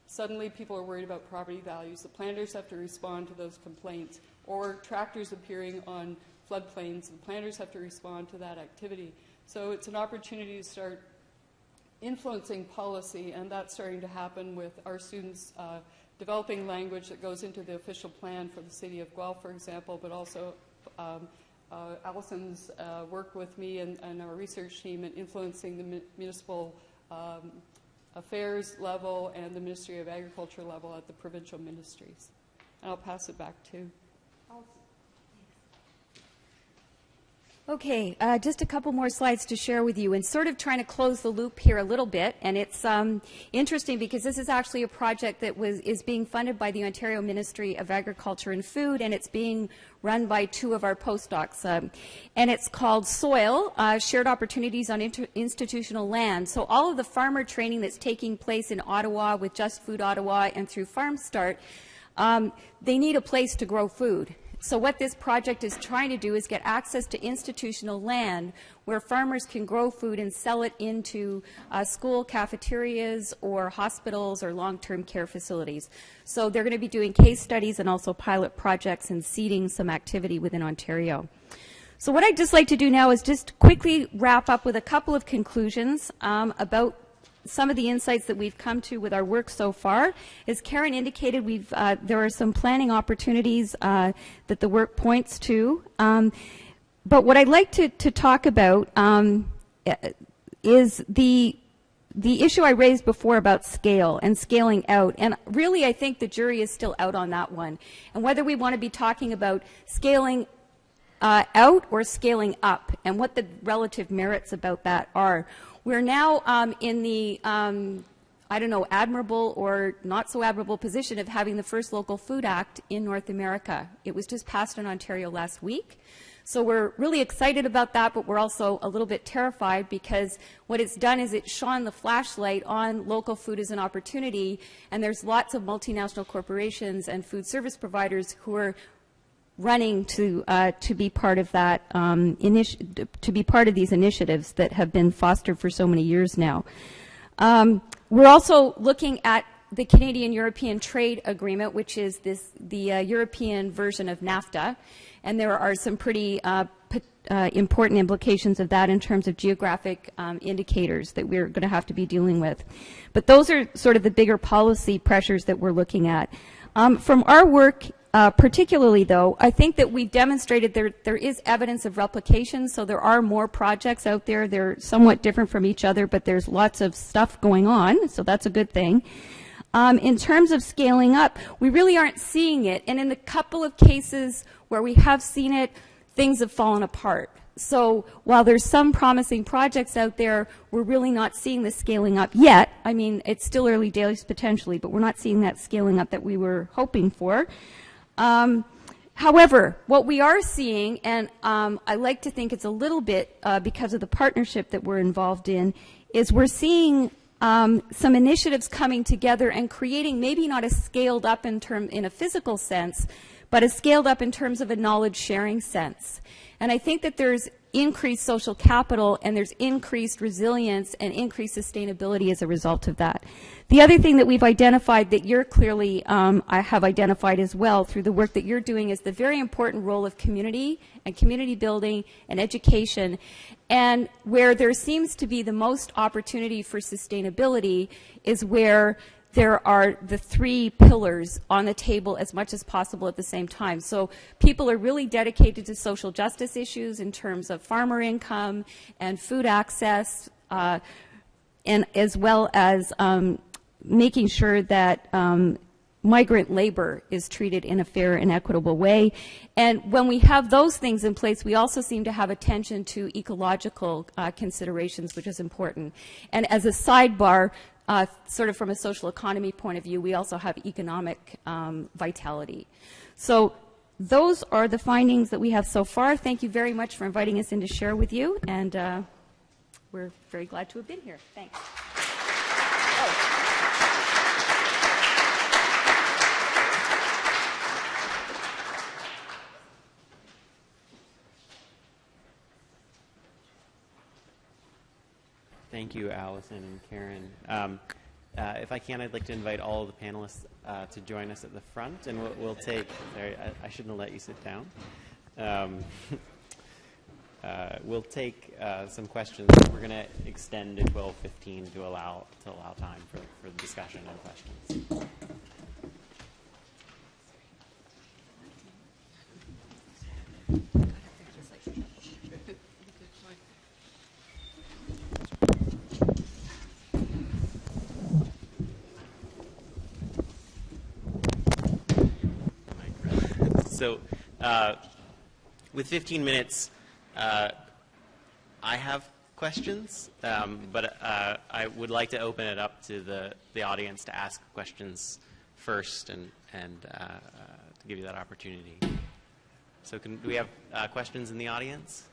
suddenly people are worried about property values. The planners have to respond to those complaints. Or tractors appearing on floodplains, the planners have to respond to that activity. So it's an opportunity to start influencing policy, and that's starting to happen with our students developing language that goes into the official plan for the city of Guelph, for example, but also Alison's work with me and our research team in influencing the municipal affairs level and the Ministry of Agriculture level at the provincial ministries. And I'll pass it back to Alison. Okay, just a couple more slides to share with you, and sort of trying to close the loop here a little bit. And it's interesting because this is actually a project that is being funded by the Ontario Ministry of Agriculture and Food, and it's being run by two of our postdocs. And it's called SOIL, Shared Opportunities on Institutional Land. So all of the farmer training that's taking place in Ottawa with Just Food Ottawa and through Farm Start, they need a place to grow food. So what this project is trying to do is get access to institutional land where farmers can grow food and sell it into school cafeterias or hospitals or long-term care facilities. So they're going to be doing case studies and also pilot projects and seeding some activity within Ontario. So what I'd just like to do now is just quickly wrap up with a couple of conclusions about some of the insights that we've come to with our work so far. As Karen indicated, there are some planning opportunities that the work points to. But what I'd like to talk about is the issue I raised before about scale and scaling out. And really, I think the jury is still out on that one. And whether we want to be talking about scaling out or scaling up and what the relative merits about that are. We're now in the, I don't know, admirable or not so admirable position of having the first Local Food Act in North America. It was just passed in Ontario last week. So we're really excited about that, but we're also a little bit terrified because what it's done is it's shone the flashlight on local food as an opportunity, and there's lots of multinational corporations and food service providers who are running to be part of that to be part of these initiatives that have been fostered for so many years now. We're also looking at the Canadian-European Trade Agreement, which is the European version of NAFTA, and there are some pretty important implications of that in terms of geographic indicators that we're going to have to be dealing with. But those are sort of the bigger policy pressures that we're looking at. From our work, particularly, though, I think that we've demonstrated there is evidence of replication, so there are more projects out there. They're somewhat different from each other, but there's lots of stuff going on, so that's a good thing. In terms of scaling up, we really aren't seeing it, and in the couple of cases where we have seen it, things have fallen apart. So while there's some promising projects out there, we're really not seeing the scaling up yet. I mean, it's still early days potentially, but we're not seeing that scaling up that we were hoping for. However, what we are seeing, and I like to think it's a little bit because of the partnership that we're involved in, is we're seeing some initiatives coming together and creating maybe not a scaled up in a physical sense, but is scaled up in terms of a knowledge sharing sense. And I think that there's increased social capital and there's increased resilience and increased sustainability as a result of that. The other thing that we've identified that you're clearly I have identified as well through the work that you're doing is the very important role of community and community building and education. And where there seems to be the most opportunity for sustainability is where there are the three pillars on the table as much as possible at the same time. So people are really dedicated to social justice issues in terms of farmer income and food access, and as well as making sure that migrant labor is treated in a fair and equitable way. And when we have those things in place, we also seem to have attention to ecological considerations, which is important. And as a sidebar, sort of from a social economy point of view, we also have economic vitality. So those are the findings that we have so far. Thank you very much for inviting us in to share with you, and we're very glad to have been here. Thanks. Thank you, Alison and Karen. If I can, I'd like to invite all of the panelists to join us at the front, and we'll take. Sorry, I shouldn't have let you sit down. We'll take some questions. We're going to extend to 12:15 to allow time for discussion and questions. So with 15 minutes, I have questions, but I would like to open it up to the audience to ask questions first and to give you that opportunity. So do we have questions in the audience?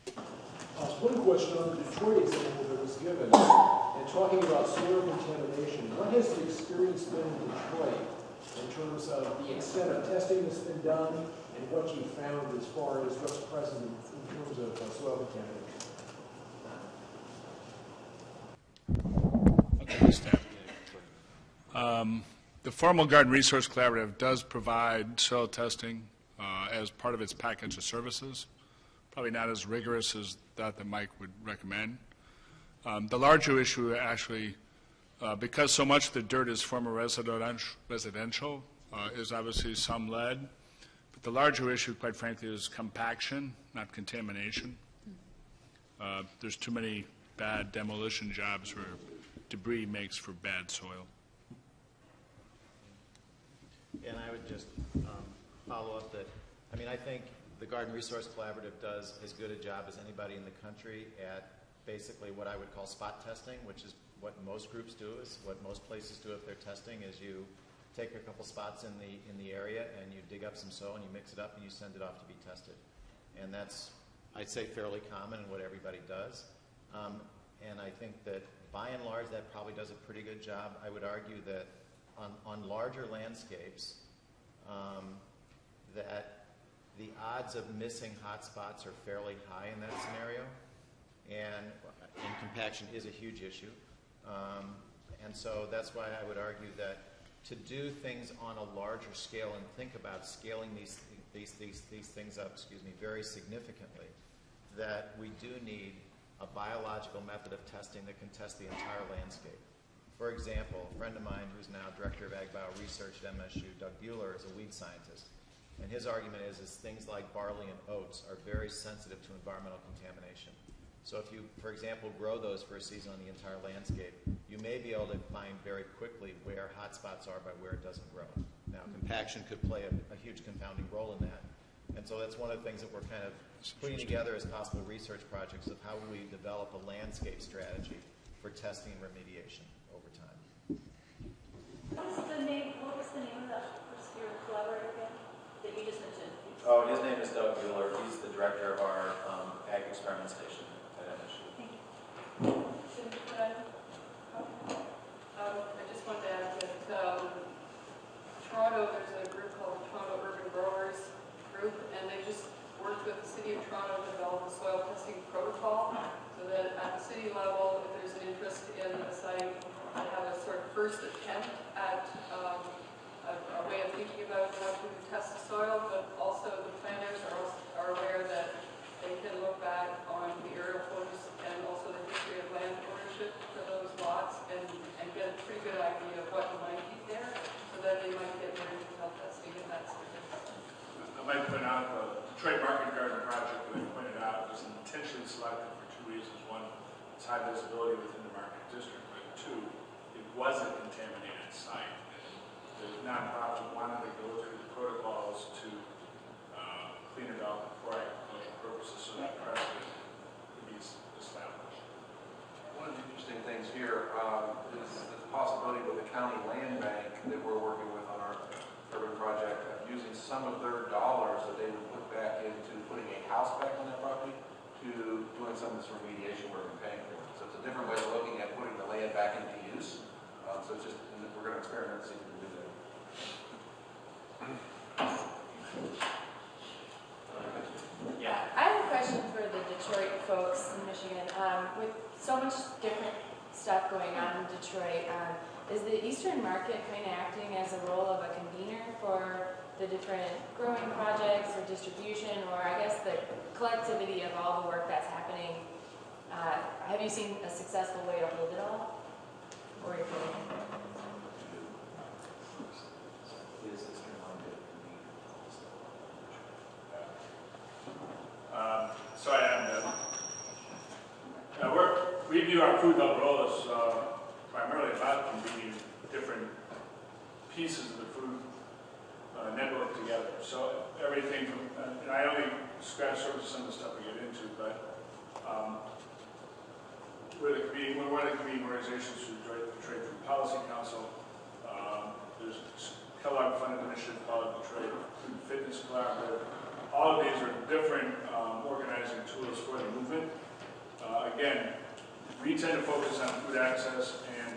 One question on the Detroit example that was given, and talking about soil contamination. What has the experience been in Detroit in terms of the extent of testing that's been done and what you found as far as what's present in terms of soil contamination? The Formal Garden Resource Collaborative does provide soil testing as part of its package of services. Probably not as rigorous as that Mike would recommend. The larger issue actually, because so much of the dirt is former residential, is obviously some lead. But the larger issue, quite frankly, is compaction, not contamination. There's too many bad demolition jobs where debris makes for bad soil. And I would just follow up that, I mean, I think the Garden Resource Collaborative does as good a job as anybody in the country at basically what I would call spot testing, which is what most groups do, is what most places do if they're testing, is you take a couple spots in the area and you dig up some soil and you mix it up and you send it off to be tested. And that's, I'd say, fairly common in what everybody does. And I think that by and large that probably does a pretty good job. I would argue that on larger landscapes, that the odds of missing hot spots are fairly high in that scenario, and compaction is a huge issue. And so that's why I would argue that to do things on a larger scale and think about scaling these things up, very significantly, that we do need a biological method of testing that can test the entire landscape. For example, a friend of mine who's now Director of Ag Bio Research at MSU, Doug Buehler, is a weed scientist. And his argument is things like barley and oats are very sensitive to environmental contamination. So if you, for example, grow those for a season on the entire landscape, you may be able to find very quickly where hot spots are by where it doesn't grow. Now, compaction could play a huge confounding role in that. And so that's one of the things that we're kind of putting together as possible research projects of how we develop a landscape strategy for testing and remediation over time. What was the name of your collaborator again that you just mentioned? Oh, his name is Doug Buehler. He's the director of our Ag Experiment Station at MSU. Thank you. I just wanted to add that Toronto, there's a group first attempt at a way of thinking about how to test the soil, but also the planners are aware that they can look back on the aerial photos and also the history of land ownership for those lots and get a pretty good idea of what might be there, so that they might get more detailed testing in that sort of thing. I might point out the Detroit Market Garden project that I pointed out was intentionally selected for two reasons. One, it's high visibility within the market district, but two, it was a contaminated site. The nonprofit wanted to go through the protocols to clean it up for agricultural purposes, so that precedent could be established. One of the interesting things here is the possibility with the county land bank that we're working with on our urban project of using some of their dollars that they would put back into putting a house back on that property to doing some of this remediation work and paying for it. So it's a different way of looking at putting the land back into use. So it's just, we're going to experiment and see if we can do that. Yeah, I have a question for the Detroit folks in Michigan. With so much different stuff going on in Detroit, is the Eastern Market kind of acting as a role of a convener for the different growing projects or distribution, or I guess the collectivity of all the work that's happening? Have you seen a successful way to hold it all? Or you're kidding? So I am. We view our food hub role as primarily about convening different pieces of the food network together. So everything from, and I only scratch the surface of some of the stuff we get into, but we're one of the community organizations through the Detroit Food Policy Council. There's a Kellogg-funded initiative called Detroit Food and Fitness Collaborative. All of these are different organizing tools for the movement. Again, we tend to focus on food access and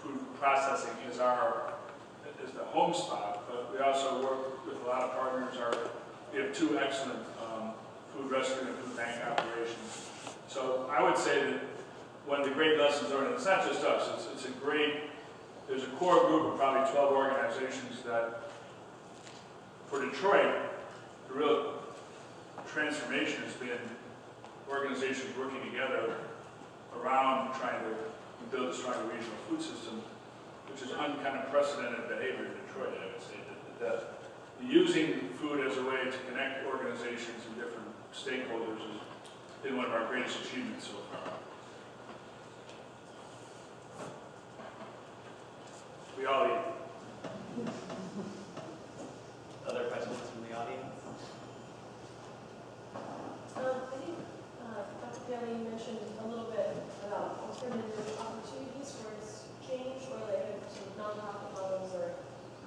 food processing is the home spot, but we also work with a lot of partners. We have two excellent food rescue and food bank operations. So I would say that one of the great lessons learned, and it's not just us, there's a core group of probably 12 organizations that, for Detroit, the real transformation has been organizations working together around trying to build a stronger regional food system, which is kind of unprecedented behavior in Detroit, I would say. That using food as a way to connect organizations and different stakeholders has been one of our greatest achievements so far. We all eat. Other questions from the audience? I think Dr. Bailey mentioned a little bit about alternative opportunities for exchange or like sort of nonprofit models or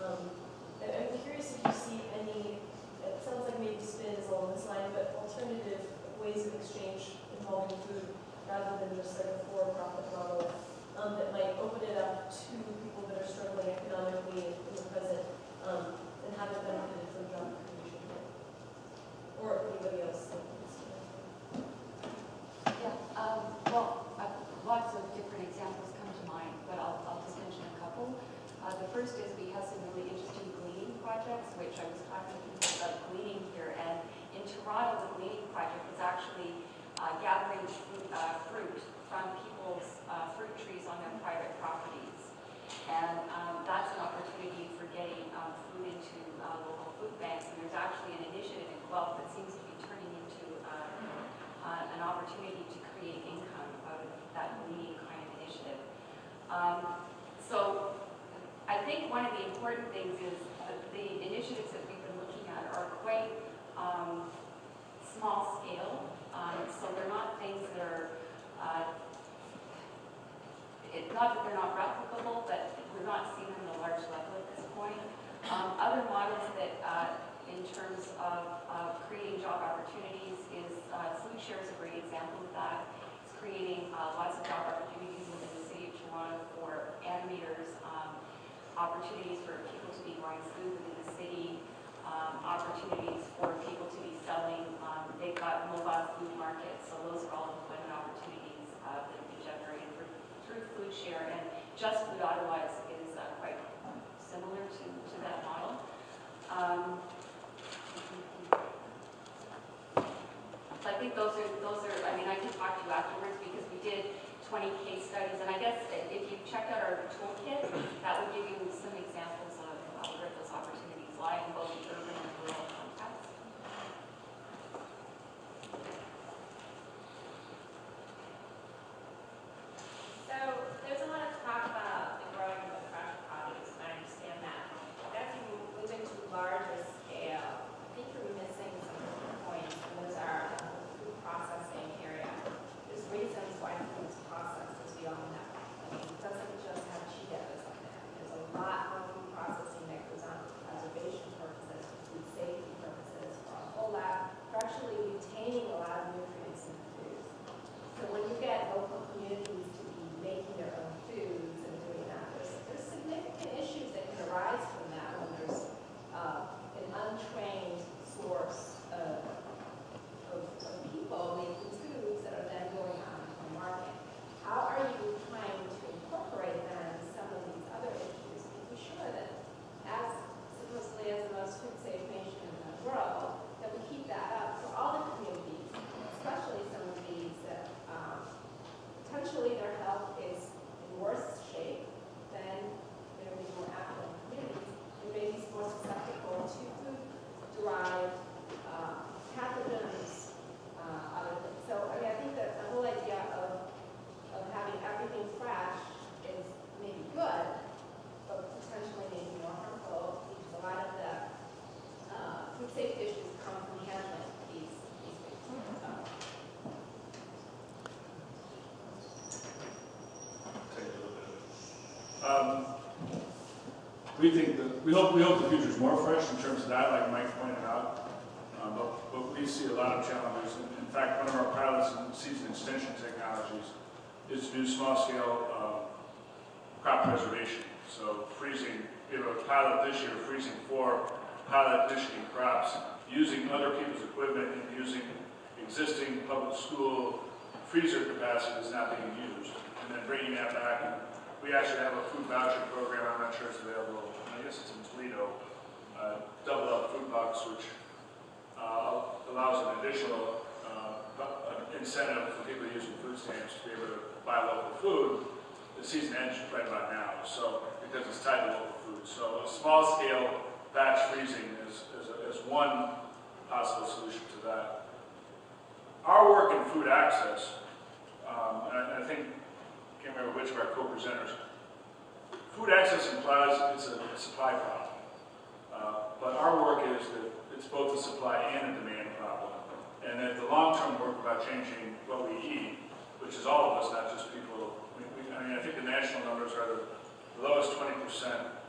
I'm curious if you see any, it sounds like maybe spin is along this line, but alternative ways of exchange involving food rather than just like a for-profit model that might open it up to people that are struggling economically in the present and haven't benefited from job creation yet. Or anybody else. Yeah, well, lots of different examples come to mind, but I'll just mention a couple. The first is we have some really interesting gleaning projects, which I was talking to people about gleaning here. And in Toronto, the gleaning project is actually gathering fruit from people's fruit trees on their private properties. And that's an opportunity for getting food into local food banks. And there's actually an initiative in Guelph that seems to be turning into an opportunity to create income out of that gleaning kind of initiative. So I think one of the important things is the initiatives that we've been looking at are quite small scale. So they're not things that are, not that they're not replicable, but we're not seeing them at a large level at this point. Other models that, in terms of creating job opportunities, is Food Share is a great example of that. It's creating lots of job opportunities within the city of Toronto for animators, opportunities for people to be growing food within the city, opportunities for people to be selling. They've got mobile food markets, so those are all employment opportunities that have been generated through Food Share. And Just Food Ottawa think those are, I mean, I can talk to you afterwards because we did 20 case studies, and I guess if you checked out our toolkit, that would give you some examples of where those opportunities lie in both the urban and rural context. So there's a lot of talk about the growing of the fresh produce, and I understand that. But as you move into larger scale, I think you're missing some points, and those are the food processing area. There's reasons why food is processed, as we all know. I mean, it doesn't just have Cheetos on there. There's a lot more food processing that goes on for preservation purposes, for food safety purposes, for a whole lot, for actually retaining a lot of nutrients in the foods. So when you get local communities to be making their own foods and doing that, there's significant issues that can arise from that when there's an untrained source of people making foods that are then going on to the market. How are you trying to incorporate then some of these other issues to be sure that as supposedly as the most food safe nation in the world, that we keep that up for all the communities, especially some of these that potentially their health is in worse shape than these more affluent communities, and maybe more susceptible to food-derived pathogens, other things. So I mean, I think that the whole idea of having everything fresh is maybe good, but potentially maybe more harmful because a lot of the food safety issues come from handling these foods. We think that we hope the future is more fresh in terms of that, like Mike pointed out. But we see a lot of challenges. In fact, one of our pilots in season extension technologies is to do small-scale crop preservation. So freezing, we have a pilot this year freezing 4 pilot Michigan crops using other people's equipment and using existing public school freezer capacity that's not being used, and then bringing that back. And we actually have a food voucher program. I'm not sure it's available. I guess it's in Toledo. Double Up Food Bucks, which allows an additional incentive for people using food stamps to be able to buy local food. The season ends right about now, so because it's tied to local food. So a small-scale batch freezing is one possible solution to that. Our work in food access, and I think, I can't remember which of our co-presenters, food access implies it's a supply problem. But our work is that it's both a supply and a demand problem. And that the long-term work about changing what we eat, which is all of us, not just people, I mean, I think the national numbers are the lowest 20%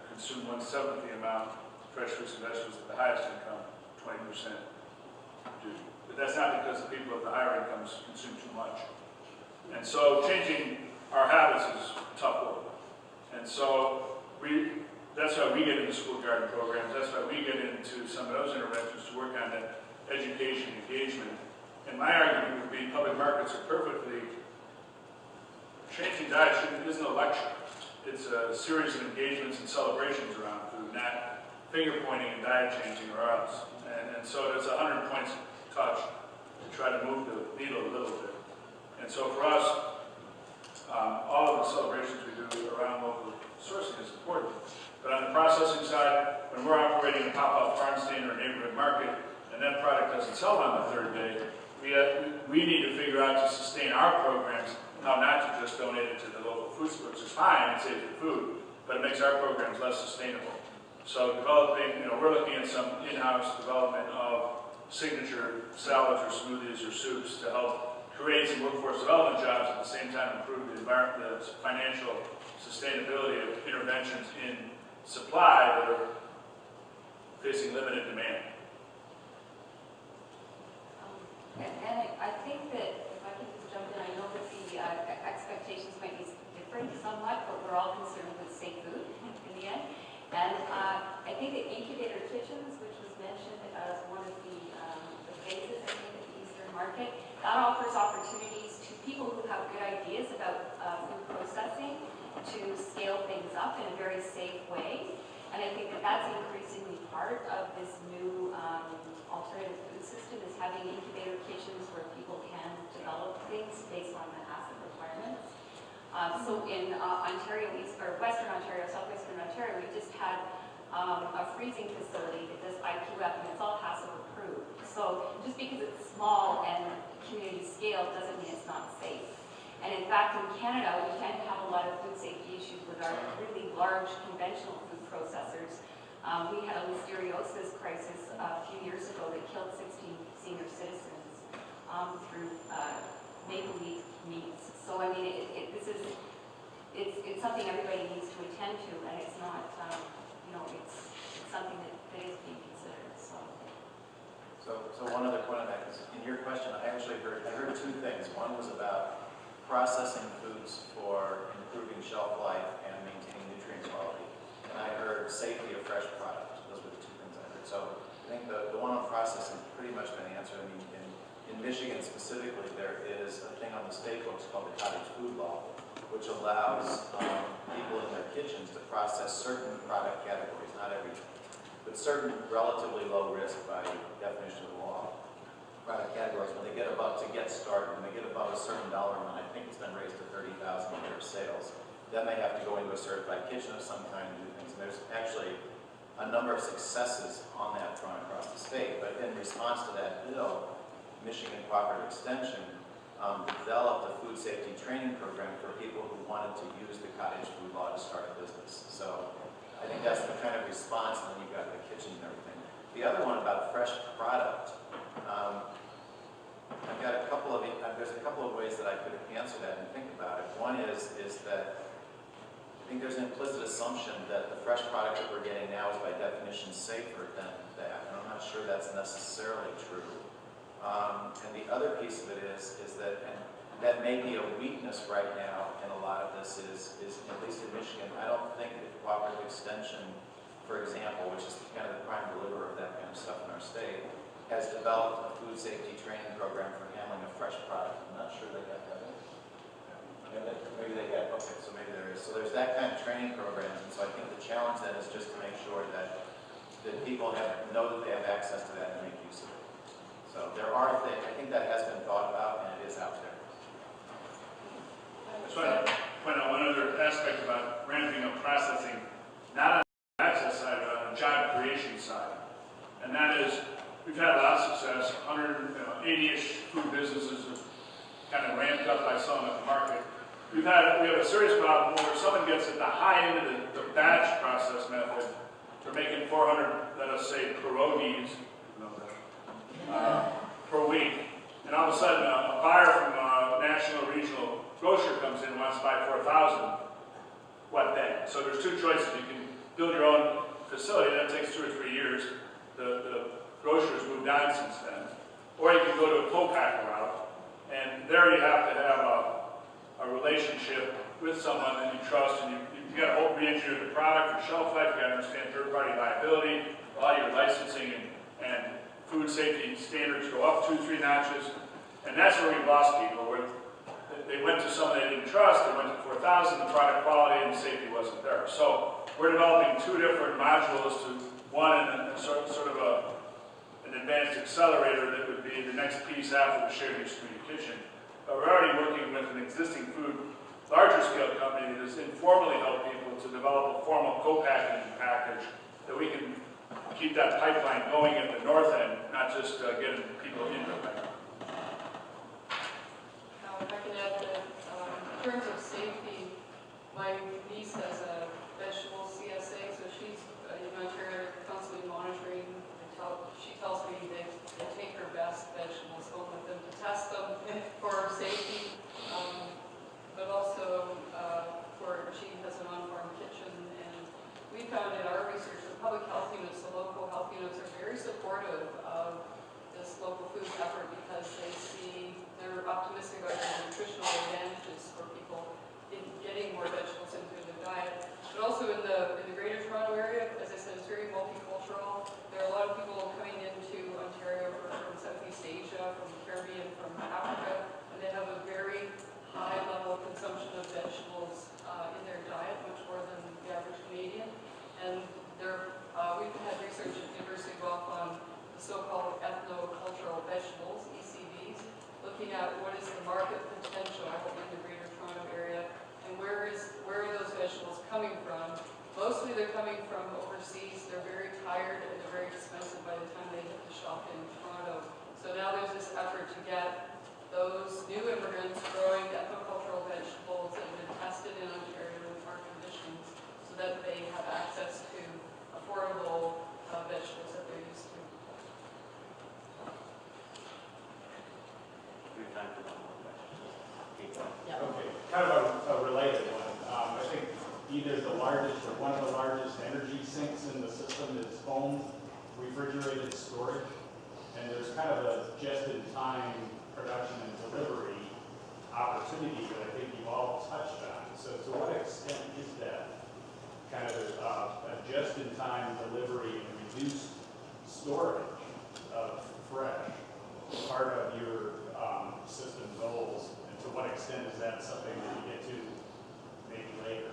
consume 1/7 the amount of fresh fruits and vegetables at the highest income, 20% do. But that's not because the people at the higher incomes consume too much. And so changing our habits is tough work. And so that's why we get into school garden programs. That's why we get into some of those interventions to work on that education engagement. And my argument would be public markets are perfectly, changing diet isn't a lecture. It's a series of engagements and celebrations around food, not finger pointing and diet changing or else. And so it's 100 points touch to try to move the needle a little bit. And so for us, all of the celebrations we do around local sourcing is important. But on the processing side, when we're operating a pop-up farm stand or a neighborhood market, and that product doesn't sell on the third day, we need to figure out to sustain our programs how not to just donate it to the local food store, which is fine, it saves the food, but it makes our programs less sustainable. So developing, we're looking at some in-house development of signature salads or smoothies or soups to help create some workforce development jobs at the same time improve the financial sustainability of interventions in supply that are facing limited demand. And I think that, if I can just jump in, I know that the expectations might be different somewhat, but we're all concerned with safe food in the end. And I think that incubator kitchens, which was mentioned as one of the phases, I think, at the Eastern Market, that offers opportunities to people who have good ideas about food processing to scale things up in a very safe way. And I think that that's increasingly part of this new alternative alternative food system is having incubator kitchens where people can develop things based on the asset requirements. So in Ontario, or Western Ontario, Southwestern Ontario, we just had a freezing facility that does IQF, and it's all HACCP approved. So just because it's small and community scale doesn't mean it's not safe. And in fact, in Canada, we tend to have a lot of food safety issues with our really large conventional food processors. We had a listeriosis crisis a few years ago that killed 16 senior citizens through maple leaf meats. So I mean, it's something everybody needs to attend to, and it's not, it's something that is being considered. So one other point on that, because in your question, I heard two things. One was about processing foods for improving shelf life and maintaining nutrient quality. And I heard safety of fresh product. Those were the two things I heard. So I think the one on processing pretty much been answered. I mean, in Michigan specifically, there is a thing on the state books called the cottage food law, which allows people in their kitchens to process certain product categories, not everything, but certain relatively low risk by definition of the law product categories. When they get above, to get started, when they get above a certain dollar amount, I think it's been raised to $30,000 a year of sales, then they have to go into a certified kitchen of some kind and do things. And there's actually a number of successes on that front across the state. But in response to that bill, Michigan Cooperative Extension developed a food safety training program for people who wanted to use the cottage food law to start a business. So I think that's the kind of response, and then you've got the kitchen and everything. The other one about fresh product, I've got there's a couple of ways that I could answer that and think about it. One is that I think there's an implicit assumption that the fresh product that we're getting now is by definition safer than that, and I'm not sure that's necessarily true. And the other piece of it is that, and that may be a weakness right now in a lot of this is at least in Michigan, I don't think that Cooperative Extension, for example, which is kind of the prime deliverer of that kind of stuff in our state, has developed a food safety training program for handling a fresh product. I'm not sure they got that. Maybe they got, okay, so maybe there is. So there's that kind of training programs, and so I think the challenge then is just to make sure that people know that they have access to that and make use of it. So there are things, I think that has been thought about, and it is out there. I just want to point out one other aspect about ramping up processing, not on the access side, but on the job creation side. And that is, we've had a lot of success. 180-ish food businesses have kind of ramped up by selling at the market. We have a serious problem where someone gets at the high end of the batch process method. They're making 400, let us say, pierogies per week. And all of a sudden, a buyer from a national or regional grocer comes in and wants to buy 4,000. What then? So there's two choices. You can build your own facility. That takes 2 or 3 years. The grocers moved on since then. Or you can go to a co-packer route. And there you have to have a relationship with someone that you trust. And you got to re-engineer the product, your shelf life. You got to understand third-party liability. All your licensing and food safety standards go up 2-3 notches. And that's where we've lost people. Where they went to someone they didn't trust. They went to 4,000. The product quality and safety wasn't there. So we're developing 2 different modules to one and sort of an advanced accelerator that would be the next piece after the shared use community kitchen. But we're already working with an existing food larger scale company that has informally helped people to develop a formal co-packaging package that we can keep that pipeline going at the north end, not just getting people into it. Now, if I can add that in terms of safety, my niece has a vegetable CSA, so she's in Ontario constantly monitoring. She tells me they take her best vegetables home with them to test them for safety, but also she has an on-farm kitchen, and we found in our research the public health units, the local health units are very supportive of this local food effort because they're optimistic about the nutritional advantages for people in getting more vegetables into their diet. But also in the Greater Toronto area, as I said, it's very multicultural. There are a lot of people coming into Ontario from Southeast Asia, from the Caribbean, from Africa, and they have a very coming from overseas, they're very tired and they're very expensive by the time they hit the shop in Toronto. So now there's this effort to get those new immigrants growing agricultural vegetables that have been tested in Ontario in farm conditions so that they have access to affordable vegetables that they're used to. We have time for one more question. Yeah. Okay, kind of a related one. I think either the largest or one of the largest energy sinks in the system is home refrigerated storage. And there's kind of a just-in-time production and delivery opportunity that I think you've all touched on. So to what extent is that kind of a just-in-time delivery and reduced storage of fresh part of your system goals? And to what extent is that something that you get to maybe later?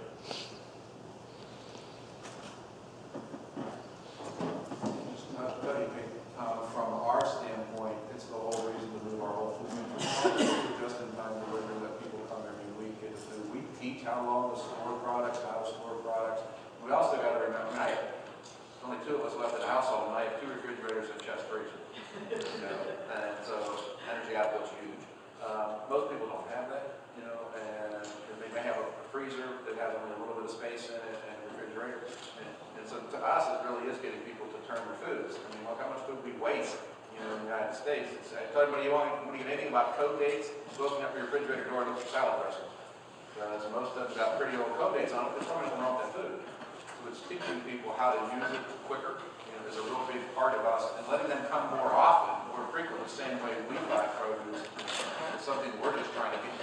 From our standpoint, it's the whole reason to move our whole food industry just-in-time delivery, that people come every week. It's that we teach how long to store products, how to store products. We also got to remember, there's only 2 of us left in the household, and I have 2 refrigerators and chest freezers. And so energy output's huge. Most people don't have that, and they may have a freezer that has only a little bit of space in it and a refrigerator. And so to us, it really is getting people to turn to foods. I mean, look how much food we waste, in the United States. I tell you, when you get anything about code dates, go open up your refrigerator door and look for salad dressing. Because most of them got pretty old code dates on it, there's probably nothing wrong with that food. So it's teaching people how to use it quicker, is a real big part of us, and letting them come more often, more frequently, the same way we buy produce. It's something we're just trying to get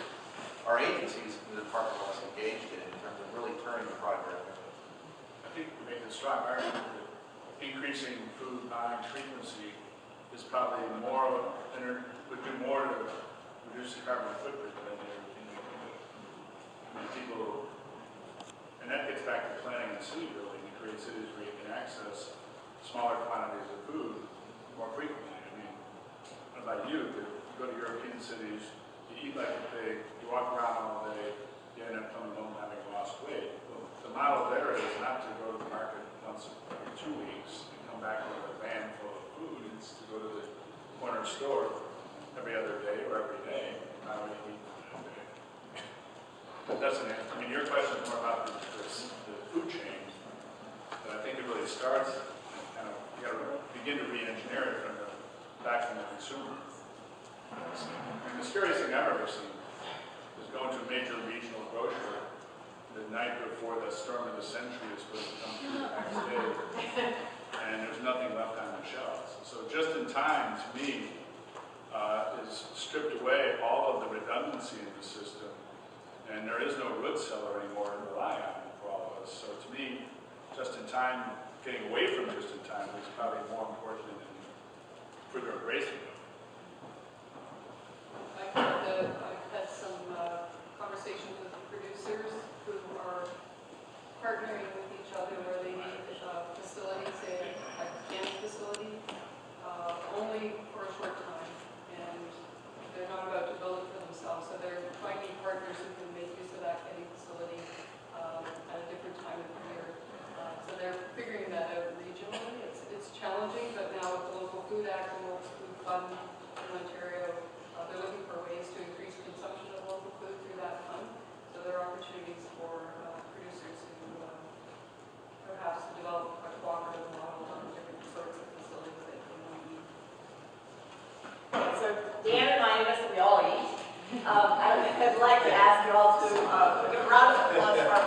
our agencies in the department of us engaged in terms of really turning the project. I think we make a strong argument that increasing food buying frequency is probably more, would do more to reduce the carbon footprint than anything we can do. I mean, people, and that gets back to planning and city building to create cities where you can access smaller quantities of food more frequently. I mean, what about you? You go to European cities, you eat like a pig, you walk around all day, you end up coming home having lost weight. Well, the model there is not to go to the market once every 2 weeks and come back with a van full of food. It's to go to the corner store every other day or every day. Not what you eat every day. That doesn't answer. I mean, your question is more about the food chain, but I think it really starts. You got to begin to re-engineer it back from the consumer. I mean, the scariest thing I've ever seen is going to a major regional grocer the night before the storm of the century is supposed to come through the next day, and there's nothing left on the shelves. So just in time, to me, is stripped away all of the redundancy in the system, and there is no root cellar anymore to rely on for all of us. So to me, just in time, getting away from just in time is probably more important than further embracing them. I've had some conversations with producers who are partnering with each other where they need a facility, say a canning facility, only for a short time, and they're not about to build it for themselves, so they're finding partners who can make use of that canning facility at a different time of the year. So they're figuring that out regionally. It's challenging, but now with the Local Food Act and Local Food Fund in Ontario, they're looking for ways to increase consumption of local food through that fund. So there are opportunities for producers who perhaps develop a cooperative model on different sorts of facilities that they want to eat. So Dan reminded us that we all eat. I'd like to ask you all to give a round of applause for our